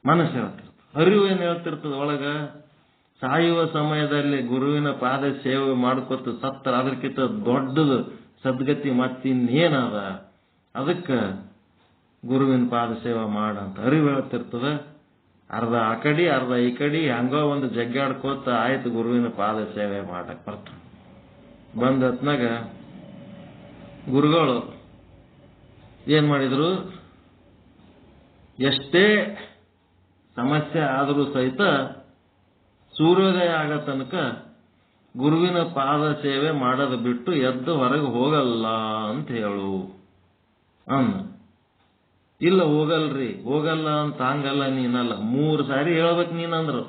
D: ಮನಸ್ಸು ಹೇಳ್ತಿರ್ತದ. ಅರಿವು ಏನ್ ಹೇಳ್ತಿರ್ತದ ಒಳಗ? ಸಾಯುವ ಸಮಯದಲ್ಲಿ ಗುರುವಿನ ಪಾದ ಸೇವೆ ಮಾಡ್ಕೊತ ಸತ್ತರ ಅದಕ್ಕಿಂತ ದೊಡ್ಡದು ಸದ್ಗತಿ ಮತ್ತಿನ್ನೇನದ, ಅದಕ್ಕೆ ಗುರುವಿನ ಪಾದ ಸೇವೆ ಮಾಡಂತ ಅರಿವು ಹೇಳ್ತಿರ್ತದ. ಅರ್ಧ ಆ ಕಡೆ ಅರ್ಧ ಈ ಕಡೆ ಹಂಗೋ ಒಂದು ಜಗ್ಗಾಡ್ಕೋತ ಆಯ್ತು ಗುರುವಿನ ಪಾದ ಸೇವೆ ಮಾಡಕ್ ಬರ್ತಾನೆ. ಬಂದ ಹೊತ್ನಾಗ ಗುರುಗಳು ಏನ್ ಮಾಡಿದ್ರು, ಎಷ್ಟೇ ಸಮಸ್ಯೆ ಆದರೂ ಸಹಿತ ಸೂರ್ಯೋದಯ ಆಗ ತನಕ ಗುರುವಿನ ಪಾದ ಸೇವೆ ಮಾಡೋದು ಬಿಟ್ಟು ಎದ್ದು ಹೊರಗೆ ಹೋಗಲ್ಲ ಅಂತ ಹೇಳು ಇಲ್ಲ ಹೋಗಲ್ರಿ, ಹೋಗಲ್ಲ ಅಂತ ಹಂಗಲ್ಲ ನೀನಲ್ಲ, 3 ಸಾರಿ ಹೇಳ್ಬೇಕು ನೀನಂದ್ರು.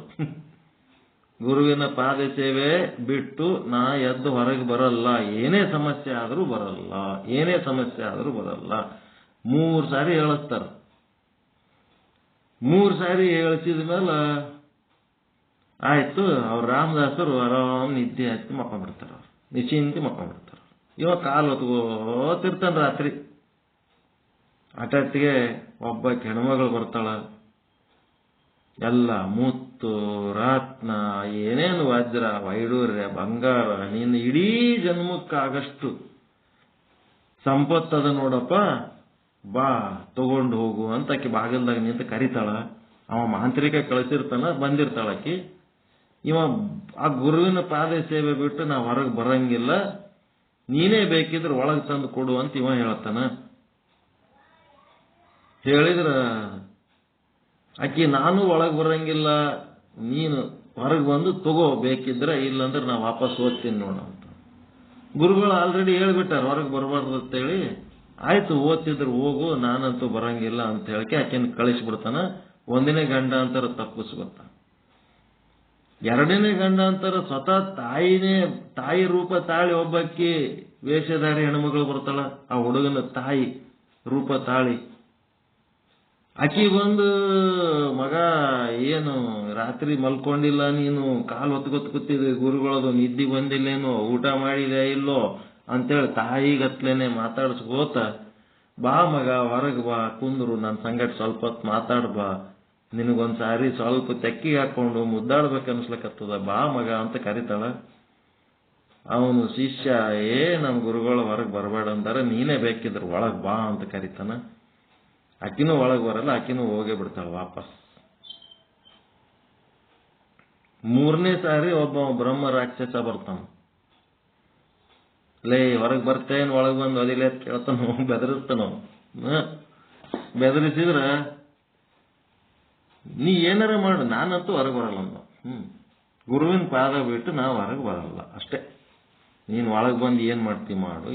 D: ಗುರುವಿನ ಪಾದ ಸೇವೆ ಬಿಟ್ಟು ನಾ ಎದ್ದು ಹೊರಗೆ ಬರಲ್ಲ, ಏನೇ ಸಮಸ್ಯೆ ಆದರೂ ಬರಲ್ಲ, ಏನೇ ಸಮಸ್ಯೆ ಆದರೂ ಬರಲ್ಲ. 3 ಸಾರಿ ಹೇಳಿಸ್ತಾರ. 3 ಸಾರಿ ಹೇಳಿಸಿದ ಮೇಲೆ ಆಯ್ತು, ಅವ್ರು ರಾಮದಾಸರು ಆರಾಮ್ ನಿದ್ದೆ ಹತ್ತಿ ಮಕ್ಕೊಂಡ್ಬಿಡ್ತಾರ, ನಿಶ್ಚಿಂತೆ ಮಕ್ಕೊಂಡ್ಬಿಡ್ತಾರ. ಇವ ಕಾಲು ಹೊತ್ಕೋತಿರ್ತಾನ ರಾತ್ರಿ. ಅಟಟ್ಟಿಗೆ ಒಬ್ಬ ಹೆಣ್ಮಗಳು ಬರ್ತಾಳ, ಎಲ್ಲ ಮುತ್ತು ರತ್ನ ಏನೇನು ವಜ್ರ ವೈಡೂರ್ಯ ಬಂಗಾರ, ನೀನು ಇಡೀ ಜನ್ಮಕ್ಕಾಗಷ್ಟು ಸಂಪತ್ತದ ನೋಡಪ್ಪ, ಬಾ ತಗೊಂಡು ಹೋಗು ಅಂತ ಆಕಿ ಬಾಗಿಲ್ದಾಗ ನಿಂತು ಕರಿತಾಳ. ಅವ ಮಾಂತ್ರಿಕ ಕಳಿಸಿರ್ತಾನ, ಬಂದಿರ್ತಾಳಕಿ. ಇವ ಆ ಗುರುವಿನ ಪಾದ ಸೇವೆ ಬಿಟ್ಟು ನಾ ಹೊರಗೆ ಬರಂಗಿಲ್ಲ, ನೀನೇ ಬೇಕಿದ್ರೆ ಒಳಗೆ ತಂದು ಕೊಡು ಅಂತ ಇವ ಹೇಳ್ತಾನ. ಹೇಳಿದ್ರ ಆಕಿ ನಾನು ಒಳಗೆ ಬರಂಗಿಲ್ಲ, ನೀನು ಹೊರಗೆ ಬಂದು ತಗೋ ಬೇಕಿದ್ರೆ, ಇಲ್ಲಂದ್ರೆ ನಾ ವಾಪಸ್ ಓದ್ತೀನಿ ನೋಡ ಅಂತ. ಗುರುಗಳು ಆಲ್ರೆಡಿ ಹೇಳ್ಬಿಟ್ಟಾರ ಹೊರಗೆ ಬರಬಾರ್ದು ಅಂತೇಳಿ. ಆಯ್ತು ಓದ್ತಿದ್ರು ಹೋಗು, ನಾನಂತೂ ಬರಂಗಿಲ್ಲ ಅಂತ ಹೇಳಿಕೆ ಆಕೆನ ಕಳಿಸ್ಬಿಡ್ತಾನ. 1ನೇ ಗಂಡಾಂತರ ತಪ್ಪಿಸ್ಕೊತ, 2ನೇ ಗಂಡಾಂತರ ಸ್ವತಃ ತಾಯಿ ರೂಪ ತಾಳಿ ಒಬ್ಬಕ್ಕಿ ವೇಷಧಾರಿ ಹೆಣ್ಮಗಳು ಬರ್ತಾಳ, ಆ ಹುಡುಗನ ತಾಯಿ ರೂಪ ತಾಳಿ. ಆಕಿ ಬಂದು, ಮಗ ಏನು ರಾತ್ರಿ ಮಲ್ಕೊಂಡಿಲ್ಲ ನೀನು, ಕಾಲು ಹೊತ್ಕೊತ್ ಕೂತಿದ್ದೆ, ಗುರುಗಳದು ನಿದ್ದೆ ಬಂದಿಲ್ಲೇನೋ, ಊಟ ಮಾಡಿದೆ ಇಲ್ಲೋ ಅಂತೇಳಿ ತಾಯಿಗತ್ಲೇನೆ ಮಾತಾಡಿಸ್ಕೋತ, ಬಾ ಮಗ ಹೊರಗೆ ಬಾ, ಕುಂದ್ರು ನನ್ನ ಸಂಗಟ ಸ್ವಲ್ಪ ಹೊತ್ತು ಮಾತಾಡ್ಬಾ, ನಿನಗೊಂದ್ಸಾರಿ ಸ್ವಲ್ಪ ತೆಕ್ಕಿಗೆ ಹಾಕೊಂಡು ಮುದ್ದಾಡ್ಬೇಕನ್ಸ್ಲಕತ್ತದ, ಬಾ ಮಗ ಅಂತ ಕರಿತಾಳ. ಅವನು ಶಿಷ್ಯ, ನಮ್ಮ ಗುರುಗಳು ಹೊರಗೆ ಬರಬೇಡ ಅಂದಾರ, ನೀನೇ ಬೇಕಿದ್ರು ಒಳಗೆ ಬಾ ಅಂತ ಕರಿತಾನ. ಆಕಿನೂ ಒಳಗೆ ಬರಲ್ಲ, ಆಕಿನೂ ಹೋಗೇ ಬಿಡ್ತಾಳ ವಾಪಸ್. 3ನೇ ಸಾರಿ ಒಬ್ಬ ಬ್ರಹ್ಮ ರಾಕ್ಷಸ ಬರ್ತಾನ. ಲೇ ಹೊರಗೆ ಬರ್ತೇನ್, ಒಳಗೆ ಬಂದು ಅದಿಲ್ಲ ಕೇಳ್ತಾನ, ಬೆದರಿಸ್ತಾನ. ಬೆದರಿಸಿದ್ರ ನೀ ಏನಾರ ಮಾಡು, ನಾನಂತೂ ಹೊರಗೆ ಬರಲ್ಲ ಅಂದ. ಗುರುವಿನ ಪಾದ ಬಿಟ್ಟು ನಾವು ಹೊರಗೆ ಬರಲ್ಲ ಅಷ್ಟೇ. ನೀನು ಒಳಗೆ ಬಂದು ಏನ್ ಮಾಡ್ತಿ ಮಾಡು,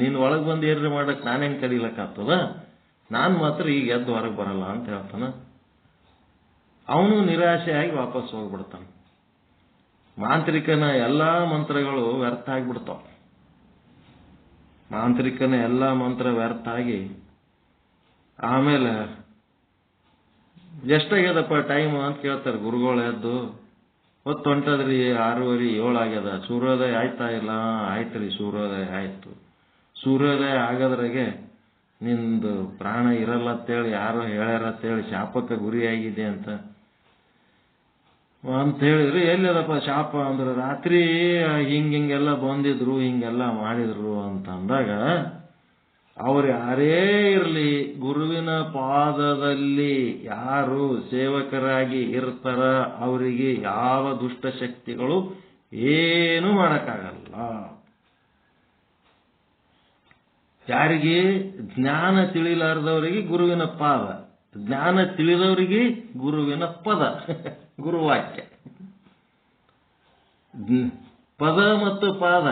D: ನೀನು ಒಳಗೆ ಬಂದು ಏನ್ರಿ ಮಾಡಕ್ ನಾನೇನ್ ಕರೀಲಕ್ಕಾಗ್ತದ, ನಾನು ಮಾತ್ರ ಈಗ ಎದ್ದು ಹೊರಗೆ ಬರಲ್ಲ ಅಂತ ಹೇಳ್ತಾನ. ಅವನು ನಿರಾಶೆಯಾಗಿ ವಾಪಸ್ ಹೋಗ್ಬಿಡ್ತಾನ. ಮಾಂತ್ರಿಕನ ಎಲ್ಲಾ ಮಂತ್ರಗಳು ವ್ಯರ್ಥ ಆಗಿಬಿಡ್ತಾವ. ಮಾಂತ್ರಿಕನ ಎಲ್ಲಾ ಮಂತ್ರ ವ್ಯರ್ಥ ಆಗಿ ಆಮೇಲೆ ಎಷ್ಟಾಗ್ಯದಪ್ಪ ಟೈಮ್ ಅಂತ ಕೇಳ್ತಾರೆ ಗುರುಗಳು. ಎದ್ದು ಹೊತ್ತು ಹೊಂಟದ್ರಿ, 6:30 7 ಆಗ್ಯದ, ಸೂರ್ಯೋದಯ ಆಯ್ತಾ? ಇಲ್ಲ, ಆಯ್ತ್ರಿ ಸೂರ್ಯೋದಯ ಆಯ್ತು. ಸೂರ್ಯೋದಯ ಆಗೋದ್ರಾಗೆ ನಿಂದು ಪ್ರಾಣ ಇರಲ್ಲ ಅಂತೇಳಿ ಯಾರೋ ಹೇಳ್ಯಾರ ಅಂತೇಳಿ ಶಾಪಕ್ಕೆ ಗುರಿಯಾಗಿದೆ ಅಂತ ಹೇಳಿದ್ರಿ. ಎಲ್ಲದಪ್ಪ ಶಾಪ ಅಂದ್ರೆ, ರಾತ್ರಿ ಹಿಂಗೆಲ್ಲ ಬಂದಿದ್ರು, ಹಿಂಗೆಲ್ಲ ಮಾಡಿದ್ರು ಅಂತ ಅಂದಾಗ, ಅವ್ರು ಯಾರೇ ಇರಲಿ ಗುರುವಿನ ಪಾದದಲ್ಲಿ ಯಾರು ಸೇವಕರಾಗಿ ಇರ್ತಾರ ಅವರಿಗೆ ಯಾವ ದುಷ್ಟಶಕ್ತಿಗಳು ಏನು ಮಾಡಕ್ಕಾಗಲ್ಲ. ಯಾರಿಗೆ ಜ್ಞಾನ ತಿಳಿಲಾರದವರಿಗೆ ಗುರುವಿನ ಪಾದ, ಜ್ಞಾನ ತಿಳಿದವರಿಗೆ ಗುರುವಿನ ಪದ, ಗುರುವಾಕ್ಯ. ಪದ ಮತ್ತು ಪಾದ,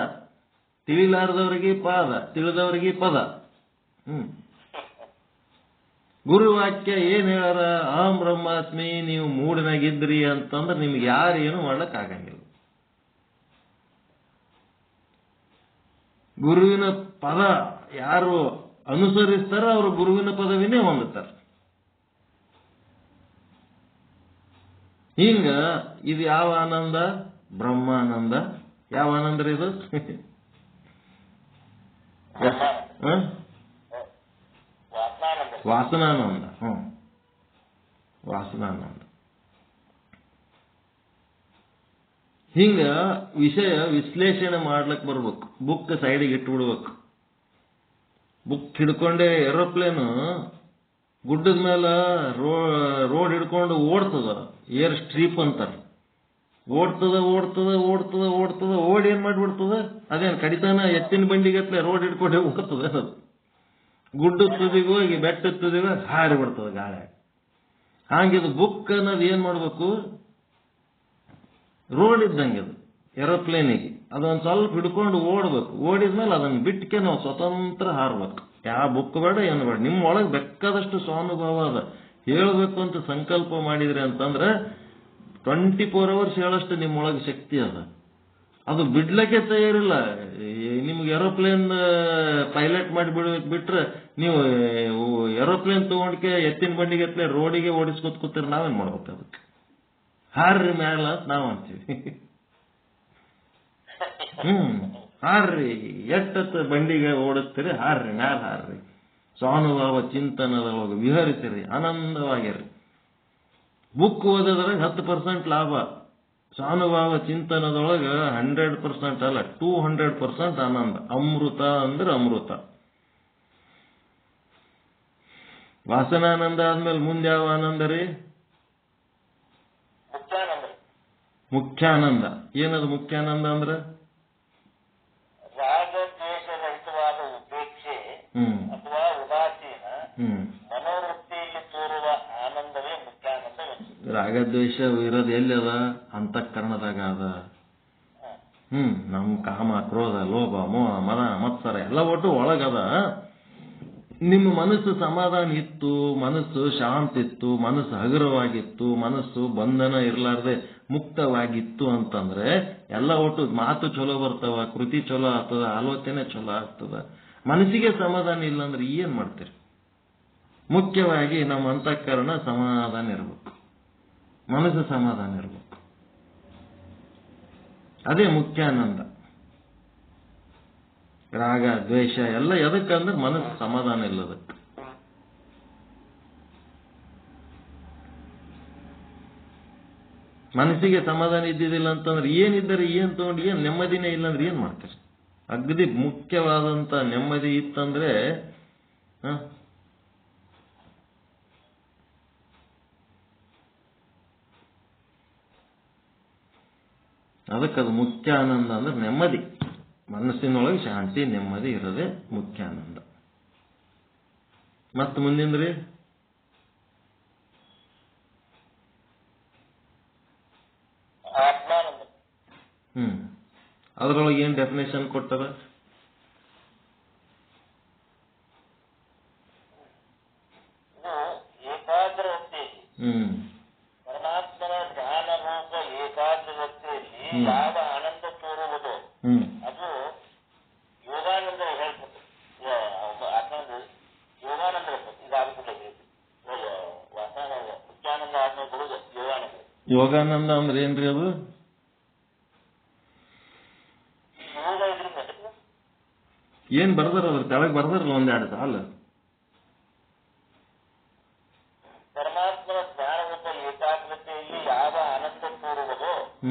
D: ತಿಳಿಲಾರದವರಿಗೆ ಪಾದ, ತಿಳಿದವರಿಗೆ ಪದ. ಗುರುವಾಕ್ಯ ಏನ್ ಹೇಳಾರ, ಅಹಂ ಬ್ರಹ್ಮಾಸ್ಮಿ, ನೀವು ಮೂಡಿನಾಗಿದ್ರಿ ಅಂತಂದ್ರೆ ನಿಮ್ಗೆ ಯಾರೇನು ಮಾಡ್ಲಕ್ ಆಗಂಗಿಲ್ಲ. ಗುರುವಿನ ಪದ ಯಾರು ಅನುಸರಿಸ್ತಾರ ಅವರು ಗುರುವಿನ ಪದವಿನೇ ಹೊಂದುತ್ತಾರ. ಹಿಂಗ ಇದು ಯಾವ ಆನಂದ? ಬ್ರಹ್ಮಾನಂದ. ಯಾವ ಆನಂದ ರೀ ಇದು? ವಾಸನಾನಂದ. ವಾಸನಾನಂದ. ಹಿಂಗ ವಿಷಯ ವಿಶ್ಲೇಷಣೆ ಮಾಡ್ಲಕ್ ಬರ್ಬೇಕು. ಬುಕ್ ಸೈಡಿಗೆ ಇಟ್ಬಿಡ್ಬೇಕು. ಬುಕ್ ಹಿಡ್ಕೊಂಡೆ ಏರೋಪ್ಲೇನು ಗುಡ್ಡದ ಮೇಲೆ ರೋಡ್ ಹಿಡ್ಕೊಂಡು ಓಡ್ತದ, ಏರ್ ಸ್ಟ್ರೀಪ್ ಅಂತಾರ. ಓಡ್ತದ ಓಡ್ತದ ಓಡ್ತದ ಓಡ್ತದ ಓಡಿ ಏನ್ ಮಾಡ್ಬಿಡ್ತದ, ಅದೇನ್ ಕಡಿತಾನ ಎತ್ತಿನ ಬಂಡಿಗತ್ಲೆ ರೋಡ್ ಹಿಡ್ಕೊಂಡೆ ಹೋಗ್ತದ. ಅದು ಗುಡ್ಡ ತುದಿಗೂ ಹೋಗಿ ಬೆಟ್ಟ ತುದಿಗೂ ಹಾರಿ ಬಿಡ್ತದ ಗಾಳಿ. ಹಾಗಿದು ಬುಕ್ ಅನ್ನೋದು ಏನ್ ಮಾಡ್ಬೇಕು, ರೋಡ್ ಇದ್ದಂಗೆ ಅದು ಏರೋಪ್ಲೇನಿಗೆ ಅದೊಂದು ಸ್ವಲ್ಪ ಹಿಡ್ಕೊಂಡು ಓಡ್ಬೇಕು. ಓಡಿದ್ಮೇಲೆ ಅದನ್ನ ಬಿಟ್ಟಕ್ಕೆ ನಾವು ಸ್ವತಂತ್ರ ಹಾರ್ಬೇಕು. ಯಾವ ಬುಕ್ ಬೇಡ ಏನು ಬೇಡ, ನಿಮ್ಮ ಒಳಗೆ ಬೇಕಾದಷ್ಟು ಸ್ವಾನುಭವ ಅದ. ಹೇಳ್ಬೇಕು ಅಂತ ಸಂಕಲ್ಪ ಮಾಡಿದ್ರಿ ಅಂತಂದ್ರೆ 24 hours ಹೇಳಷ್ಟು ನಿಮ್ಮೊಳಗೆ ಶಕ್ತಿ ಅದ. ಅದು ಬಿಡ್ಲಕ್ಕೆ ತಯಾರಿಲ್ಲ. ನಿಮ್ಗೆ ಏರೋಪ್ಲೇನ್ ಪೈಲಟ್ ಮಾಡಿ ಬಿಟ್ರೆ ನೀವು ಏರೋಪ್ಲೇನ್ ತಗೊಂಡ್ಕೆ ಎತ್ತಿನ ಬಂಡಿಗೆತ್ಲೆ ರೋಡಿಗೆ ಓಡಿಸ್ಕೊತ್ ಕೂತಿರ್ ನಾವೇನ್ ಮಾಡ್ಬೇಕು, ಅದಕ್ಕೆ ಹಾರ್ರಿ ಮ್ಯಾಲ ಅಂತ ನಾವ್ ಅಂತೀವಿ. ಹಾರ್ರಿ, ಎಷ್ಟೊತ್ತು ಬಂಡಿಗೆ ಓಡಿಸ್ತೀರಿ, ಹಾರ್ರಿ ಮ್ಯಾಲ ಹಾರ್ರಿ, ಸ್ವಾನುಭಾವ ಚಿಂತನದೊಳಗೆ ವಿಹರಿಸಿರಿ, ಆನಂದವಾಗಿರ್ರಿ. ಬುಕ್ ಓದೋದ್ರಾಗ 10% ಲಾಭ, ಸ್ವಾನುಭಾವ ಚಿಂತನದೊಳಗೆ 100% ಅಲ್ಲ 200% ಆನಂದ. ಅಮೃತ ಅಂದ್ರೆ ಅಮೃತ. ವಾಸನಾನಂದ ಆದ್ಮೇಲೆ ಮುಂದೆ ಯಾವ ಆನಂದ ರೀ? ಮುಖ್ಯಾನಂದ. ಏನದು ಮುಖ್ಯಾನಂದ ಅಂದ್ರೆ?
C: ರಾಗದ್ವೇಷರಹಿತವಾದ ಉಪೇಕ್ಷೆ ಅಥವಾ ಉದಾಸೀನ ಮನೋವೃತ್ತಿಯಲ್ಲಿ ತೋರುವ ಆನಂದವೇ ಮುಖ್ಯಾನಂದ.
D: ರಾಗದ್ವೇಷ ಇರೋದು ಎಲ್ಲಿ ಅದ? ಅಂತಃಕರಣದಾಗ ಅದ. ನಮ್ ಕಾಮ, ಕ್ರೋಧ, ಲೋಭ, ಮೋಹ, ಮದ, ಮತ್ಸರ ಎಲ್ಲ ಒಟ್ಟು ಒಳಗದ. ನಿಮ್ಮ ಮನಸ್ಸು ಸಮಾಧಾನ ಇತ್ತು, ಮನಸ್ಸು ಶಾಂತ ಇತ್ತು, ಮನಸ್ಸು ಹಗುರವಾಗಿತ್ತು, ಮನಸ್ಸು ಬಂಧನ ಇರಲಾರ್ದೆ ಮುಕ್ತವಾಗಿತ್ತು ಅಂತಂದ್ರೆ ಎಲ್ಲ ಒಟ್ಟು ಮಾತು ಚಲೋ ಬರ್ತಾವ, ಕೃತಿ ಚಲೋ ಆಗ್ತದ, ಆಲೋಚನೆ ಚಲೋ ಆಗ್ತದ. ಮನಸ್ಸಿಗೆ ಸಮಾಧಾನ ಇಲ್ಲ ಅಂದ್ರೆ ಏನ್ ಮಾಡ್ತೀರಿ? ಮುಖ್ಯವಾಗಿ ನಮ್ಮ ಅಂತಃಕರಣ ಸಮಾಧಾನ ಇರಬೇಕು, ಮನಸ್ಸು ಸಮಾಧಾನ ಇರಬೇಕು. ಅದೇ ಮುಖ್ಯಾನಂದ. ರಾಗ ದ್ವೇಷ ಎಲ್ಲ ಎದಕ್ಕಂದ್ರೆ ಮನಸ್ಸು ಸಮಾಧಾನ ಇಲ್ಲದಕ್ಕೆ. ಮನಸ್ಸಿಗೆ ಸಮಾಧಾನ ಇದ್ದಿದ್ದಿಲ್ಲ ಅಂತಂದ್ರೆ ಏನಿದ್ದರೆ ಏನ್ ತಗೊಂಡು ಏನ್ ನೆಮ್ಮದಿನೇ ಇಲ್ಲ ಅಂದ್ರೆ ಏನ್ ಮಾಡ್ತಾರೆ? ಅಗದಿ ಮುಖ್ಯವಾದಂತ ನೆಮ್ಮದಿ ಇತ್ತಂದ್ರೆ ಅದಕ್ಕದು ಮುಖ್ಯ ಆನಂದ ಅಂದ್ರೆ ನೆಮ್ಮದಿ. ಮನಸ್ಸಿನೊಳಗೆ ಶಾಂತಿ ನೆಮ್ಮದಿ ಇರೋದೇ ಮುಖ್ಯ ಆನಂದ. ಮತ್ತ ಮುಂದಿಂದ್ರಿ ಅದ್ರೊಳಗೆ ಏನ್ ಡೆಫಿನೇಷನ್ ಕೊಟ್ಟದ?
C: ಪರಮಾತ್ಮನ ಧ್ಯಾನ ರೂಪ ಏಕಾಗ್ರತೆಯಲ್ಲಿ ಯಾವ ಆನಂದ ತೋರುವುದು ಅದು ಯೋಗಾನಂದ ಹೇಳ್ತದೆ. ಯೋಗಾನಂದ ಇದಾಗ್ಬಿಟ್ಟೆ. ಮುಖ್ಯಾನಂದ ಆದ್ಮೇಲೆ ಬರುದು ಯೋಗಾನಂದ.
D: ಯೋಗಾನಂದ ಅಂದ್ರೆ ಏನ್ರಿ ಅದು? ಏನ್ ಬರ್ದಾರ ಅದ್ರ ಕೆಳಗೆ ಬರ್ದಾರಲ್ಲ ಒಂದೆರಡು ಸಾಲ.
C: ಪರಮಾತ್ಮನ ಜ್ಞಾನದ ಏಕಾಗ್ರತೆಯಲ್ಲಿ ಯಾವ ಆನಂದ ತೋರುವುದು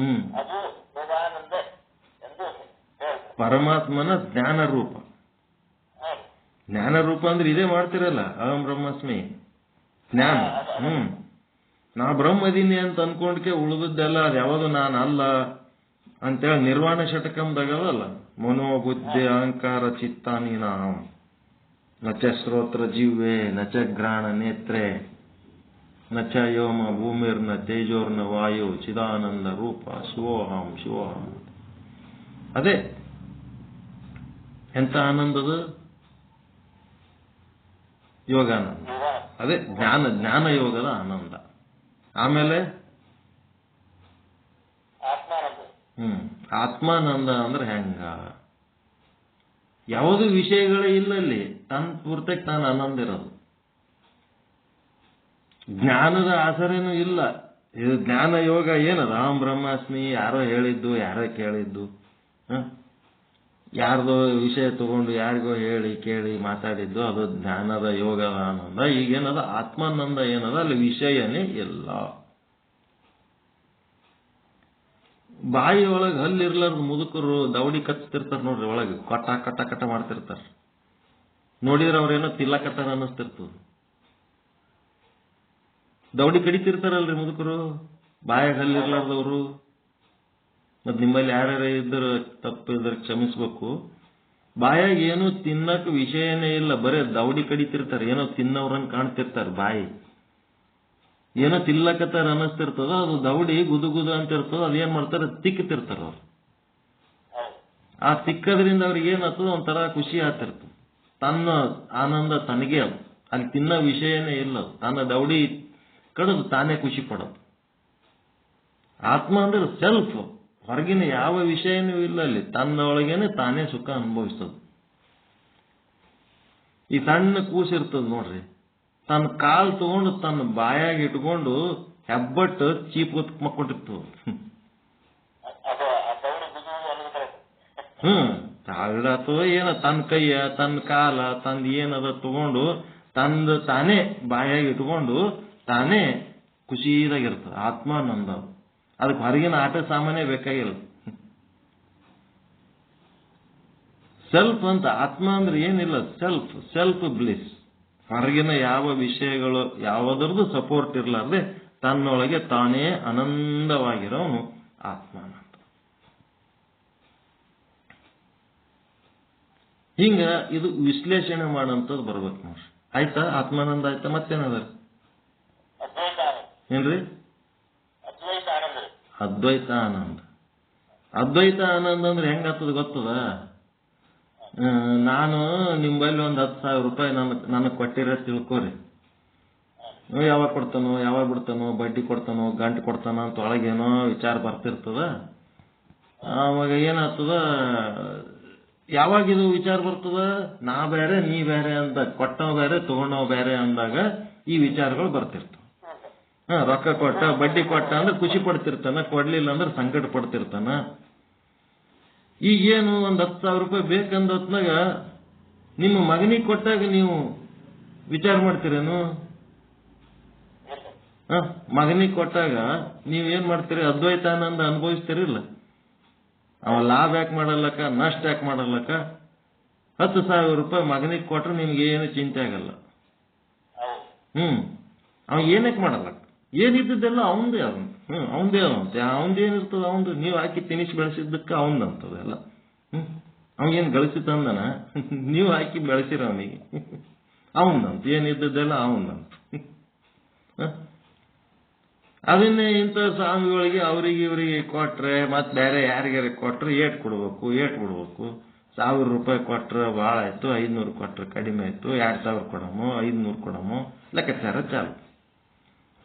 C: ಅದು ಯೋಗಾನಂದ ಎಂದು
D: ಪರಮಾತ್ಮನ ಜ್ಞಾನ ರೂಪ. ಜ್ಞಾನ ರೂಪ ಅಂದ್ರೆ ಇದೇ ಮಾಡ್ತಿರಲ್ಲ, ಅಹಂ ಬ್ರಹ್ಮಾಸ್ಮಿ ಜ್ಞಾನ. ನಾ ಬ್ರಹ್ಮದೀನಿ ಅಂತ ಅನ್ಕೊಂಡ್ಕೆ ಉಳಿದದ್ದೆಲ್ಲ ಅದು ಯಾವುದು ನಾನು ಅಲ್ಲ ಅಂತೇಳಿ ನಿರ್ವಾಣ ಷಟಕಂದಾಗಲ್ಲ, ಮನೋಬುದ್ಧಿ ಅಹಂಕಾರ ಚಿತ್ತಾನಿ ನಾಂ ನಚ ಶ್ರೋತ್ರ ಜಿವ್ವೆ ನಚ ಘ್ರಾಣ ನೇತ್ರೆ ನಚ ಯೋಮ ಭೂಮಿರ್ನ ತೇಜೋರ್ನ ವಾಯು ಚಿದಾನಂದ ರೂಪ ಶಿವೋಹಂ ಶಿವೋಹಂ. ಅದೇ ಎಂತ ಆನಂದದು? ಯೋಗಾನಂದ. ಅದೇ ಜ್ಞಾನ ಯೋಗದ ಆನಂದ. ಆಮೇಲೆ ಆತ್ಮಾನಂದ ಅಂದ್ರೆ ಹೆಂಗ? ಯಾವುದು ವಿಷಯಗಳೇ ಇಲ್ಲಲ್ಲಿ, ತನ್ ಪೂರ್ತಕ್ಕೆ ತಾನು ಆನಂದ ಇರೋದು. ಜ್ಞಾನದ ಆಸರೇನೂ ಇಲ್ಲ. ಇದು ಜ್ಞಾನ ಯೋಗ ಏನದ? ಅಹಂ ಬ್ರಹ್ಮಾಸ್ಮಿ ಯಾರೋ ಹೇಳಿದ್ದು, ಯಾರೋ ಕೇಳಿದ್ದು, ಯಾರ್ದೋ ವಿಷಯ ತಗೊಂಡು ಯಾರಿಗೋ ಹೇಳಿ ಕೇಳಿ ಮಾತಾಡಿದ್ದು, ಅದು ಜ್ಞಾನದ ಯೋಗದ ಆನಂದ. ಈಗೇನದ ಆತ್ಮಾನಂದ ಏನದ? ಅಲ್ಲಿ ವಿಷಯನೇ ಇಲ್ಲ. ಬಾಯಿ ಒಳಗೆ ಹಲ್ಲಿರ್ಲಾರ್ದು ಮುದುಕರು ದೌಡಿ ಕಚ್ತಿರ್ತಾರ ನೋಡ್ರಿ, ಒಳಗೆ ಕಟ ಕಟ ಕಟ ಮಾಡ್ತಿರ್ತಾರ. ನೋಡಿದ್ರೆ ಅವ್ರೇನೋ ತಿಲ್ಲಕತ್ತಾರ ಅನ್ನಿಸ್ತಿರ್ತದ. ದೌಡಿ ಕಡಿತಿರ್ತಾರಲ್ರಿ ಮುದುಕರು, ಬಾಯಾಗ ಹಲ್ಲಿರ್ಲಾರ್ದವ್ರು. ಮತ್ ನಿಮ್ಮಲ್ಲಿ ಯಾರ್ಯಾರ ಇದ್ರ ತಪ್ಪು ಇದ್ರ ಕ್ಷಮಿಸ್ಬೇಕು. ಬಾಯಾಗ ಏನು ತಿನ್ನಕ್ ವಿಷಯನೇ ಇಲ್ಲ, ಬರೇ ದೌಡಿ ಕಡಿತಿರ್ತಾರೆ, ಏನೋ ತಿನ್ನವ್ರಂಗ್ ಕಾಣ್ತಿರ್ತಾರೆ. ಬಾಯಿ ಏನೋ ತಿನ್ಲಕತ್ತಾರ ಅನ್ನಿಸ್ತಿರ್ತದ, ಅದು ದೌಡಿ ಗುದು ಅಂತ ಇರ್ತದ, ಅದೇನ್ ಮಾಡ್ತಾರೆ ತಿಕ್ಕತಿರ್ತಾರ ಅವ್ರು. ಆ ತಿಕ್ಕದ್ರಿಂದ ಅವ್ರಿಗೆ ಏನಾಗ್ತದ, ಒಂಥರ ಖುಷಿ ಆಗ್ತಿರ್ತದೆ. ತನ್ನ ಆನಂದ ತನಗೆ ಅದು, ಅಲ್ಲಿ ತಿನ್ನೋ ವಿಷಯನೇ ಇಲ್ಲ, ತನ್ನ ದೌಡಿ ಕಡದು ತಾನೇ ಖುಷಿ ಪಡೋದು. ಆತ್ಮ ಅಂದ್ರೆ ಸೆಲ್ಫ್, ಹೊರಗಿನ ಯಾವ ವಿಷಯನೂ ಇಲ್ಲ, ಅಲ್ಲಿ ತನ್ನೊಳಗೇನೆ ತಾನೇ ಸುಖ ಅನುಭವಿಸ್ತದ. ಈ ಸಣ್ಣ ಕೂಸಿರ್ತದ ನೋಡ್ರಿ, ತನ್ನ ಕಾಲ್ ತಗೊಂಡು ತನ್ನ ಬಾಯಾಗ ಇಟ್ಕೊಂಡು ಹೆಬ್ಬಟ್ಟು ಚೀಪ್ ಮಕ್ಕೊಂಡಿರ್ತದ. ಅಥವಾ ಏನ ತನ್ನ ಕೈಯ ತನ್ನ ಕಾಲ ತಂದು ಏನದ ತಗೊಂಡು ತಂದು ತಾನೇ ಬಾಯಾಗ ಇಟ್ಕೊಂಡು ತಾನೇ ಖುಷಿಯಾಗಿರ್ತದ. ಆತ್ಮಾನಂದ, ಅದಕ್ಕೆ ಹೊರಗಿನ ಆಟ ಸಾಮಾನ್ಯ ಬೇಕಾಗಿಲ್ಲ. ಸೆಲ್ಫ್ ಅಂತ ಆತ್ಮ ಅಂದ್ರೆ ಏನಿಲ್ಲ, ಸೆಲ್ಫ್ ಬ್ಲಿಸ್. ಹೊರಗಿನ ಯಾವ ವಿಷಯಗಳು ಯಾವುದರದ್ದು ಸಪೋರ್ಟ್ ಇರ್ಲಾರ್ದೆ ತನ್ನೊಳಗೆ ತಾನೇ ಆನಂದವಾಗಿರೋನು ಆತ್ಮಾನಂದ. ಹಿಂಗ ಇದು ವಿಶ್ಲೇಷಣೆ ಮಾಡೋಂಥದ್ದು ಬರ್ಬೇಕು ನೋಡ್ರಿ. ಆಯ್ತಾ? ಆತ್ಮಾನಂದ ಆಯ್ತಾ? ಮತ್ತೇನದ ಏನ್ರಿ? ಅದ್ವೈತ ಆನಂದ. ಅದ್ವೈತ ಆನಂದ ಅಂದ್ರೆ ಹೆಂಗಾಗ್ತದ ಗೊತ್ತದ? ನಾನು ನಿಂಬಲ್ಲಿ ಒಂದು 10,000 ರೂಪಾಯಿ ನನಗೆ ಕೊಟ್ಟಿರ ತಿಳ್ಕೋರಿ. ಯಾವಾಗ ಕೊಡ್ತಾನೋ, ಯಾವಾಗ ಬಿಡ್ತಾನೋ, ಬಡ್ಡಿ ಕೊಡ್ತಾನೋ, ಗಂಟು ಕೊಡ್ತಾನೋ ಅಂತ ಒಳಗೇನೋ ವಿಚಾರ ಬರ್ತಿರ್ತದ. ಅವಾಗ ಏನಾಗ್ತದ, ಯಾವಾಗಿದು ವಿಚಾರ ಬರ್ತದ, ನಾ ಬೇರೆ ನೀ ಬೇರೆ ಅಂತ, ಕೊಟ್ಟವ್ ಬೇರೆ ತಗೊಂಡವ್ ಬೇರೆ ಅಂದಾಗ ಈ ವಿಚಾರಗಳು ಬರ್ತಿರ್ತವ. ರೊಕ್ಕ ಕೊಟ್ಟ ಬಡ್ಡಿ ಕೊಟ್ಟ ಅಂದ್ರೆ ಖುಷಿ ಪಡ್ತಿರ್ತಾನ, ಕೊಡ್ಲಿಲ್ಲ ಅಂದ್ರೆ ಸಂಕಟ ಪಡ್ತಿರ್ತಾನ. ಈಗೇನು ಒಂದು 10,000 ರೂಪಾಯಿ ಬೇಕಂದ ಹೊತ್ನಾಗ ನಿಮ್ಮ ಮಗನಿಗೆ ಕೊಟ್ಟಾಗ ನೀವು ವಿಚಾರ ಮಾಡ್ತೀರೇನು? ಮಗನಿಗೆ ಕೊಟ್ಟಾಗ ನೀವೇನ್ ಮಾಡ್ತೀರಿ? ಅದ್ವೈತಾನಂದ ಅನುಭವಿಸ್ತೀರಿಲ್ಲ. ಅವ ಲಾಭ ಯಾಕೆ ಮಾಡಲ್ಲಕ್ಕ, ನಷ್ಟ ಯಾಕೆ ಮಾಡಲ್ಲಕ್ಕ? 10,000 ರೂಪಾಯಿ ಮಗನಿಗೆ ಕೊಟ್ರೆ ನಿಮ್ಗೆ ಏನು ಚಿಂತೆ ಆಗಲ್ಲ. ಅವ ಏನಕ್ಕೆ ಮಾಡಲ್ಲ? ಏನಿದ್ದೆಲ್ಲ ಅವಂದೇ ಅವನು. ಅವಂದೇ ಅವಂತೆ, ಅವಂದೇನಿರ್ತದ ಅವಂದು. ನೀವು ಹಾಕಿ ತಿನಿಸಿ ಬೆಳೆಸಿದ್ದಕ್ಕೆ ಅವಂದಂತದೆಲ್ಲ. ಅವನೇನು ಗಳಿಸಿ ತಂದನ, ನೀವು ಹಾಕಿ ಬೆಳೆಸಿರ ಅವನಿಗೆ, ಅವಂದಂತ. ಏನಿದ್ದೆಲ್ಲ ಅವಂದಂತ. ಅದನ್ನೇ ಇಂಥ ಸ್ವಾಮಿಗಳಿಗೆ ಅವ್ರಿಗೆ ಇವರಿಗೆ ಕೊಟ್ರೆ, ಮತ್ತೆ ಬೇರೆ ಯಾರಿಗಾರ ಕೊಟ್ರೆ ಏಟ್ ಕೊಡ್ಬೇಕು, ಏಟ್ ಬಿಡ್ಬೇಕು. 1,000 ರೂಪಾಯಿ ಕೊಟ್ರೆ ಭಾಳ ಆಯ್ತು, 500 ಕೊಟ್ರೆ ಕಡಿಮೆ ಆಯ್ತು, 2,000 ಕೊಡಮು, 500 ಕೊಡಮು, ಲೆಕ್ಕಾಚಾರ ಚಾಲು.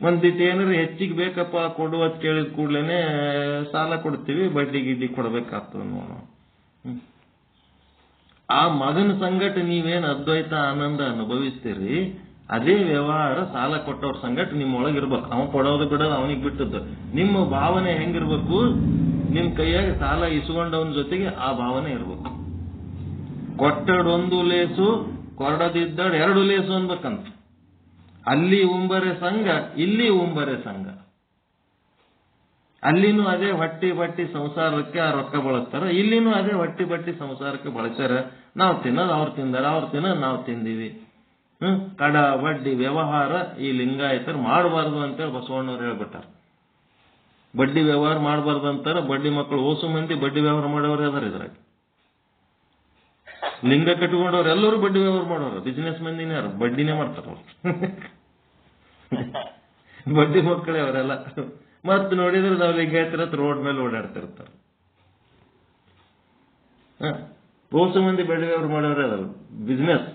D: ಒಂದಿಟ್ಟು ಏನಾರು ಹೆಚ್ಚಿಗೆ ಬೇಕಪ್ಪ ಕೊಡುವತ್ ಕೇಳಿದ ಕೂಡ್ಲೇನೆ ಸಾಲ ಕೊಡ್ತೀವಿ, ಬಡ್ಡಿ ಗಿಡ್ಡಿ ಕೊಡ್ಬೇಕಾಗ್ತದ ನೋಡು. ಆ ಮಗನ ಸಂಗಟ ನೀವೇನು ಅದ್ವೈತ ಆನಂದ ಅನುಭವಿಸ್ತೀರಿ, ಅದೇ ವ್ಯವಹಾರ ಸಾಲ ಕೊಟ್ಟವ್ರ ಸಂಗಟ ನಿಮ್ಮೊಳಗಿರ್ಬೇಕು. ಅವ ಕೊಡೋದು ಬಿಡೋದು ಅವನಿಗೆ ಬಿಟ್ಟದ್ದು. ನಿಮ್ಮ ಭಾವನೆ ಹೆಂಗಿರ್ಬೇಕು? ನಿಮ್ ಕೈಯಾಗ ಸಾಲ ಇಸ್ಕೊಂಡವನ ಜೊತೆಗೆ ಆ ಭಾವನೆ ಇರ್ಬೇಕು. ಕೊಟ್ಟಡೊಂದು ಲೇಸು, ಕೊರಡದಿದ್ದಡ್ 2 ಲೇಸು ಅನ್ಬೇಕಂತ. ಅಲ್ಲಿ ಉಂಬರೆ ಸಂಘ, ಇಲ್ಲಿ ಉಂಬರೆ ಸಂಘ. ಅಲ್ಲಿನೂ ಅದೇ ಹೊಟ್ಟಿ ಬಟ್ಟಿ ಸಂಸಾರಕ್ಕೆ ಆ ರೊಕ್ಕ ಬಳಸ್ತಾರ, ಇಲ್ಲಿನೂ ಅದೇ ಹೊಟ್ಟಿ ಬಟ್ಟಿ ಸಂಸಾರಕ್ಕೆ ಬಳಸ್ತಾರ. ನಾವು ತಿನ್ನೋದು ಅವ್ರು ತಿಂದಾರ, ಅವ್ರು ತಿನ್ನೋದು ನಾವು ತಿಂದೀವಿ. ಕಡ ಬಡ್ಡಿ ವ್ಯವಹಾರ ಈ ಲಿಂಗಾಯತರು ಮಾಡಬಾರ್ದು ಅಂತೇಳಿ ಬಸವಣ್ಣವ್ರು ಹೇಳ್ಬಿಟ್ಟಾರ. ಬಡ್ಡಿ ವ್ಯವಹಾರ ಮಾಡಬಾರ್ದು ಅಂತಾರ. ಬಡ್ಡಿ ಮಕ್ಕಳು ಓಸು ಮಂದಿ ಬಡ್ಡಿ ವ್ಯವಹಾರ ಮಾಡೋರು ಅದಾರ. ಇದ್ರಾಗ ಲಿಂಗ ಕಟ್ಕೊಂಡವ್ರು ಎಲ್ಲರೂ ಬಡ್ಡಿ ವ್ಯವಹಾರ ಮಾಡೋರು. ಬಿಸಿನೆಸ್ ಮಂದಿನೇ ಯಾರು ಬಡ್ಡಿನೇ ಮಾಡ್ತಾರ ಅವ್ರು. ಬಡ್ಡಿ ಮಕ್ಕಳೇ ಅವರೆಲ್ಲ. ಮತ್ ನೋಡಿದ್ರೆ ನಾವು ಲಿಂಗಾಯತರ ರೋಡ್ ಮೇಲೆ ಓಡಾಡ್ತಿರ್ತಾರ. ಓಸು ಮಂದಿ ಬಡ್ಡಿ ವ್ಯವಹಾರ ಮಾಡೋರೇ ಅದಾರ, ಬಿಸಿನೆಸ್.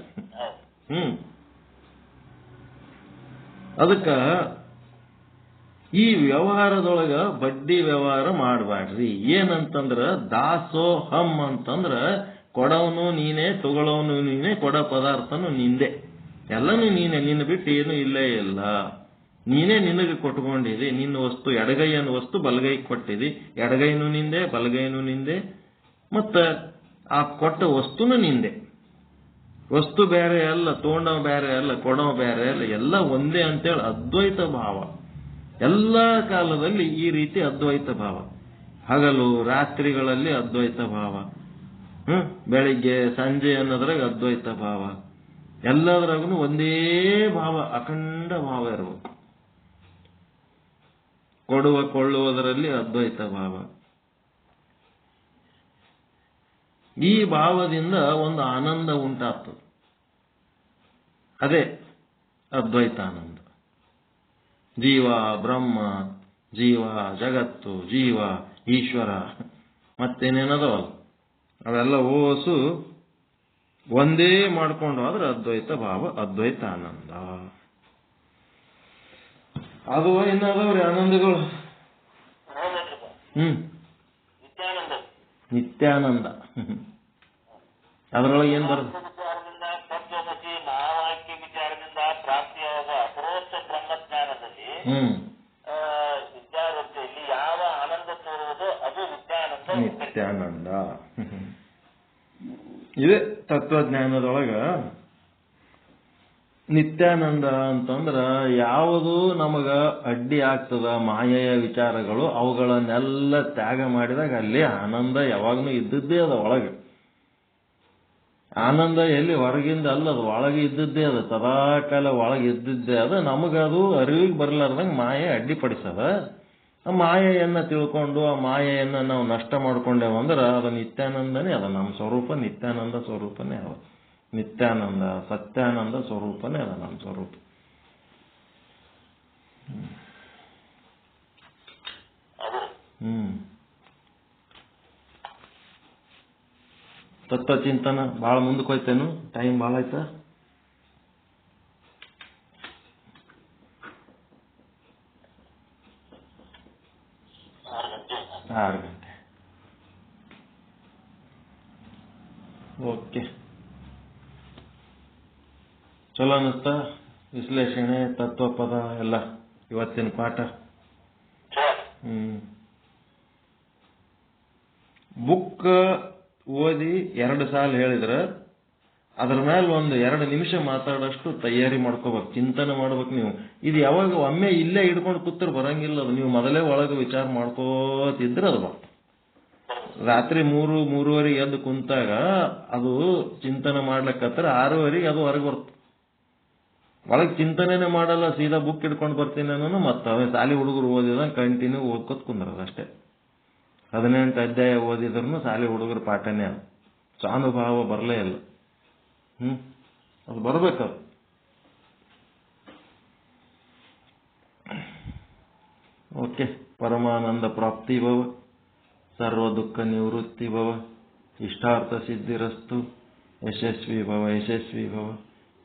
D: ಅದಕ್ಕ ಈ ವ್ಯವಹಾರದೊಳಗ ಬಡ್ಡಿ ವ್ಯವಹಾರ ಮಾಡಬೇಡ್ರಿ. ಏನಂತಂದ್ರ ದಾಸೋಹಂ ಅಂತಂದ್ರ ಕೊಡವನು ನೀನೇ, ತಗೊಳ್ಳೋನು ನೀನೇ, ಕೊಡ ಪದಾರ್ಥನು ನಿಂದೆ, ಎಲ್ಲನೂ ನೀನೆ. ನಿನ್ನ ಬಿಟ್ಟು ಏನು ಇಲ್ಲೇ ಇಲ್ಲ. ನೀನೇ ನಿನಗೆ ಕೊಟ್ಕೊಂಡಿದಿ. ನಿನ್ನ ವಸ್ತು ಎಡಗೈಯನ ವಸ್ತು ಬಲಗೈ ಕೊಟ್ಟಿದಿ. ಎಡಗೈನು ನಿಂದೆ, ಬಲಗೈನು ನಿಂದೆ, ಮತ್ತ ಆ ಕೊಟ್ಟ ವಸ್ತುನು ನಿಂದೆ. ವಸ್ತು ಬೇರೆ ಅಲ್ಲ, ತಗೊಂಡವ ಬೇರೆ ಅಲ್ಲ, ಕೊಡವ ಬೇರೆ ಅಲ್ಲ, ಎಲ್ಲ ಒಂದೇ ಅಂತೇಳಿ ಅದ್ವೈತ ಭಾವ. ಎಲ್ಲ ಕಾಲದಲ್ಲಿ ಈ ರೀತಿ ಅದ್ವೈತ ಭಾವ. ಹಗಲು ರಾತ್ರಿಗಳಲ್ಲಿ ಅದ್ವೈತ ಭಾವ, ಬೆಳಿಗ್ಗೆ ಸಂಜೆ ಅನ್ನೋದ್ರಾಗ ಅದ್ವೈತ ಭಾವ. ಎಲ್ಲದ್ರಾಗೂ ಒಂದೇ ಭಾವ, ಅಖಂಡ ಭಾವ ಇರಬೇಕು. ಕೊಡುವ ಕೊಳ್ಳುವುದರಲ್ಲಿ ಅದ್ವೈತ ಭಾವ, ಈ ಭಾವದಿಂದ ಒಂದು ಆನಂದ ಉಂಟಾಗ್ತದೆ. ಅದೇ ಅದ್ವೈತಾನಂದ. ಜೀವ ಬ್ರಹ್ಮ, ಜೀವ ಜಗತ್ತು, ಜೀವ ಈಶ್ವರ, ಮತ್ತೇನೇನದವಲ್ಲ ಅವೆಲ್ಲ ಓಸು ಒಂದೇ ಮಾಡ್ಕೊಂಡು ಹೋದ್ರೆ ಅದ್ವೈತ ಭಾವ, ಅದ್ವೈತಾನಂದ. ಅದು ಇನ್ನದವ್ರಿ ಆನಂದಗಳು. ನಿತ್ಯಾನಂದ. ಅದರೊಳಗೆ ಏನ್ ಬರ್ತದೆ?
C: ವಿಚಾರದಿಂದ ತತ್ವಮಸಿ ಮಹಾವಾಕ್ಯ ವಿಚಾರದಿಂದ ಪ್ರಾಪ್ತಿಯಾದ ಅಪರೋಕ್ಷ ಬ್ರಹ್ಮಜ್ಞಾನದಲ್ಲಿ ವಿದ್ಯಾವೃತ್ತಿಯಲ್ಲಿ ಯಾವ ಆನಂದ ತೋರುವುದೋ ಅದು ನಿತ್ಯಾನಂದ.
D: ನಿತ್ಯಾನಂದ ಇದೆ ತತ್ವಜ್ಞಾನದೊಳಗ. ನಿತ್ಯಾನಂದ ಅಂತಂದ್ರ ಯಾವುದು ನಮಗ ಅಡ್ಡಿ ಆಗ್ತದ ಮಾಯೆಯ ವಿಚಾರಗಳು, ಅವುಗಳನ್ನೆಲ್ಲ ತ್ಯಾಗ ಮಾಡಿದಾಗ ಅಲ್ಲಿ ಆನಂದ ಯಾವಾಗಲೂ ಇದ್ದದ್ದೇ ಅದ ಒಳಗೆ. ಆನಂದ ಎಲ್ಲಿ ಹೊರಗಿಂದ ಅಲ್ಲದು, ಒಳಗೆ ಇದ್ದದ್ದೇ ಅದ, ಸದಾಕಾಲ ಒಳಗೆ ಇದ್ದದ್ದೇ ಅದ. ನಮಗದು ಅರಿವಿಗೆ ಬರ್ಲಾರ್ದಂಗೆ ಮಾಯೆ ಅಡ್ಡಿಪಡಿಸದ. ಆ ಮಾಯೆಯನ್ನ ತಿಳ್ಕೊಂಡು ಆ ಮಾಯೆಯನ್ನ ನಾವು ನಷ್ಟ ಮಾಡ್ಕೊಂಡೇವಂದ್ರೆ ಅದು ನಿತ್ಯಾನಂದನೇ ಅದ. ನಮ್ಮ ಸ್ವರೂಪ ನಿತ್ಯಾನಂದ ಸ್ವರೂಪನೇ ಅದ. ನಿತ್ಯಾನಂದ ಸತ್ಯಾನಂದ ಸ್ವರೂಪನೇ ಅದ ನಮ್ಮ ಸ್ವರೂಪ. ತತ್ವಚಿಂತನ ಭಾಳ ಮುಂದಕ್ಕೆ ಹೋಯ್ತೇನು? ಟೈಮ್ ಭಾಳ ಆಯ್ತಾ? ಆರು ಗಂಟೆ. ಓಕೆ, ಚಲೋ ಅನ್ನಿಸ್ತಾ? ವಿಶ್ಲೇಷಣೆ, ತತ್ವಪದ ಎಲ್ಲ ಇವತ್ತಿನ ಪಾಠ. ಬುಕ್ ಓದಿ 2 ಸಾಲ ಹೇಳಿದ್ರೆ ಅದ್ರ ಮೇಲೆ ಒಂದು 2 ನಿಮಿಷ ಮಾತಾಡೋಷ್ಟು ತಯಾರಿ ಮಾಡ್ಕೋಬೇಕು, ಚಿಂತನೆ ಮಾಡ್ಬೇಕು. ನೀವು ಇದು ಯಾವಾಗ ಒಮ್ಮೆ ಇಲ್ಲೇ ಹಿಡ್ಕೊಂಡು ಕೂತ್ರೆ ಬರಂಗಿಲ್ಲ. ಅದು ನೀವು ಮೊದಲೇ ಒಳಗೆ ವಿಚಾರ ಮಾಡ್ಕೋತಿದ್ರೆ ಅದು ಬರ್ತದೆ. ರಾತ್ರಿ 3-3:30 ಎದ್ದು ಕುಂತಾಗ ಅದು ಚಿಂತನೆ ಮಾಡ್ಲಿಕ್ಕತ್ರ 6:30 ಅದು ಹೊರಗೆ ಬರ್ತದೆ. ಒಳಗೆ ಚಿಂತನೆನೇ ಮಾಡಲ್ಲ, ಸೀದಾ ಬುಕ್ ಹಿಡ್ಕೊಂಡು ಬರ್ತೀನಿ ಅನ್ನೋನು. ಮತ್ತೆ ಅವೇ ಶಾಲೆ ಹುಡುಗರು ಓದಿದ ಕಂಟಿನ್ಯೂ ಓದ್ಕೊತ್ ಕುಂದ್ರದು ಅಷ್ಟೇ. 18 ಅಧ್ಯಾಯ ಓದಿದ್ರು ಶಾಲೆ ಹುಡುಗರ ಪಾಠನೇ ಅದು. ಸ್ವಾನುಭಾವ ಬರಲೇ ಇಲ್ಲ. ಅದು ಬರ್ಬೇಕದು. ಓಕೆ, ಪರಮಾನಂದ ಪ್ರಾಪ್ತಿ ಭವ, ಸರ್ವ ದುಃಖ ನಿವೃತ್ತಿ ಭವ, ಇಷ್ಟಾರ್ಥ ಸಿದ್ಧಿರಸ್ತು, ಯಶಸ್ವಿ ಭವ ಯಶಸ್ವಿ ಭವ.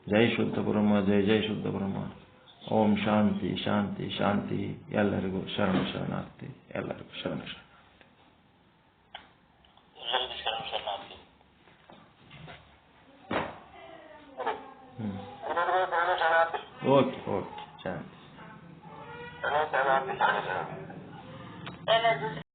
D: ಜೈ ಶುದ್ಧ ಬ್ರಹ್ಮ, ಜೈ ಜೈ ಶುದ್ಧ ಬ್ರಹ್ಮ. ಓಂ ಶಾಂತಿ ಶಾಂತಿ ಶಾಂತಿ. ಎಲ್ಲರಿಗೂ ಶರಣ ಶರಣಾರ್ಥಿ. ಎಲ್ಲರಿಗೂ ಶರಣ ಶರಣಾರ್ಥಿ. Okay okay.